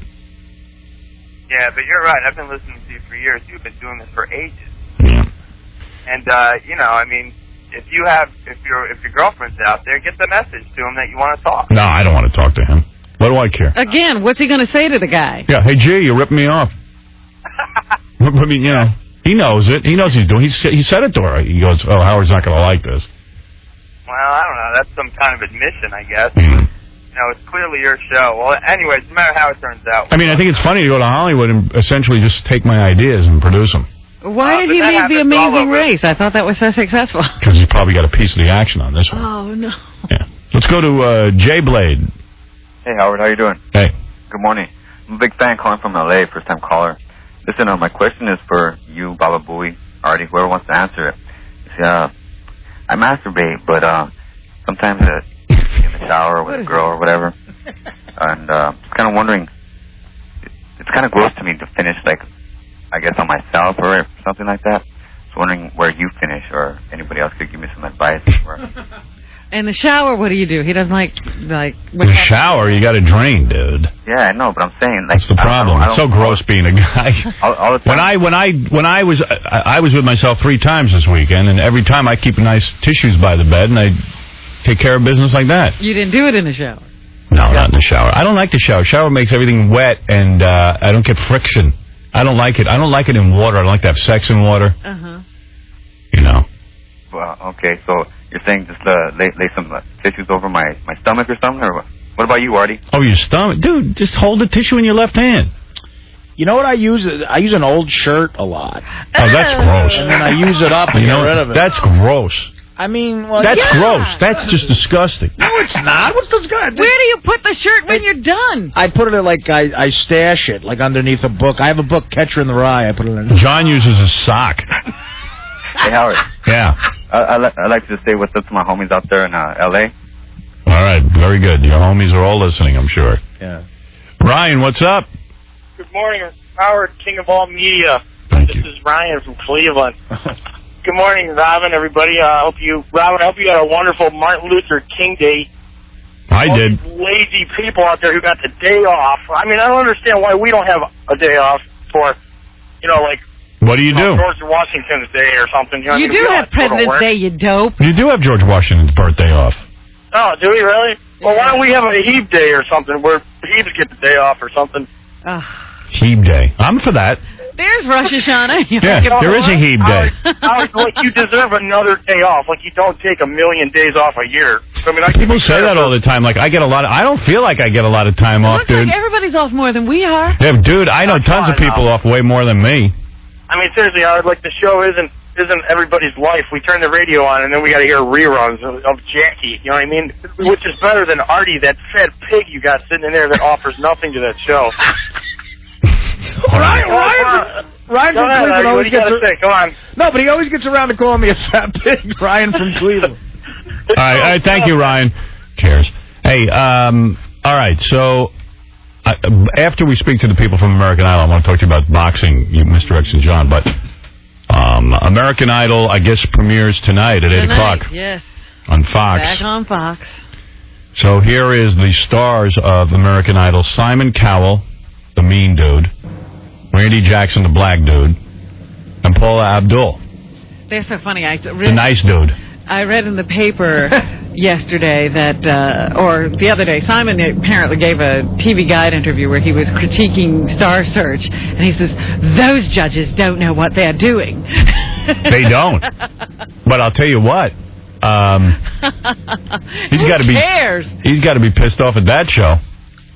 Yeah, but you're right. I've been listening to you for years. You've been doing this for ages. Yeah. And you know, I mean, if your girlfriend's out there, get the message to him that you want to talk. No, I don't want to talk to him. What do I care? Again, what's he going to say to the guy? Yeah, hey, G, you're ripping me off. I mean, you know, he knows it. He knows he's doing. He said it to her. He goes, "Oh, Howard's not going to like this." Well, I don't know. That's some kind of admission, I guess. Mm-hmm. You know, it's clearly your show. Well, anyways, no matter how it turns out. I mean, I think it's funny to go to Hollywood and essentially just take my ideas and produce them. Why did he leave The Amazing Race? I thought that was so successful. Because he's probably got a piece of the action on this one. Oh, no. Yeah. Let's go to Jay Blade. Hey, Howard. How you doing? Hey. Good morning. I'm a big fan calling from L.A., first-time caller. Listen, my question is for you, Baba Booey, Artie, whoever wants to answer it. See, I masturbate, but sometimes in the shower with a girl or whatever. And just kind of wondering, it's kind of gross to me to finish, like, I guess on myself or something like that. Just wondering where you finish or anybody else could give me some advice. In the shower, what do you do? He doesn't like. In the shower, you got to drain, dude. Yeah, I know, but I'm saying like that's the problem. It's so gross being a guy. All the time. When I was with myself 3 times this weekend, and every time I keep nice tissues by the bed, and I take care of business like that. You didn't do it in the shower. No, not in the shower. I don't like the shower. Shower makes everything wet, and I don't get friction. I don't like it. I don't like it in water. I don't like to have sex in water. You know. Well, okay, so you're saying just lay some tissues over my stomach or something, or what about you, Artie? Oh, your stomach, dude! Just hold the tissue in your left hand. You know what I use? I use an old shirt a lot. Oh, that's gross. And then I use it up and get rid of it. That's gross. I mean, well, that's gross. That's just disgusting. No, it's not. What's disgusting? Where do you put the shirt when you're done? I put it in, like, I stash it, like, underneath a book. I have a book, Catcher in the Rye. I put it in. John uses a sock. Hey, Howard. Yeah. I'd like to just say what's up to my homies out there in L.A. All right, very good. Your homies are all listening, I'm sure. Yeah. Ryan, what's up? Good morning, Howard, king of all media. Thank this you. is Ryan from Cleveland. Good morning, Robin, everybody. I hope you had a wonderful Martin Luther King Day. I did. These lazy people out there who got the day off. I mean, I don't understand why we don't have a day off for, like... What do you do? George Washington's Day or something. You know, you do have President's Day, you dope. You do have George Washington's birthday off. Oh, do we really? Well, why don't we have a Heeb Day or something where Heebs get the day off or something? Heeb Day. I'm for that. There's Rosh Hashanah. Yeah, there is a Heeb Day. Like, you deserve another day off. Like, you don't take 1,000,000 days off a year. I mean, people say that all the time. Like, I don't feel like I get a lot of time off, dude. Like everybody's off more than we are. Yeah, dude, I know tons of people off way more than me. I mean, seriously, Howard, like, the show isn't everybody's life. We turn the radio on, and then we got to hear reruns of Jackie. You know what I mean? Which is better than Artie, that fat pig you got sitting in there that offers nothing to that show. Ryan from Cleveland always gets... Come on. No, but he always gets around to calling me a fat pig. Ryan from Cleveland. All right, thank you, Ryan. Cheers. Hey, all right, so... after we speak to the people from American Idol, I want to talk to you about boxing, Mr. X and John. But American Idol, I guess, premieres tonight at 8 o'clock. Yes. On Fox. Back on Fox. So here is the stars of American Idol: Simon Cowell, the mean dude; Randy Jackson, the black dude; and Paula Abdul. They're so funny. The nice dude. I read in the paper yesterday that, or the other day, Simon apparently gave a TV Guide interview where he was critiquing Star Search, and he says, those judges don't know what they're doing. They don't. But I'll tell you what. He's got to be. He's got to be pissed off at that show.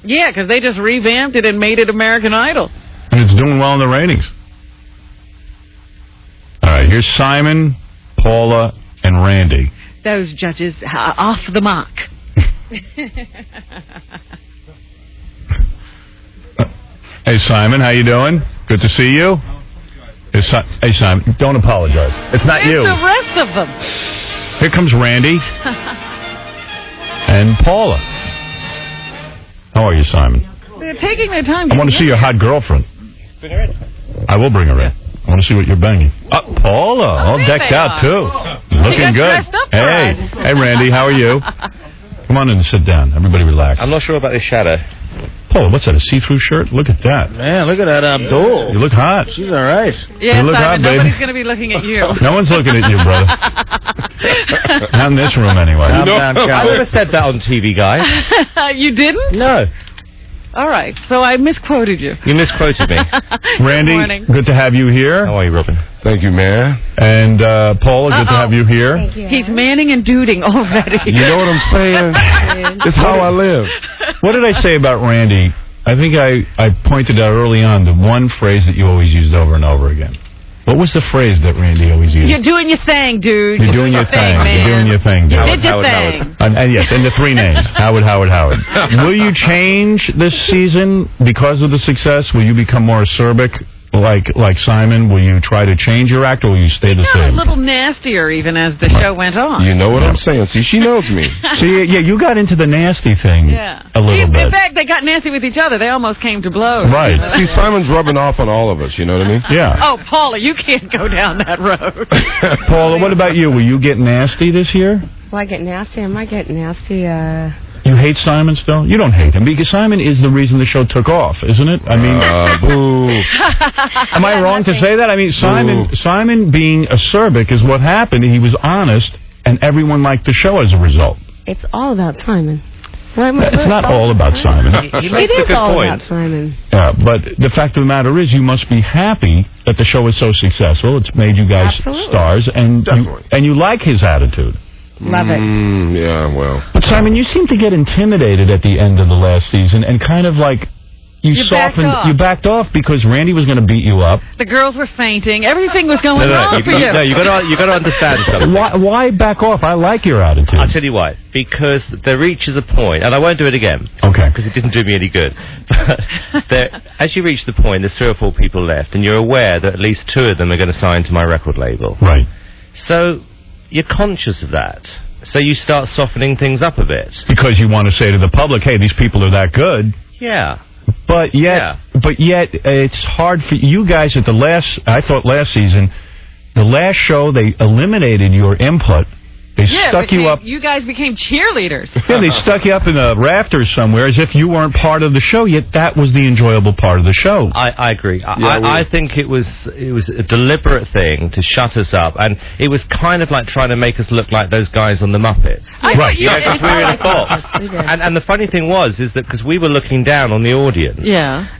Yeah, because they just revamped it and made it American Idol. And it's doing well in the ratings. All right, here's Simon, Paula, and Randy. Those judges are off the mark. Hey, Simon, how you doing? Good to see you. Hey, Simon, don't apologize. It's not you. It's the rest of them. Here comes Randy and Paula. How are you, Simon? They're taking their time. I want to see your hot girlfriend. Bring her in. I will bring her in. I want to see what you're banging. Paula, all decked out, too. Looking good. Hey, Randy, how are you? Come on in and sit down. Everybody relax. I'm not sure about this shadow. Paula, what's that, a see-through shirt? Look at that. Man, look at that Abdul. You look hot. She's all right. Yeah, you look Simon, hot, baby. nobody's going to be looking at you. No one's looking at you, brother. Not in this room, anyway. I never said that on TV, guys. You didn't? No. All right, so I misquoted you. You misquoted me. Randy, good to have you here. How are you, Robin? Thank you, man. And Paula, good to have you here. Thank you. He's manning and duding already. You know what I'm saying? It's how I live. What did I say about Randy? I think I pointed out early on the one phrase that you always used over and over again. What was the phrase that Randy always used? You're doing your thing, dude. You're doing your thing. Man. You're doing your thing, dude. You did your thing. And yes, and the three names. Howard. Will you change this season because of the success? Will you become more acerbic like Simon? Will you try to change your act, or will you stay the same? A little nastier even as the show went on. You know what I'm saying. See, she knows me. See, yeah, you got into the nasty thing a little bit. In fact, they got nasty with each other. They almost came to blows. Right. See, Simon's rubbing off on all of us, you know what I mean? Yeah. Oh, Paula, you can't go down that road. Paula, what about you? Will you get nasty this year? Will I get nasty? I might get nasty. You hate Simon still? You don't hate him, because Simon is the reason the show took off, isn't it? I mean, boo. Am I wrong to say that? I mean, Simon being acerbic is what happened. He was honest, and everyone liked the show as a result. It's all about Simon. It's not all about Simon. It is all about Simon. Yeah, but the fact of the matter is, you must be happy that the show is so successful. It's made you guys stars, and you like his attitude. Love it. Yeah, well. But Simon, you seem to get intimidated at the end of the last season, and kind of like you backed off because Randy was going to beat you up. The girls were fainting. Everything was going wrong for you. No, you got to understand something. Why back off? I like your attitude. I'll tell you why. Because there reaches a point, and I won't do it again. Okay. Because it didn't do me any good. But as you reach the point, there's 3 or 4 people left, and you're aware that at least 2 of them are going to sign to my record label. Right. So you're conscious of that. So you start softening things up a bit. Because you want to say to the public, hey, these people are that good. Yeah. But yet, it's hard for you guys at I thought last season, the last show, they eliminated your input. They stuck you up. You guys became cheerleaders. Yeah, they stuck you up in the rafters somewhere as if you weren't part of the show, yet that was the enjoyable part of the show. I agree. I think it was a deliberate thing to shut us up, and it was kind of like trying to make us look like those guys on the Muppets. Right. Yeah, because we were in a box. And the funny thing was, is that because we were looking down on the audience,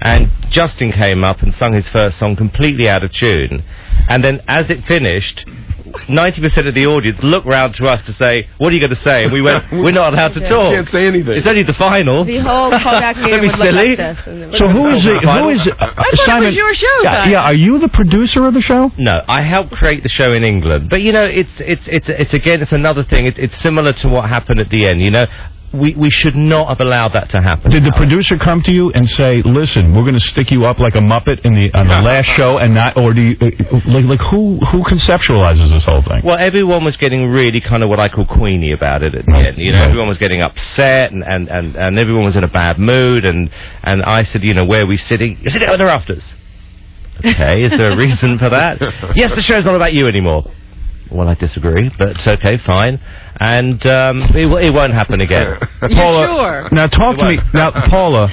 and Justin came up and sung his first song completely out of tune, and then as it finished, 90% of the audience looked round to us to say, what are you going to say? And we went, we're not allowed to talk. Can't say anything. It's only the final. The whole callback meeting would look like this. So who is it? Simon? It was Simon, your show, yeah, are you the producer of the show? No, I helped create the show in England. But, you know, it's again, it's another thing. It's similar to what happened at the end, you know. We should not have allowed that to happen. Did the producer come to you and say, "Listen, we're going to stick you up like a Muppet on the last show," and not, or do you who conceptualizes this whole thing? Well, everyone was getting really kind of what I call queenie about it at the end. You know, everyone was getting upset, and everyone was in a bad mood, and I said, you know, where are we sitting? You're sitting on the rafters. Okay, is there a reason for that? Yes, the show's not about you anymore. Well, I disagree, but okay, fine. And it won't happen again. Paula, sure? Now talk to me. Now, Paula.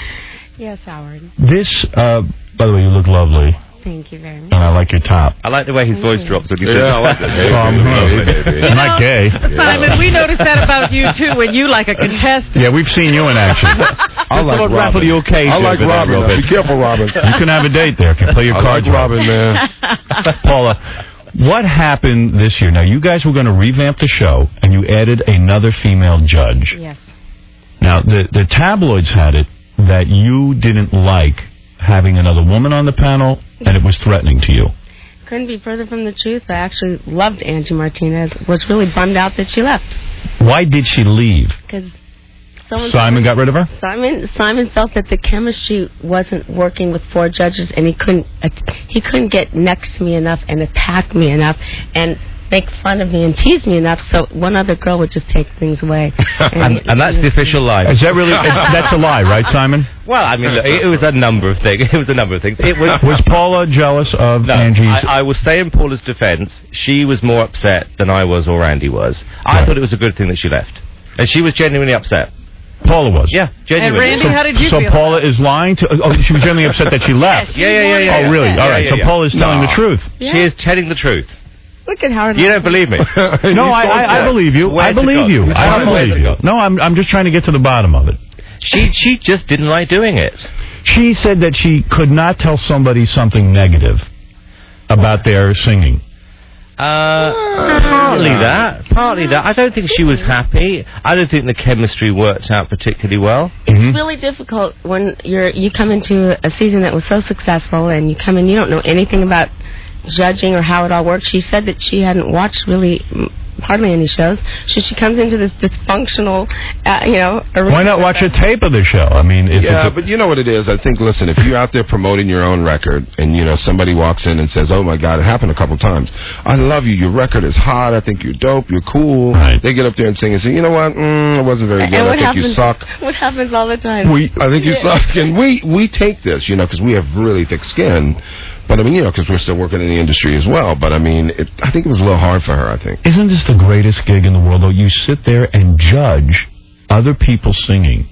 Yes, Howard. This, by the way, you look lovely. Thank you very much. And I like your top. I like the way his voice drops when you say I like it. I'm not gay. Simon, we noticed that about you, too, when you like a contestant. Yeah, we've seen you in action. I like Robin. I like Robin. Be careful, Robin. You can have a date there. Can play your cards. Robin, man. Paula, What happened this year? Now, you guys were going to revamp the show, and you added another female judge. Yes. Now, the tabloids had it that you didn't like having another woman on the panel, and it was threatening to you. Couldn't be further from the truth. I actually loved Angie Martinez. Was really bummed out that she left. Why did she leave? Because Simon got rid of her? Simon felt that the chemistry wasn't working with 4 judges, and he couldn't get next to me enough and attack me enough and make fun of me and tease me enough, so one other girl would just take things away. And that's the official lie. Is that really? That's a lie, right, Simon? Well, I mean, look, it was a number of things. Was Paula jealous of Angie's? I will say in Paula's defense, she was more upset than I was or Randy was. I thought it was a good thing that she left. And she was genuinely upset. Paula was? Yeah, genuinely. And Randy, how did you feel? So Paula about is lying to... Oh, she was genuinely upset that she left. Yeah. Oh, really? All right, so Paula's telling the truth. Yeah. She is telling the truth. Look at Howard. You don't believe me? No, I believe you. I believe you. I believe you. No, I'm just trying to get to the bottom of it. She just didn't like doing it. She said that she could not tell somebody something negative about their singing. Partly that. I don't think she was happy. I don't think the chemistry worked out particularly well. It's really difficult when you come into a season that was so successful and you come in, you don't know anything about judging or how it all works. She said that she hadn't watched really hardly any shows, so she comes into this dysfunctional, arena. Why not watch a tape of the show? I mean, but you know what it is. I think, listen, if you're out there promoting your own record, and somebody walks in and says, "Oh my God," it happened a couple times. "I love you. Your record is hot. I think you're dope. You're cool." Right. They get up there and sing and say, "You know what? It wasn't very good. I think you suck." What happens all the time? I think you suck, and we take this, because we have really thick skin. But, I mean, because we're still working in the industry as well. But, I mean, I think it was a little hard for her, I think. Isn't this the greatest gig in the world, though? You sit there and judge other people singing,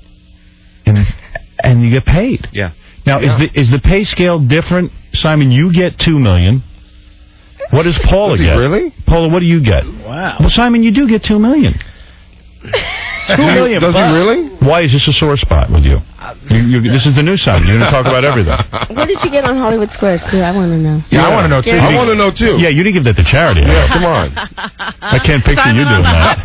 and you get paid. Yeah. Now, is the pay scale different? Simon, you get $2 million. What does Paula get? Really? Paula, what do you get? Wow. Well, Simon, you do get $2 million. $2 million? Does he really? Why is this a sore spot with you? This is the new Simon. You're going to talk about everything. What did you get on Hollywood Squares, too? I want to know. Yeah, I want to know, too. I want to know, too. Yeah, you didn't give that to charity. Yeah, come on. I can't picture you doing that.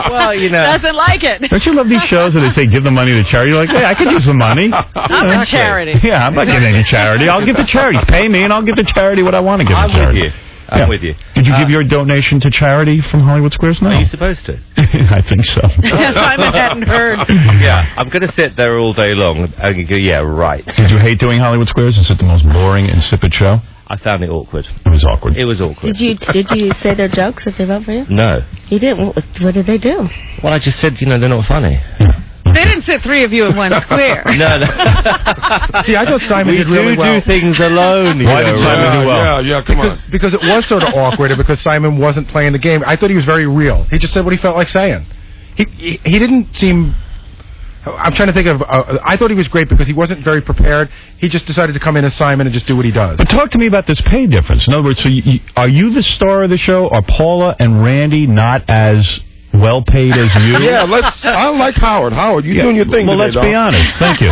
Well, doesn't like it. Don't you love these shows where they say give the money to charity? You're like, hey, I could use the money. I'm a charity. Yeah, I'm not giving any charity. I'll give to charity. Pay me, and I'll give to charity what I want to give to charity. I'm with you. Did you give your donation to charity from Hollywood Squares? No. Are you supposed to? I think so. Simon hadn't heard. Yeah, I'm going to sit there all day long and go, yeah, right. Did you hate doing Hollywood Squares? Is it the most boring, insipid show? I found it awkward. It was awkward. It was awkward. Did you say their jokes if they vote for you? No. You didn't? What did they do? Well, I just said, they're not funny. They didn't sit 3 of you in one square. No. See, I thought Simon did really well. We do things alone. Why did Simon do well? Yeah, come on. Because it was sort of awkward, and because Simon wasn't playing the game. I thought he was very real. He just said what he felt like saying. He didn't seem... I'm trying to think of... I thought he was great because he wasn't very prepared. He just decided to come in as Simon and just do what he does. But talk to me about this pay difference. In other words, so are you the star of the show? Are Paula and Randy not as... well paid as you? Yeah, I like Howard. Howard, you're doing your thing. Well, today, let's be honest. Thank you.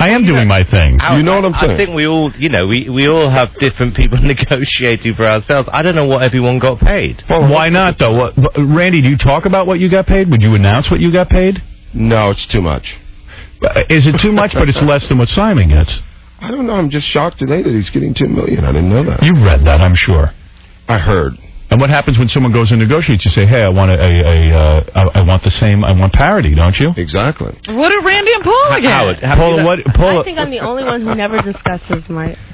I am doing my thing. You know what I'm saying? I think we all, we all have different people negotiating for ourselves. I don't know what everyone got paid. Well, why not, though? Randy, do you talk about what you got paid? Would you announce what you got paid? No, it's too much. Is it too much, but it's less than what Simon gets? I don't know. I'm just shocked today that he's getting $2 million. I didn't know that. You read that, I'm sure. I heard. And what happens when someone goes and negotiates? You say, "Hey, I want I want the same. I want parity, don't you?" Exactly. What did Randy and Paula get? Paula, I think I'm the only one who never discusses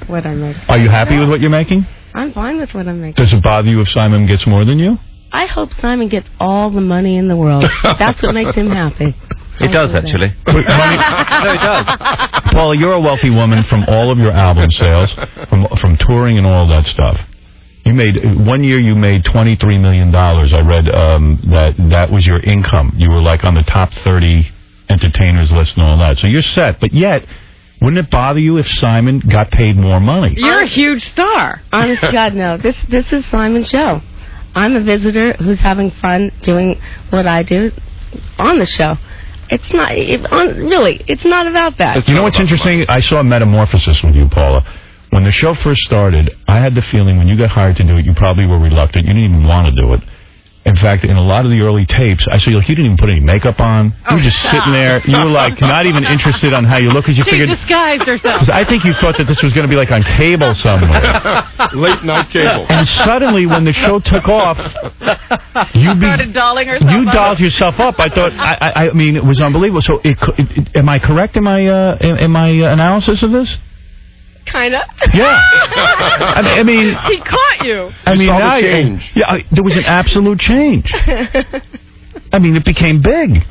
what I make. Are you happy with what you're making? I'm fine with what I'm making. Does it bother you if Simon gets more than you? I hope Simon gets all the money in the world. That's what makes him happy. It does, actually. No, it does. Paula, you're a wealthy woman from all of your album sales, from touring and all that stuff. You made 1 year. You made $23 million. I read that was your income. You were like on the top 30 entertainers list and all that. So you're set. But yet, wouldn't it bother you if Simon got paid more money? You're a huge star. Honest to God, no. This is Simon's show. I'm a visitor who's having fun doing what I do on the show. It's not really. It's not about that. You know what's interesting? I saw a metamorphosis with you, Paula. when the show first started, I had the feeling when you got hired to do it, you probably were reluctant. You didn't even want to do it. In fact, in a lot of the early tapes, I saw you didn't even put any makeup on. You were just sitting there. You were like not even interested on how you look because you figured. She disguised herself. Because I think you thought that this was going to be like on cable somewhere. Late night cable. And suddenly, when the show took off, you started dolling herself. You dolled yourself up. I thought. I mean, it was unbelievable. So, am I correct in my analysis of this? Kind of. Yeah. I mean, he caught you. I mean, saw the change. Yeah, there was an absolute change. I mean, it became big.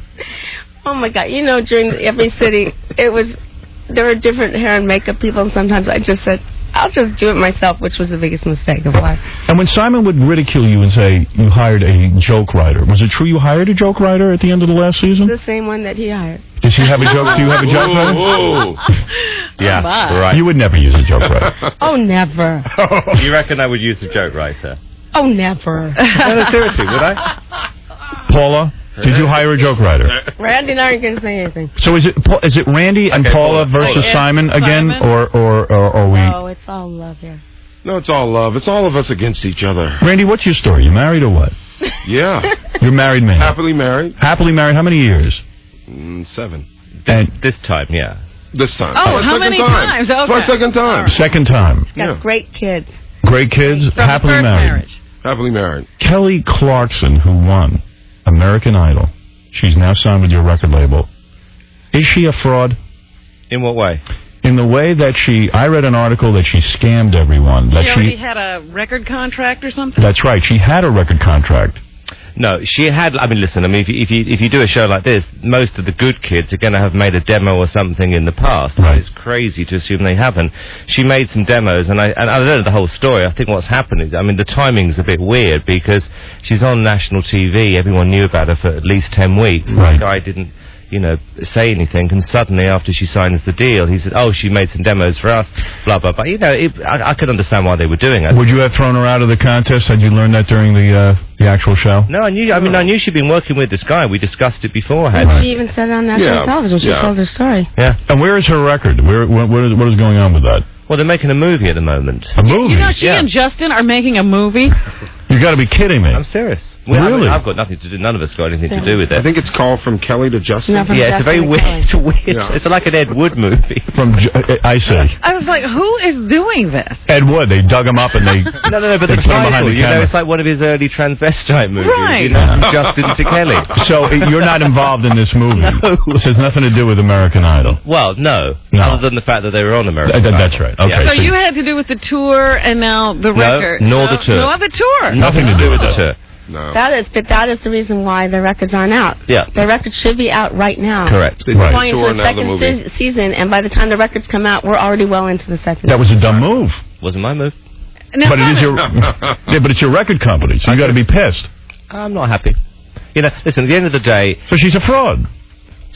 Oh my God! You know, during every city, there were different hair and makeup people, and sometimes I just said, I'll just do it myself, which was the biggest mistake of life. And when Simon would ridicule you and say you hired a joke writer, was it true you hired a joke writer at the end of the last season? The same one that he hired. Does he have a joke? Do you have a joke writer? Yeah, right. You would never use a joke writer. Oh, never. You reckon I would use a joke writer? Oh, never. No, seriously, would I? Paula, did you hire a joke writer? Randy and I aren't going to say anything. So is it Randy and Paula versus Simon again, or we? Oh, it's all love here. No, it's all love. It's all of us against each other. Randy, what's your story? You married or what? Yeah. You're married man. Happily married. Happily married. How many years? 7. And this time, yeah. This time. Oh, how many times? Okay. It's my second time. Right. Second time. Got great kids. Great kids. From happily married. Happily married. Kelly Clarkson, who won American Idol, she's now signed with your record label. Is she a fraud? In what way? In the way that I read an article that she scammed everyone. That she already had a record contract or something? That's right. She had a record contract. No, she had. I mean, listen. I mean, if you do a show like this, most of the good kids are going to have made a demo or something in the past. Right. It's crazy to assume they haven't. She made some demos, and I don't know the whole story. I think what's happened is, I mean, the timing's a bit weird because she's on national TV. Everyone knew about her for at least 10 weeks. Right. The guy didn't, say anything, and suddenly after she signs the deal, he said, "Oh, she made some demos for us." Blah blah blah. I could understand why they were doing it. Would you have thrown her out of the contest? Had you learned that during the actual show? No, I knew. I mean, I knew she'd been working with this guy. We discussed it beforehand. And she even said it on national television. She told her story. Yeah. And where is her record? What is going on with that? Well, they're making a movie at the moment. A movie? You know, she and Justin are making a movie. You got to be kidding me. I'm serious. Really? I've got nothing to do. None of us got anything to do with it. I think it's called From Kelly to Justin. No, it's a very weird. It's like an Ed Wood movie. I see. I was like, who is doing this? Ed Wood. They dug him up and they. No, but the title, it's like one of his early transvestite movies. Right. From Justin to Kelly. So you're not involved in this movie. No. This has nothing to do with American Idol. Well, no. Other than the fact that they were on American Idol. That's right. Okay. So you had to do with the tour and now the record. Nor the tour. No other tour. Nothing to do with the tour. No. That is the reason why the records aren't out. Yeah. The records should be out right now. Correct. We're going into the second season, and by the time the records come out, we're already well into the second. That was a dumb move. Wasn't my move. No, but it is your. Yeah, but it's your record company, so you got to be pissed. I'm not happy. Listen. At the end of the day, so she's a fraud.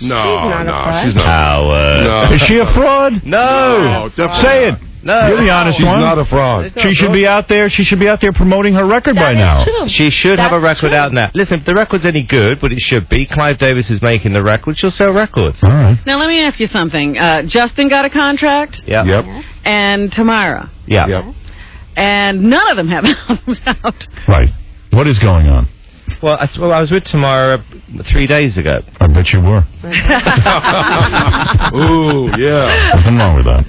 No, she's not. No. Is she a fraud? No. Say it. No, you're the honest one. She's not a fraud. She should be out there. She should be out there promoting her record by now. True. She should have a record out now. Listen, if the record's any good, but it should be. Clive Davis is making the record. She'll sell records. All right. Now let me ask you something. Justin got a contract. Yeah. Yep. And Tamara. Yeah. Yep. And none of them have albums out. Right. What is going on? Well, I was with Tamara 3 days ago. I bet you were. Ooh, yeah. Nothing wrong with that.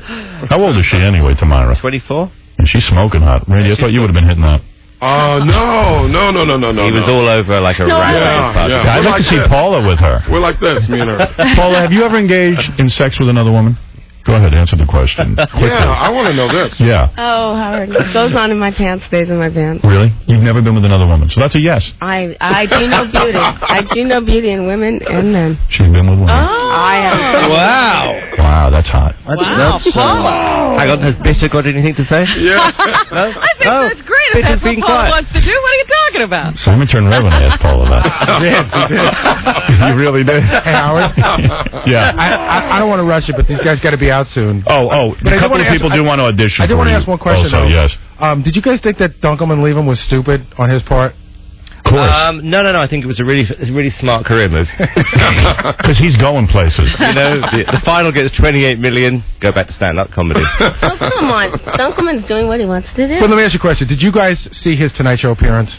How old is she anyway, Tamara? 24. And she's smoking hot. Randy, I thought you would have been hitting that. No. He was all over like a rat. Yeah. I'd like to see Paula with her. We're like this, me and her. Paula, have you ever engaged in sex with another woman? Go ahead, answer the question. Yeah, I want to know this. Yeah. Oh, Howard. What goes on in my pants stays in my pants. Really? You've never been with another woman, so that's a yes. I do know beauty. I do know beauty in women and men. She's been with women. I have. Wow, that's hot. That's Paula. Hang on, has Bitter got anything to say? Yeah. No? I think that's great. If Bitter's that's what being Paula quiet. wants to do, what are you talking about? Simon turned red when I asked Paula that. You really did? Hey, Howard? Yeah. I don't want to rush it, but these guys got to be out soon. Oh, But a couple of people do want to audition. I do want to ask one question, also, though. yes. Did you guys think that Dunkelman leaving was stupid on his part? Of course. No. I think it was a really smart career move. Because he's going places. You know, the final gets 28 million. Go back to stand-up comedy. Oh, come on. Dunkelman's doing what he wants to do. Well, let me ask you a question. Did you guys see his Tonight Show appearance?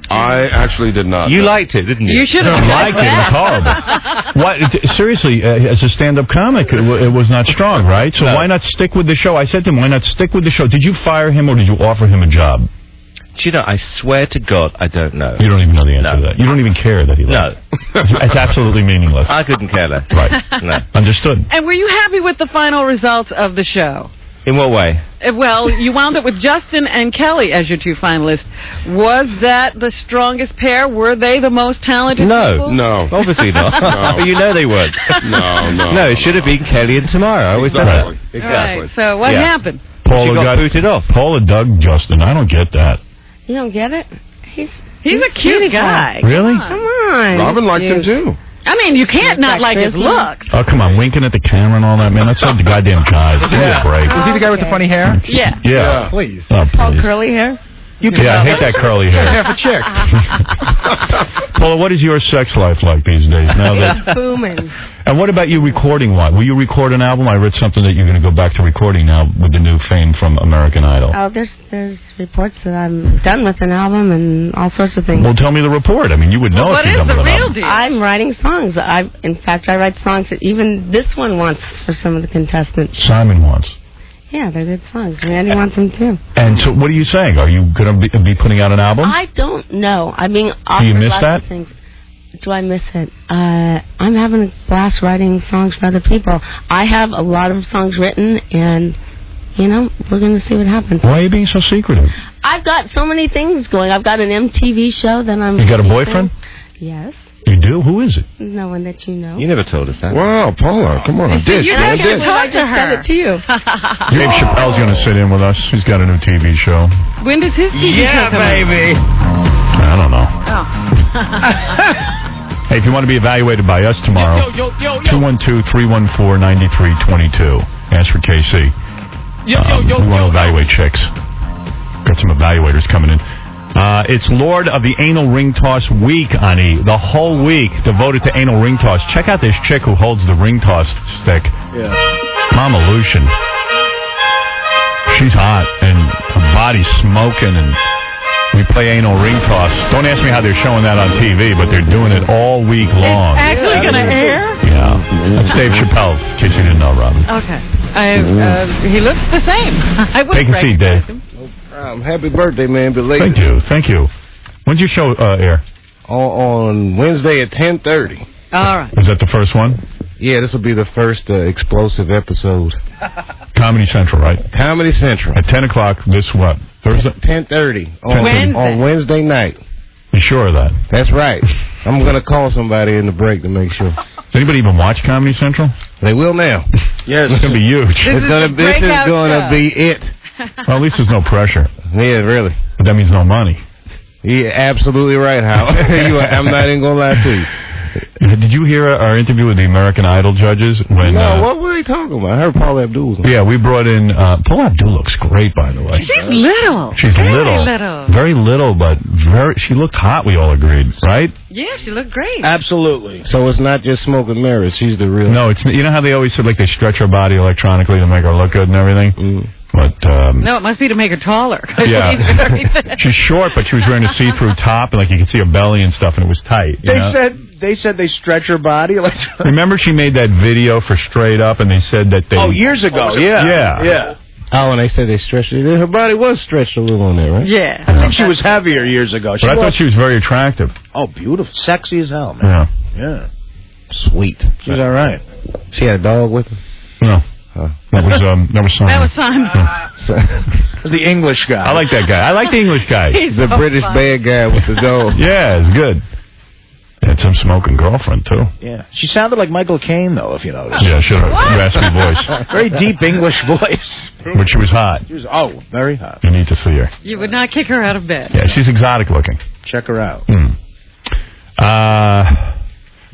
I actually did not. You liked it, didn't you? You should have liked it. It was horrible. What? Seriously, as a stand-up comic, it was not strong, right? So why not stick with the show? I said to him, why not stick with the show? Did you fire him or did you offer him a job? Do you know, I swear to God, I don't know. You don't even know the answer to that. You don't even care that he left. No. It's absolutely meaningless. I couldn't care less. Right. No. Understood. And were you happy with the final results of the show? In what way? Well, you wound up with Justin and Kelly as your two finalists. Was that the strongest pair? Were they the most talented people? No. Obviously not. No. You know they weren't. No, it should have been Kelly and Tamara. I always said that. Exactly. Right. So what happened? She got booted off. Paula dug Justin. I don't get that. You don't get it? He's a cute guy. Really? Come on. Robin likes him too. I mean, you can't not like his looks. Oh, come on, winking at the camera and all that, man. That's like the goddamn guys. Give me a break. Was he the guy with the funny hair? Yeah. Yeah. Please. Oh, All please. curly hair? I hate that curly hair. Half a chick. Paula, what is your sex life like these days? Now that Booming. And what about you recording one? Will you record an album? I read something that you're going to go back to recording now with the new fame from American Idol. Oh, there's reports that I'm done with an album and all sorts of things. Well, tell me the report. I mean, you would know if you're done with an album. Deal? I'm writing songs. In fact, I write songs that even this one wants for some of the contestants. Simon wants. Yeah, they're good songs. Randy wants them too. And so, what are you saying? Are you going to be putting out an album? I don't know. I mean, do you miss that? Things. Do I miss it? I'm having a blast writing songs for other people. I have a lot of songs written, and we're going to see what happens. Why are you being so secretive? I've got so many things going. I've got an MTV show that I'm. You got a boyfriend? Yes. You do? Who is it? No one that you know. You never told us that. Wow, Paula, come on, dish, man, dish. I just said it to you. Dave Chappelle's going to sit in with us. He's got a new TV show. When does his TV show come baby. I don't know. Oh. Hey, if you want to be evaluated by us tomorrow, 212-314-9322. Ask for KC. We want to evaluate chicks. Got some evaluators coming in. It's Lord of the Anal Ring Toss Week, Ani. The whole week devoted to anal ring toss. Check out this chick who holds the ring toss stick. Yeah. Mama Lucian. She's hot, and her body's smoking, and we play anal ring toss. Don't ask me how they're showing that on TV, but they're doing it all week long. It's actually going to air? Yeah. That's Dave Chappelle, in case you didn't know, Robin. Okay. He looks the same. I would Take a seat, Dave. Happy birthday, man. Belated. Thank you. When's your show air? On Wednesday at 10:30. All right. Is that the first one? Yeah, this will be the first explosive episode. Comedy Central, right? Comedy Central. At 10 o'clock this what? Thursday? 10:30 on Wednesday night. You sure of that? That's right. I'm going to call somebody in the break to make sure. Does anybody even watch Comedy Central? They will now. Yes. It's going to be huge. This is going to be it. Well, at least there's no pressure. Yeah, really. But that means no money. Yeah, absolutely right, Hal. I'm not even going to lie to you. Did you hear our interview with the American Idol judges? No, what were they talking about? I heard Paula Abdul. Yeah, we brought in... Paula Abdul looks great, by the way. She's little. She's little. Very little, but she looked hot, we all agreed, right? Yeah, she looked great. Absolutely. So it's not just smoke and mirrors. She's the real... No, it's you know how they always said like they stretch her body electronically to make her look good and everything? Mm. But no, it must be to make her taller. Yeah. She's short, but she was wearing a see-through top, and like you could see her belly and stuff, and it was tight. They said they stretch her body. Remember she made that video for Straight Up, and they said that they... Oh, years ago, yeah. Oh, and they said they stretched it. Her body was stretched a little on there, right? Yeah. I think she was heavier years ago. But I thought she was very attractive. Oh, beautiful. Sexy as hell, man. Yeah. Sweet. She was all right. She had a dog with her? No. That was Simon. That was Simon. The English guy. I like that guy. I like the English guy. He's the so British fun. bad guy with the dog. Yeah, it's good. Had some smoking girlfriend, too. Yeah. She sounded like Michael Caine, though, if you noticed. Yeah, she had a raspy voice. Very deep English voice. But she was hot. She was, very hot. You need to see her. You would not kick her out of bed. Yeah, she's exotic looking. Check her out.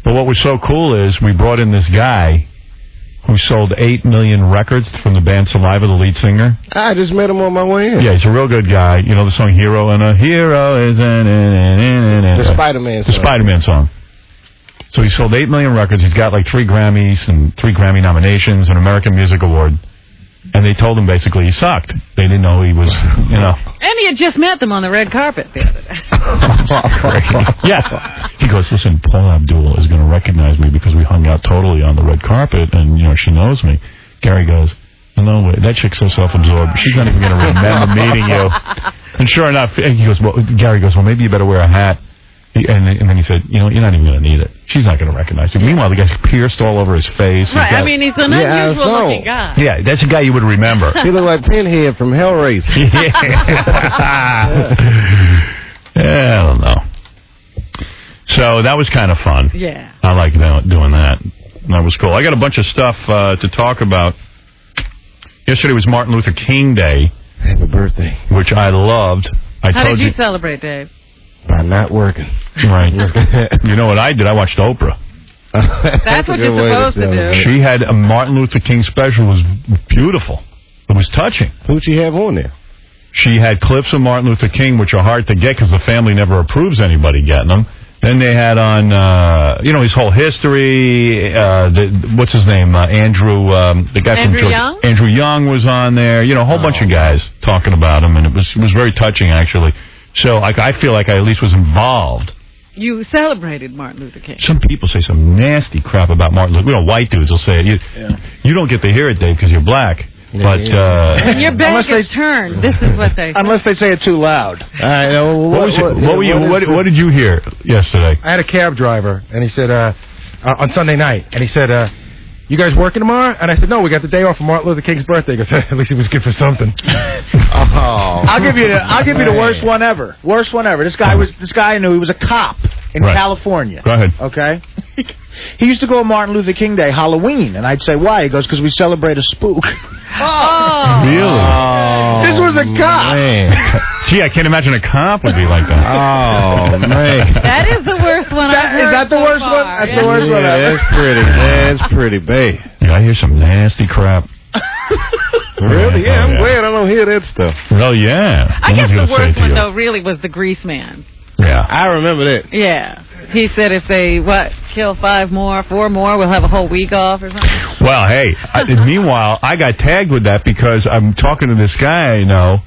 But what was so cool is we brought in this guy who sold 8 million records from the band Saliva, the lead singer. I just met him on my way in. Yeah, he's a real good guy. You know the song Hero? And a hero is the Spider-Man song. The Spider-Man song. So he sold 8 million records. He's got like 3 Grammys and 3 Grammy nominations, an American Music Award. And they told him basically he sucked. They didn't know he was, you know. And he had just met them on the red carpet the other day. Yeah. He goes, listen, Paula Abdul is going to recognize me because we hung out totally on the red carpet, and, you know, she knows me. Gary goes, no way, that chick's so self-absorbed. She's not even going to remember meeting you. And sure enough, he goes, well, Gary goes, well, maybe you better wear a hat. And then he said, you know, you're not even going to need it. She's not going to recognize you. Meanwhile, the guy's pierced all over his face. Right, I mean, he's an unusual-looking guy. Yeah, that's a guy you would remember. He looked like Pinhead from Hellraiser. Yeah, I don't know. So that was kind of fun. Yeah. I like doing that. That was cool. I got a bunch of stuff to talk about. Yesterday was Martin Luther King Day. Happy birthday. Which I loved. How did you celebrate, Dave? By not working. Right. You know what I did? I watched Oprah. That's what you're supposed to do. She had a Martin Luther King special. It was beautiful. It was touching. Who'd she have on there? She had clips of Martin Luther King, which are hard to get because the family never approves anybody getting them. Then they had on, you know, his whole history. What's his name? Andrew, the guy from Georgia. Young? Andrew Young was on there. You know, a whole bunch of guys talking about him, and it was very touching, actually. So I feel like I at least was involved. You celebrated Martin Luther King. Some people say some nasty crap about Martin Luther King. You know, white dudes will say it. You don't get to hear it, Dave, because you're black. But when your back is turned, this is what they say. Unless they say it too loud. I know. What did you hear yesterday? I had a cab driver, and he said, on Sunday night, and he said, you guys working tomorrow? And I said, no, we got the day off for Martin Luther King's birthday. He goes, at least he was good for something. I'll give you the worst one ever. Worst one ever. This guy I knew. He was a cop in California. Go ahead. Okay. He used to go on Martin Luther King Day, Halloween, and I'd say, why? He goes, because we celebrate a spook. Really? This was a cop. Man. Gee, I can't imagine a cop would be like that. Oh, man. That is the worst one I've heard. Is that the worst one? That's the worst one ever. That's pretty bad. Yeah, I hear some nasty crap. Really? Yeah, I'm glad I don't hear that stuff. Oh, yeah. I guess the worst one, though, really was the Grease Man. Yeah. I remember that. Yeah. He said if they, kill 4 more, we'll have a whole week off or something. Well, hey, meanwhile, I got tagged with that because I'm talking to this guy I know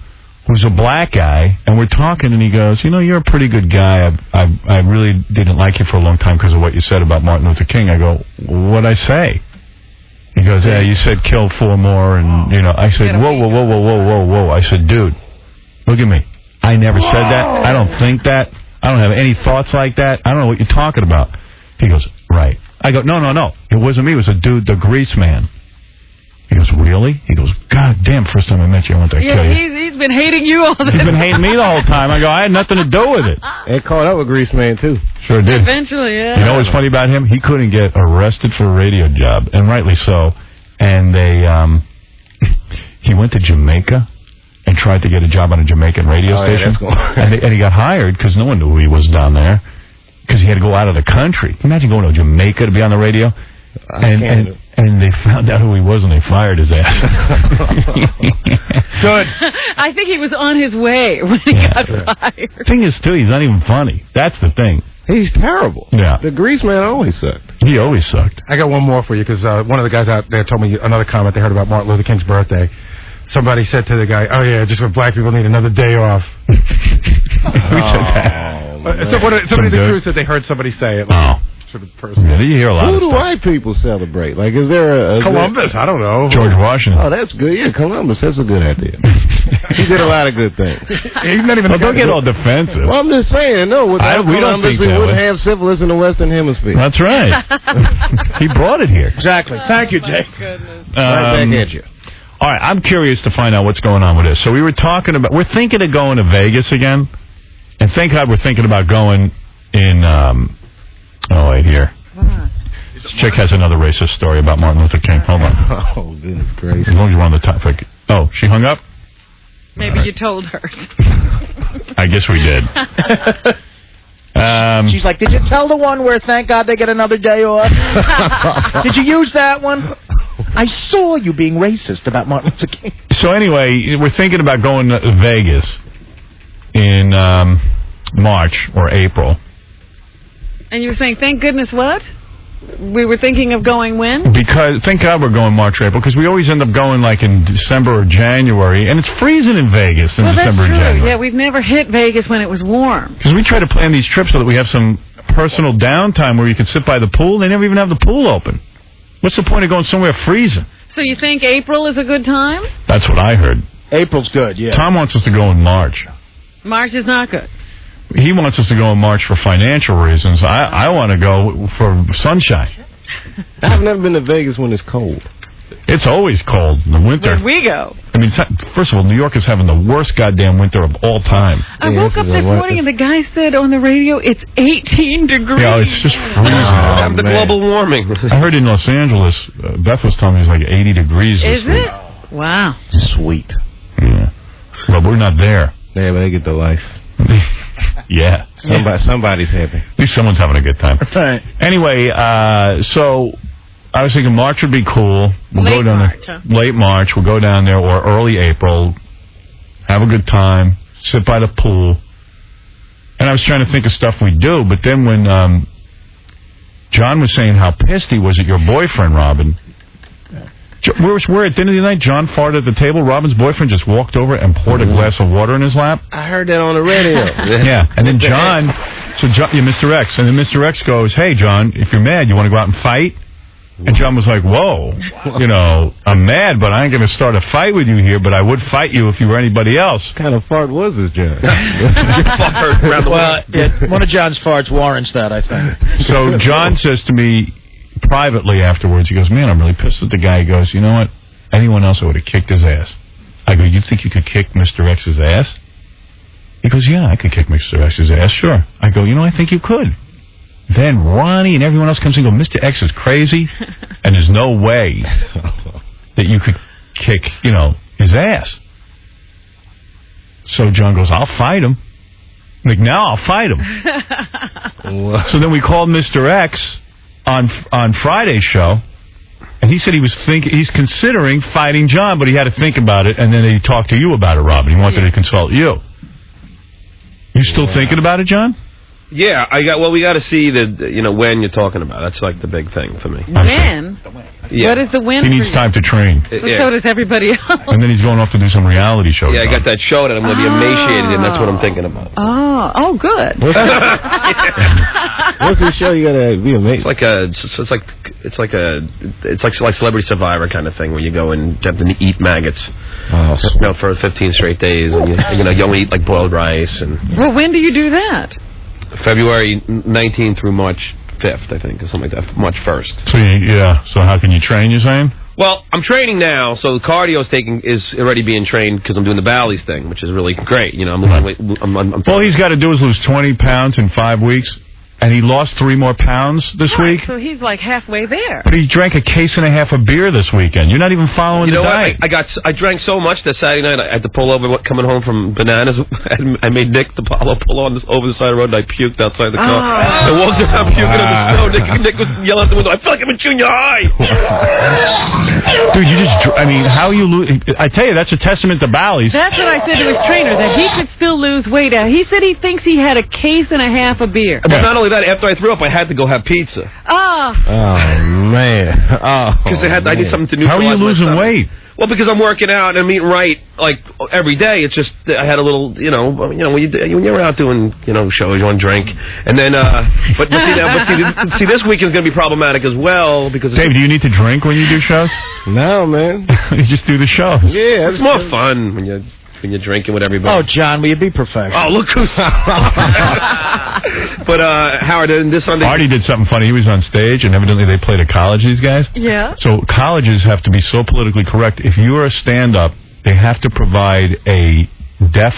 who's a black guy, and we're talking, and he goes, you know, you're a pretty good guy. I really didn't like you for a long time because of what you said about Martin Luther King. I go, what'd I say? He goes, yeah, you said kill 4 more, and, you know, I said, whoa. I said, dude, look at me. I never said that. I don't think that. I don't have any thoughts like that. I don't know what you're talking about. He goes, right. I go, no. It wasn't me. It was a dude, the Grease Man. He goes, really? He goes, God damn, first time I met you, I wanted to kill you. He's been hating you all this He's been hating me the whole time. I go, I had nothing to do with it. They caught up with Grease Man, too. Sure did. Eventually, yeah. You know what's funny about him? He couldn't get arrested for a radio job, and rightly so. And he went to Jamaica and tried to get a job on a Jamaican radio station. Yeah, and he got hired because no one knew who he was down there because he had to go out of the country. Imagine going to Jamaica to be on the radio. And they found out who he was and they fired his ass. Good. I think he was on his way when he got fired. The thing is, too, he's not even funny. That's the thing. He's terrible. Yeah. The Grease Man always sucked. He always sucked. I got one more for you because one of the guys out there told me another comment they heard about Martin Luther King's birthday. Somebody said to the guy, oh, yeah, just when black people need another day off. Who said that? Somebody in the crew said they heard somebody say it. Sort of person. Yeah, you hear a lot Who of do stuff. white people celebrate? Like, is there a Columbus? I don't know. George Washington. Oh, that's good. Yeah, Columbus. That's a good idea. He did a lot of good things. He's not even. Don't get all defensive. Well, I'm just saying. No, without we don't Columbus, think we that wouldn't way. have syphilis in the Western Hemisphere. That's right. He brought it here. Exactly. Thank you, Jay. Right back at you. All right, I'm curious to find out what's going on with this. So we were talking about, we're thinking of going to Vegas again, and thank God we're thinking about going in, wait here. This chick has another racist story about Martin Luther King. Hold on. Oh, goodness gracious. As long as you're on the topic. Oh, she hung up? Maybe you told her. I guess we did. She's like, did you tell the one where thank God they get another day off? Did you use that one? I saw you being racist about Martin Luther King. So anyway, we're thinking about going to Vegas in March or April. And you were saying, thank goodness what? We were thinking of going when? Because, thank God we're going March or April, because we always end up going like in December or January, and it's freezing in Vegas in December and January. Yeah, we've never hit Vegas when it was warm. Because we try to plan these trips so that we have some personal downtime where you can sit by the pool. They never even have the pool open. What's the point of going somewhere freezing? So you think April is a good time? That's what I heard. April's good, yeah. Tom wants us to go in March. March is not good. He wants us to go in March for financial reasons. I want to go for sunshine. I've never been to Vegas when it's cold. It's always cold in the winter. Where'd we go? I mean, first of all, New York is having the worst goddamn winter of all time. I woke up this morning and the guy said on the radio it's 18 degrees. Yeah, it's just freezing. The global warming. I heard in Los Angeles, Beth was telling me it's like 80 degrees this week. Is it? Wow. Sweet. Yeah. But we're not there. Yeah, but they get the life. Yeah. Somebody's happy. At least someone's having a good time. Right. Anyway, so I was thinking March would be cool. We'll go down March, huh? Late March. We'll go down there, or early April. Have a good time. Sit by the pool. And I was trying to think of stuff we'd do, but then when John was saying how pissed he was at your boyfriend, Robin. We're at dinner the other night. John farted at the table. Robin's boyfriend just walked over and poured a glass of water in his lap. I heard that on the radio. Yeah, and then John, Mr. X, and then Mr. X goes, "Hey, John, if you're mad, you want to go out and fight?" And John was like, "Whoa, I'm mad, but I ain't going to start a fight with you here, but I would fight you if you were anybody else." What kind of fart was this, John? Well, one of John's farts warrants that, I think. So John says to me privately afterwards, he goes, "Man, I'm really pissed at the guy." He goes, "You know what? Anyone else, I would have kicked his ass." I go, "You think you could kick Mr. X's ass?" He goes, "Yeah, I could kick Mr. X's ass, sure." I go, "I think you could." Then Ronnie and everyone else comes in and go, "Mr. X is crazy, and there's no way that you could kick, his ass." So John goes, "I'll fight him." I'm like, "Now I'll fight him." So then we called Mr. X on Friday's show, and he said he's considering fighting John, but he had to think about it, and then he talked to you about it, Robin. He wanted to consult you. You still thinking about it, John? Yeah, we got to see when you're talking about. That's like the big thing for me. When? Yeah. What is the when? He needs time to train. So does everybody else. And then he's going off to do some reality shows. Yeah, I got that show that I'm going to be emaciated in. That's what I'm thinking about. So. Oh, good. What's the show you got to be amazed? It's like Celebrity Survivor kind of thing where you go and have to eat maggots. For 15 straight days, and you only eat like boiled rice and. Well, when do you do that? February 19th through March 5th, I think, or something like that. March 1st. So how can you train, you're saying? Well, I'm training now, so the cardio is already being trained because I'm doing the Bally's thing, which is really great. All he's got to do is lose 20 pounds in 5 weeks, and he lost 3 more pounds this week. So he's like halfway there. But he drank a case and a half of beer this weekend. You're not even following the diet. I drank so much that Saturday night I had to pull over coming home from Bananas. I made Nick pull on over the side of the road, and I puked outside the car. I walked around puking on the snow. Nick was yelling out the window, "I feel like I'm in junior high." Dude, how you lose? I tell you, that's a testament to Bally's. That's what I said to his trainer, that he could still lose weight. He said he thinks he had a case and a half of beer. But not only that, after I threw up, I had to go have pizza. Oh man! Because I need something to neutralize. How are you losing weight? Well, because I'm working out and I'm eating right, like every day. It's just I had a little, when you're out doing, shows, you want to drink, and then, but see, this week is going to be problematic as well because. Dave, do you need to drink when you do shows? No, man. You just do the shows. Yeah, it's more fun when you're drinking with everybody. Oh, John, will you be professional? Oh, look who's... But, Howard, this Sunday... Artie did something funny. He was on stage, and evidently they played at college, these guys. Yeah. So colleges have to be so politically correct. If you're a stand-up, they have to provide a deaf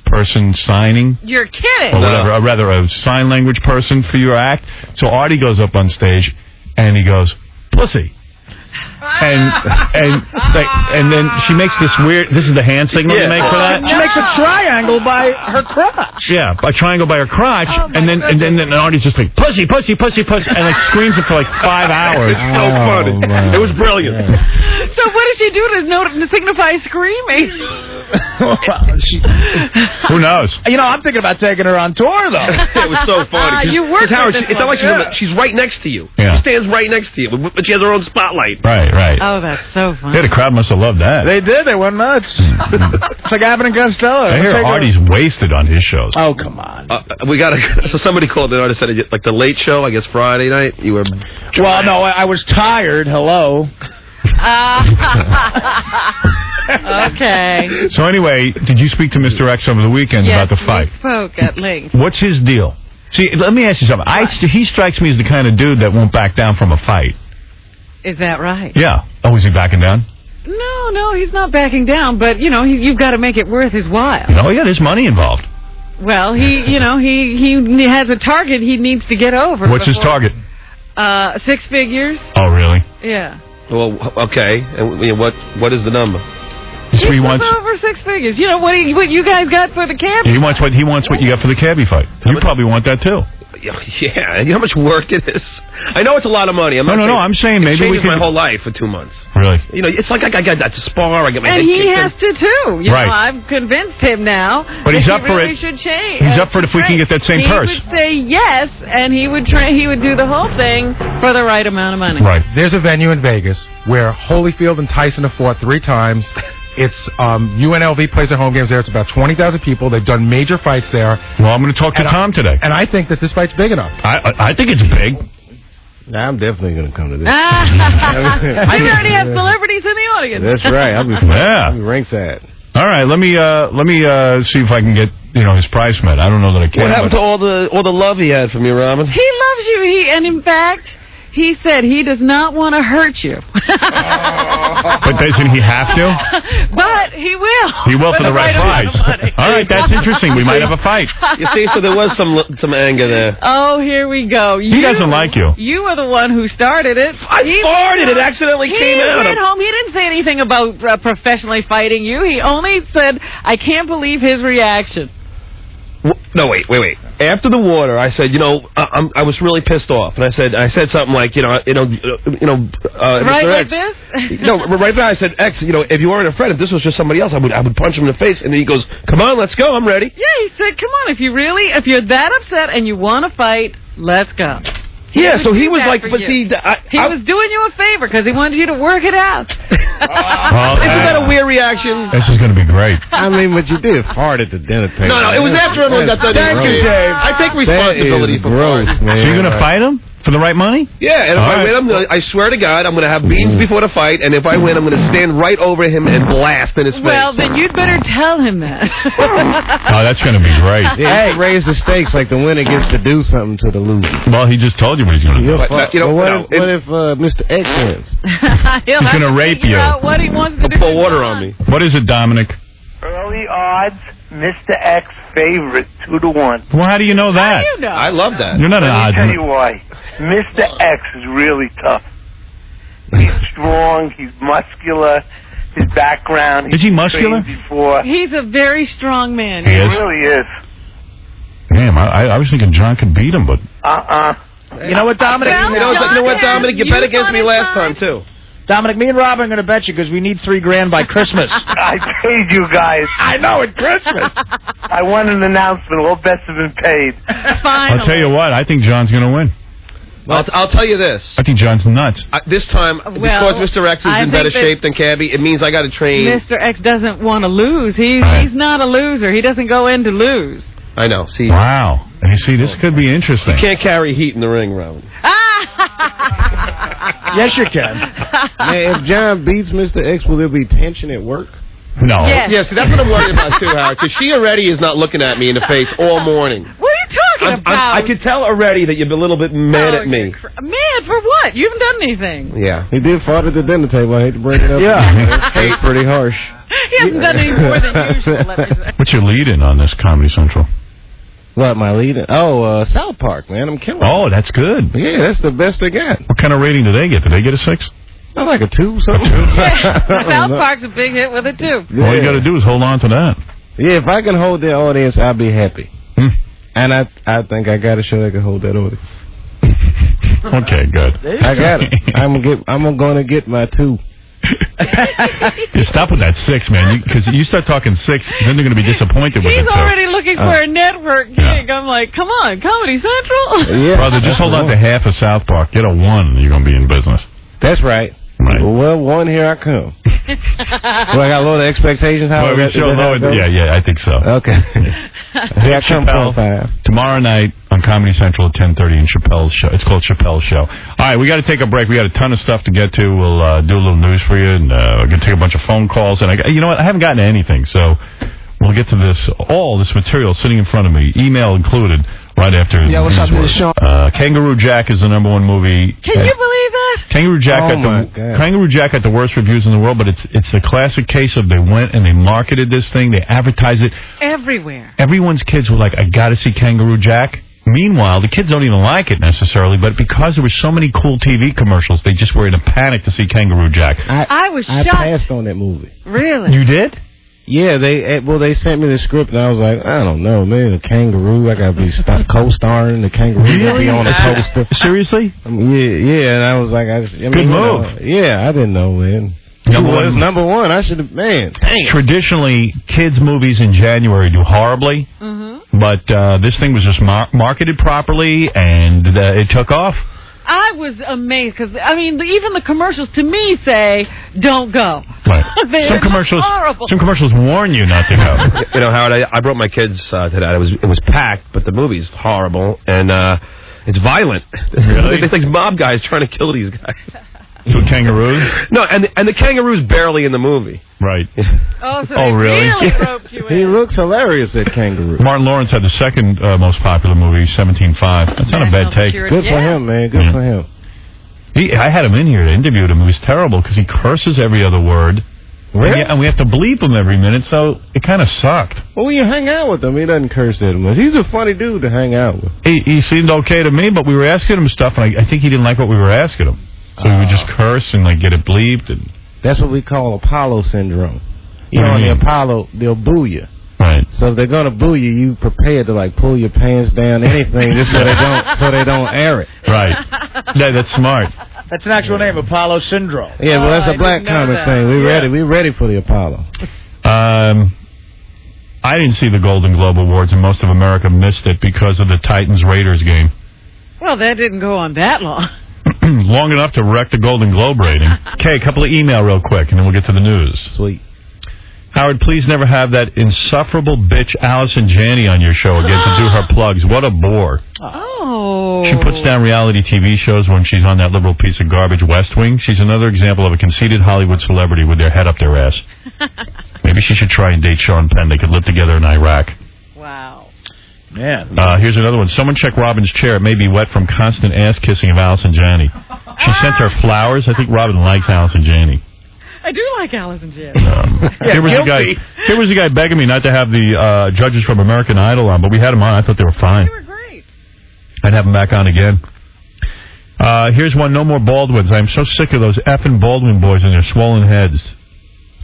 person signing. You're kidding. Or whatever, or rather, a sign language person for your act. So Artie goes up on stage, and he goes, "Pussy." and then she makes this weird. This is the hand signal you make for that. She makes a triangle by her crotch. Yeah, a triangle by her crotch, and then Artie's just like pussy, pussy, pussy, pussy, and like screams it for like 5 hours. It's so funny. Man. It was brilliant. So what does she do to signify screaming? Who knows? I'm thinking about taking her on tour, though. It was so funny. You worked Howard, with this it's not like one. she's right next to you. Yeah. She stands right next to you, but she has her own spotlight. Right. Oh, that's so funny. Yeah, the crowd must have loved that. They did. They went nuts. It's like Abbott and Costello. I hear Artie's wasted on his shows. Oh, come on. We got so somebody called the artist said like the late show, I guess Friday night. You were. Well, no, I was tired. Hello. Okay. So anyway, did you speak to Mr. X over the weekend about the fight? We spoke at length. What's his deal? See, let me ask you something. He strikes me as the kind of dude that won't back down from a fight. Is that right? Yeah. Oh, is he backing down? No, he's not backing down. But you've got to make it worth his while. Oh yeah, there's money involved. Well, he has a target he needs to get over. What's his target? 6 figures. Oh, really? Yeah. Well, okay. And what is the number? He wants over 6 figures. You know what you guys got for the cabbie? He wants what you got for the cabbie fight. You probably want that too. Yeah, you know how much work it is. I know it's a lot of money. No. I'm saying maybe we could. My whole life for 2 months. Really? It's like I got that spar. I get my head and he kicked has to too. Right. I've convinced him now. But he's up he for really it. Should change. He's up for it if we can get that same purse. He would say yes, and he would do the whole thing for the right amount of money. Right. There's a venue in Vegas where Holyfield and Tyson have fought 3 times. It's UNLV plays their home games there. It's about 20,000 people. They've done major fights there. Well, I'm going to talk to Tom today. And I think that this fight's big enough. I think it's big. I'm definitely going to come to this. You already have celebrities in the audience. That's right. I'll be ringside. All right, let me see if I can get his price met. I don't know that I can. What happened to all the love he had from you, Robin? He loves you. And in fact, he said he does not want to hurt you. But doesn't he have to? But he will. He will for the right price. All right, that's interesting. We might have a fight. You see, so there was some anger there. Oh, here we go. He doesn't like you. You were the one who started it. I farted. It accidentally came out. He went home. He didn't say anything about professionally fighting you. He only said, I can't believe his reaction. No, wait. After the water, I said, I was really pissed off, and I said something like, right Mr. like X. this? No, right now I said, X, if you weren't a friend, if this was just somebody else, I would punch him in the face. And then he goes, come on, let's go, I'm ready. Yeah, he said, come on, if you're that upset and you want to fight, let's go. Yeah, so he was like, but see, he was doing you a favor because he wanted you to work it out. Isn't that a weird reaction? This is going to be great. I mean, but you did fart at the dinner table. No, it was after everyone got done. Thank you, Dave. I take responsibility for gross, man. So you're going to fight him for the right money? Yeah, and if I win, I swear to God, I'm going to have beans before the fight, and if I win, I'm going to stand right over him and blast in his face. Well, then you'd better tell him that. Oh, that's going to be great. Yeah, raise the stakes like the winner gets to do something to the loser. Well, he just told you what he's going to do. What if Mr. X wins? He's going to rape you. What he wants to do. Pour water on me. What is it, Dominic? Early odds, Mr. X favorite 2-1. Well, how do you know that? How do you know? I love that. You're not an Let me odds. tell you why. Mr. X is really tough. He's strong. He's muscular. His background. Is he muscular? Before. He's a very strong man. He is? Really is. Damn, I was thinking John could beat him, but... You know what, Dominic? You know what, Dominic? You bet against me last time, too. Dominic, me and Rob are going to bet you because we need $3,000 by Christmas. I paid you guys. I know, it's Christmas. I want an announcement. All bets have been paid. Finally. I'll tell you what, I think John's going to win. Well, I'll tell you this. I think John's nuts. This time, because Mr. X is in better shape than Cabby, it means I got to train. Mr. X doesn't want to lose. He's not a loser. He doesn't go in to lose. I know. See. Wow. And you see, this could be interesting. You can't carry heat in the ring, Robin. Yes, you can. Man, if John beats Mr. X, will there be tension at work? No. Yes. Yeah, see, that's what I'm worried about, too, Howard, because she already is not looking at me in the face all morning. What are you talking about? I could tell already that you're a little bit mad at me. Mad for what? You haven't done anything. Yeah. He did fart at the dinner table. I hate to bring it up. Yeah. It's pretty harsh. He hasn't done any more than usual, let me say. What's your lead-in on this Comedy Central? What, my lead? Oh, South Park, man. I'm killing it. Oh, that's good. Yeah, that's the best they got. What kind of rating do they get? Do they get a 6? I like a 2, something. South Park's a big hit with it, too. Yeah. All you got to do is hold on to that. Yeah, if I can hold the audience, I'll be happy. And I think I got a show that can hold that audience. Okay, good. I got it. I'm gonna get my 2. You stop with that 6, man, because you start talking 6, then they're going to be disappointed with it. He's already looking for a network gig. I'm like, come on, Comedy Central. Yeah, brother, just hold on to half of South Park. Get a 1, you're going to be in business. That's right. Well, 1, here I come. Well, I got a lot of expectations. Yeah, I think so. Okay. Here I come. Tomorrow night on Comedy Central at 10:30 in Chappelle's show. It's called Chappelle's Show. All right, we got to take a break. We got a ton of stuff to get to. We'll do a little news for you, and we're going to take a bunch of phone calls. And you know what? I haven't gotten to anything, so we'll get to all this material sitting in front of me, email included, right after the what's up, news. Kangaroo Jack is the #1 movie. Can you believe that? Kangaroo Jack got the worst reviews in the world, but it's a classic case of they went and they marketed this thing, they advertised it everywhere. Everyone's kids were like, I got to see Kangaroo Jack. Meanwhile, the kids don't even like it necessarily, but because there were so many cool TV commercials, they just were in a panic to see Kangaroo Jack. I was shocked. I passed on that movie. Really? You did? Yeah, they sent me the script, and I was like, I don't know, man, a kangaroo, I got to be co-starring, the kangaroo really? Be on a poster. Seriously? Yeah, and I was like, good move. I didn't know, man. It was #1. I should have, man. Dang. Traditionally, kids' movies in January do horribly, but this thing was just marketed properly, and it took off. I was amazed because, I mean, even the commercials to me say, don't go. Right. Some commercials warn you not to go. You know, Howard, I brought my kids to that. It was packed, but the movie's horrible, and it's violent. Really? It's like mob guys trying to kill these guys. So kangaroos? No, and the kangaroo's barely in the movie. Right. Oh, really? Roped you in. He looks hilarious, that kangaroo. Martin Lawrence had the second most popular movie, 17.5. That's not a bad take. Good for him, man. Good for him. I had him in here. I interviewed him. It was terrible because he curses every other word. Really? And we have to bleep him every minute, so it kind of sucked. Well, when you hang out with him, he doesn't curse that much. He's a funny dude to hang out with. He seemed okay to me, but we were asking him stuff, and I think he didn't like what we were asking him. So we would just curse and get it bleeped. And that's what we call Apollo syndrome. You know, on the Apollo, they'll boo you. Right. So if they're gonna boo you, you prepared to pull your pants down, anything, just so they don't air it. Right. Yeah, that's smart. That's an actual name, Apollo syndrome. Yeah, well, that's a black comic thing. We ready for the Apollo. I didn't see the Golden Globe Awards, and most of America missed it because of the Titans-Raiders game. Well, that didn't go on that long. Long enough to wreck the Golden Globe rating. Okay, a couple of email real quick, and then we'll get to the news. Sweet. Howard, please never have that insufferable bitch Allison Janney on your show again to do her plugs. What a bore. Oh. She puts down reality TV shows when she's on that liberal piece of garbage West Wing. She's another example of a conceited Hollywood celebrity with their head up their ass. Maybe she should try and date Sean Penn. They could live together in Iraq. Wow. Man. Here's another one. Someone check Robin's chair. It may be wet from constant ass-kissing of Allison Janney. She sent her flowers. I think Robin likes Allison Janney. I do like Allison Janney. There was a guy begging me not to have the judges from American Idol on, but we had them on. I thought they were fine. They were great. I'd have them back on again. Here's one. No more Baldwins. I'm so sick of those effing Baldwin boys and their swollen heads.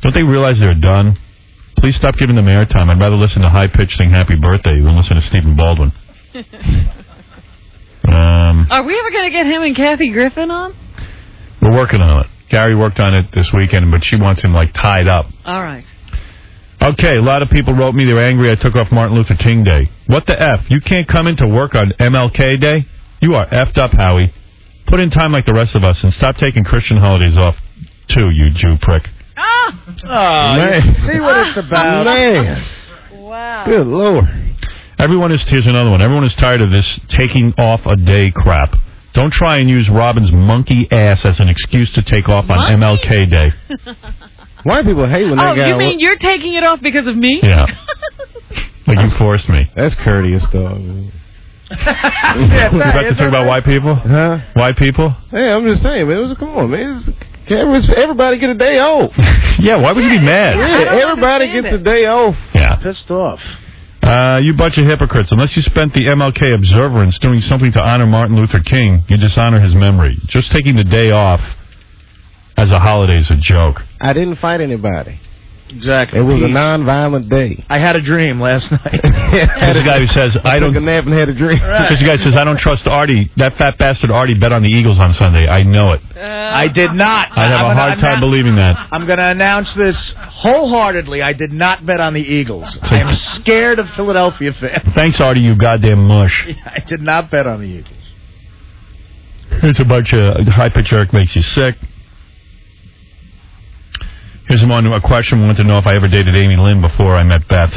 Don't they realize they're done? Please stop giving them airtime. I'd rather listen to high-pitched Sing Happy Birthday than listen to Stephen Baldwin. Are we ever going to get him and Kathy Griffin on? We're working on it. Gary worked on it this weekend, but she wants him, tied up. All right. Okay, a lot of people wrote me they were angry I took off Martin Luther King Day. What the F? You can't come into work on MLK Day? You are effed up, Howie. Put in time like the rest of us and stop taking Christian holidays off, too, you Jew prick. Man. See what it's about. Man. Wow. Good Lord. Here's another one. Everyone is tired of this taking off a day crap. Don't try and use Robin's monkey ass as an excuse to take off on MLK Day. White people hate when they got... Oh, you mean you're taking it off because of me? Yeah. Like you forced me. That's courteous, though. You about to talk about white people? Huh? White people? Hey, I'm just saying, man. Come on, man. Everybody get a day off. Yeah, why would you be mad? Yeah, everybody gets a day off. Yeah. Pissed off. You bunch of hypocrites. Unless you spent the MLK observance doing something to honor Martin Luther King, you dishonor his memory. Just taking the day off as a holiday is a joke. I didn't fight anybody. Exactly. It was a non-violent day. I had a dream last night. There's a guy who says, I don't... took a nap and had a dream. There's a guy who says, I don't trust Artie. That fat bastard Artie bet on the Eagles on Sunday. I know it. I did not. I have a hard time believing that. I'm going to announce this wholeheartedly. I did not bet on the Eagles. I am scared of Philadelphia fans. Thanks, Artie, you goddamn mush. I did not bet on the Eagles. Here's a bunch of high-pitch Eric makes you sick. Here's a question. I want to know if I ever dated Amy Lynn before I met Beth.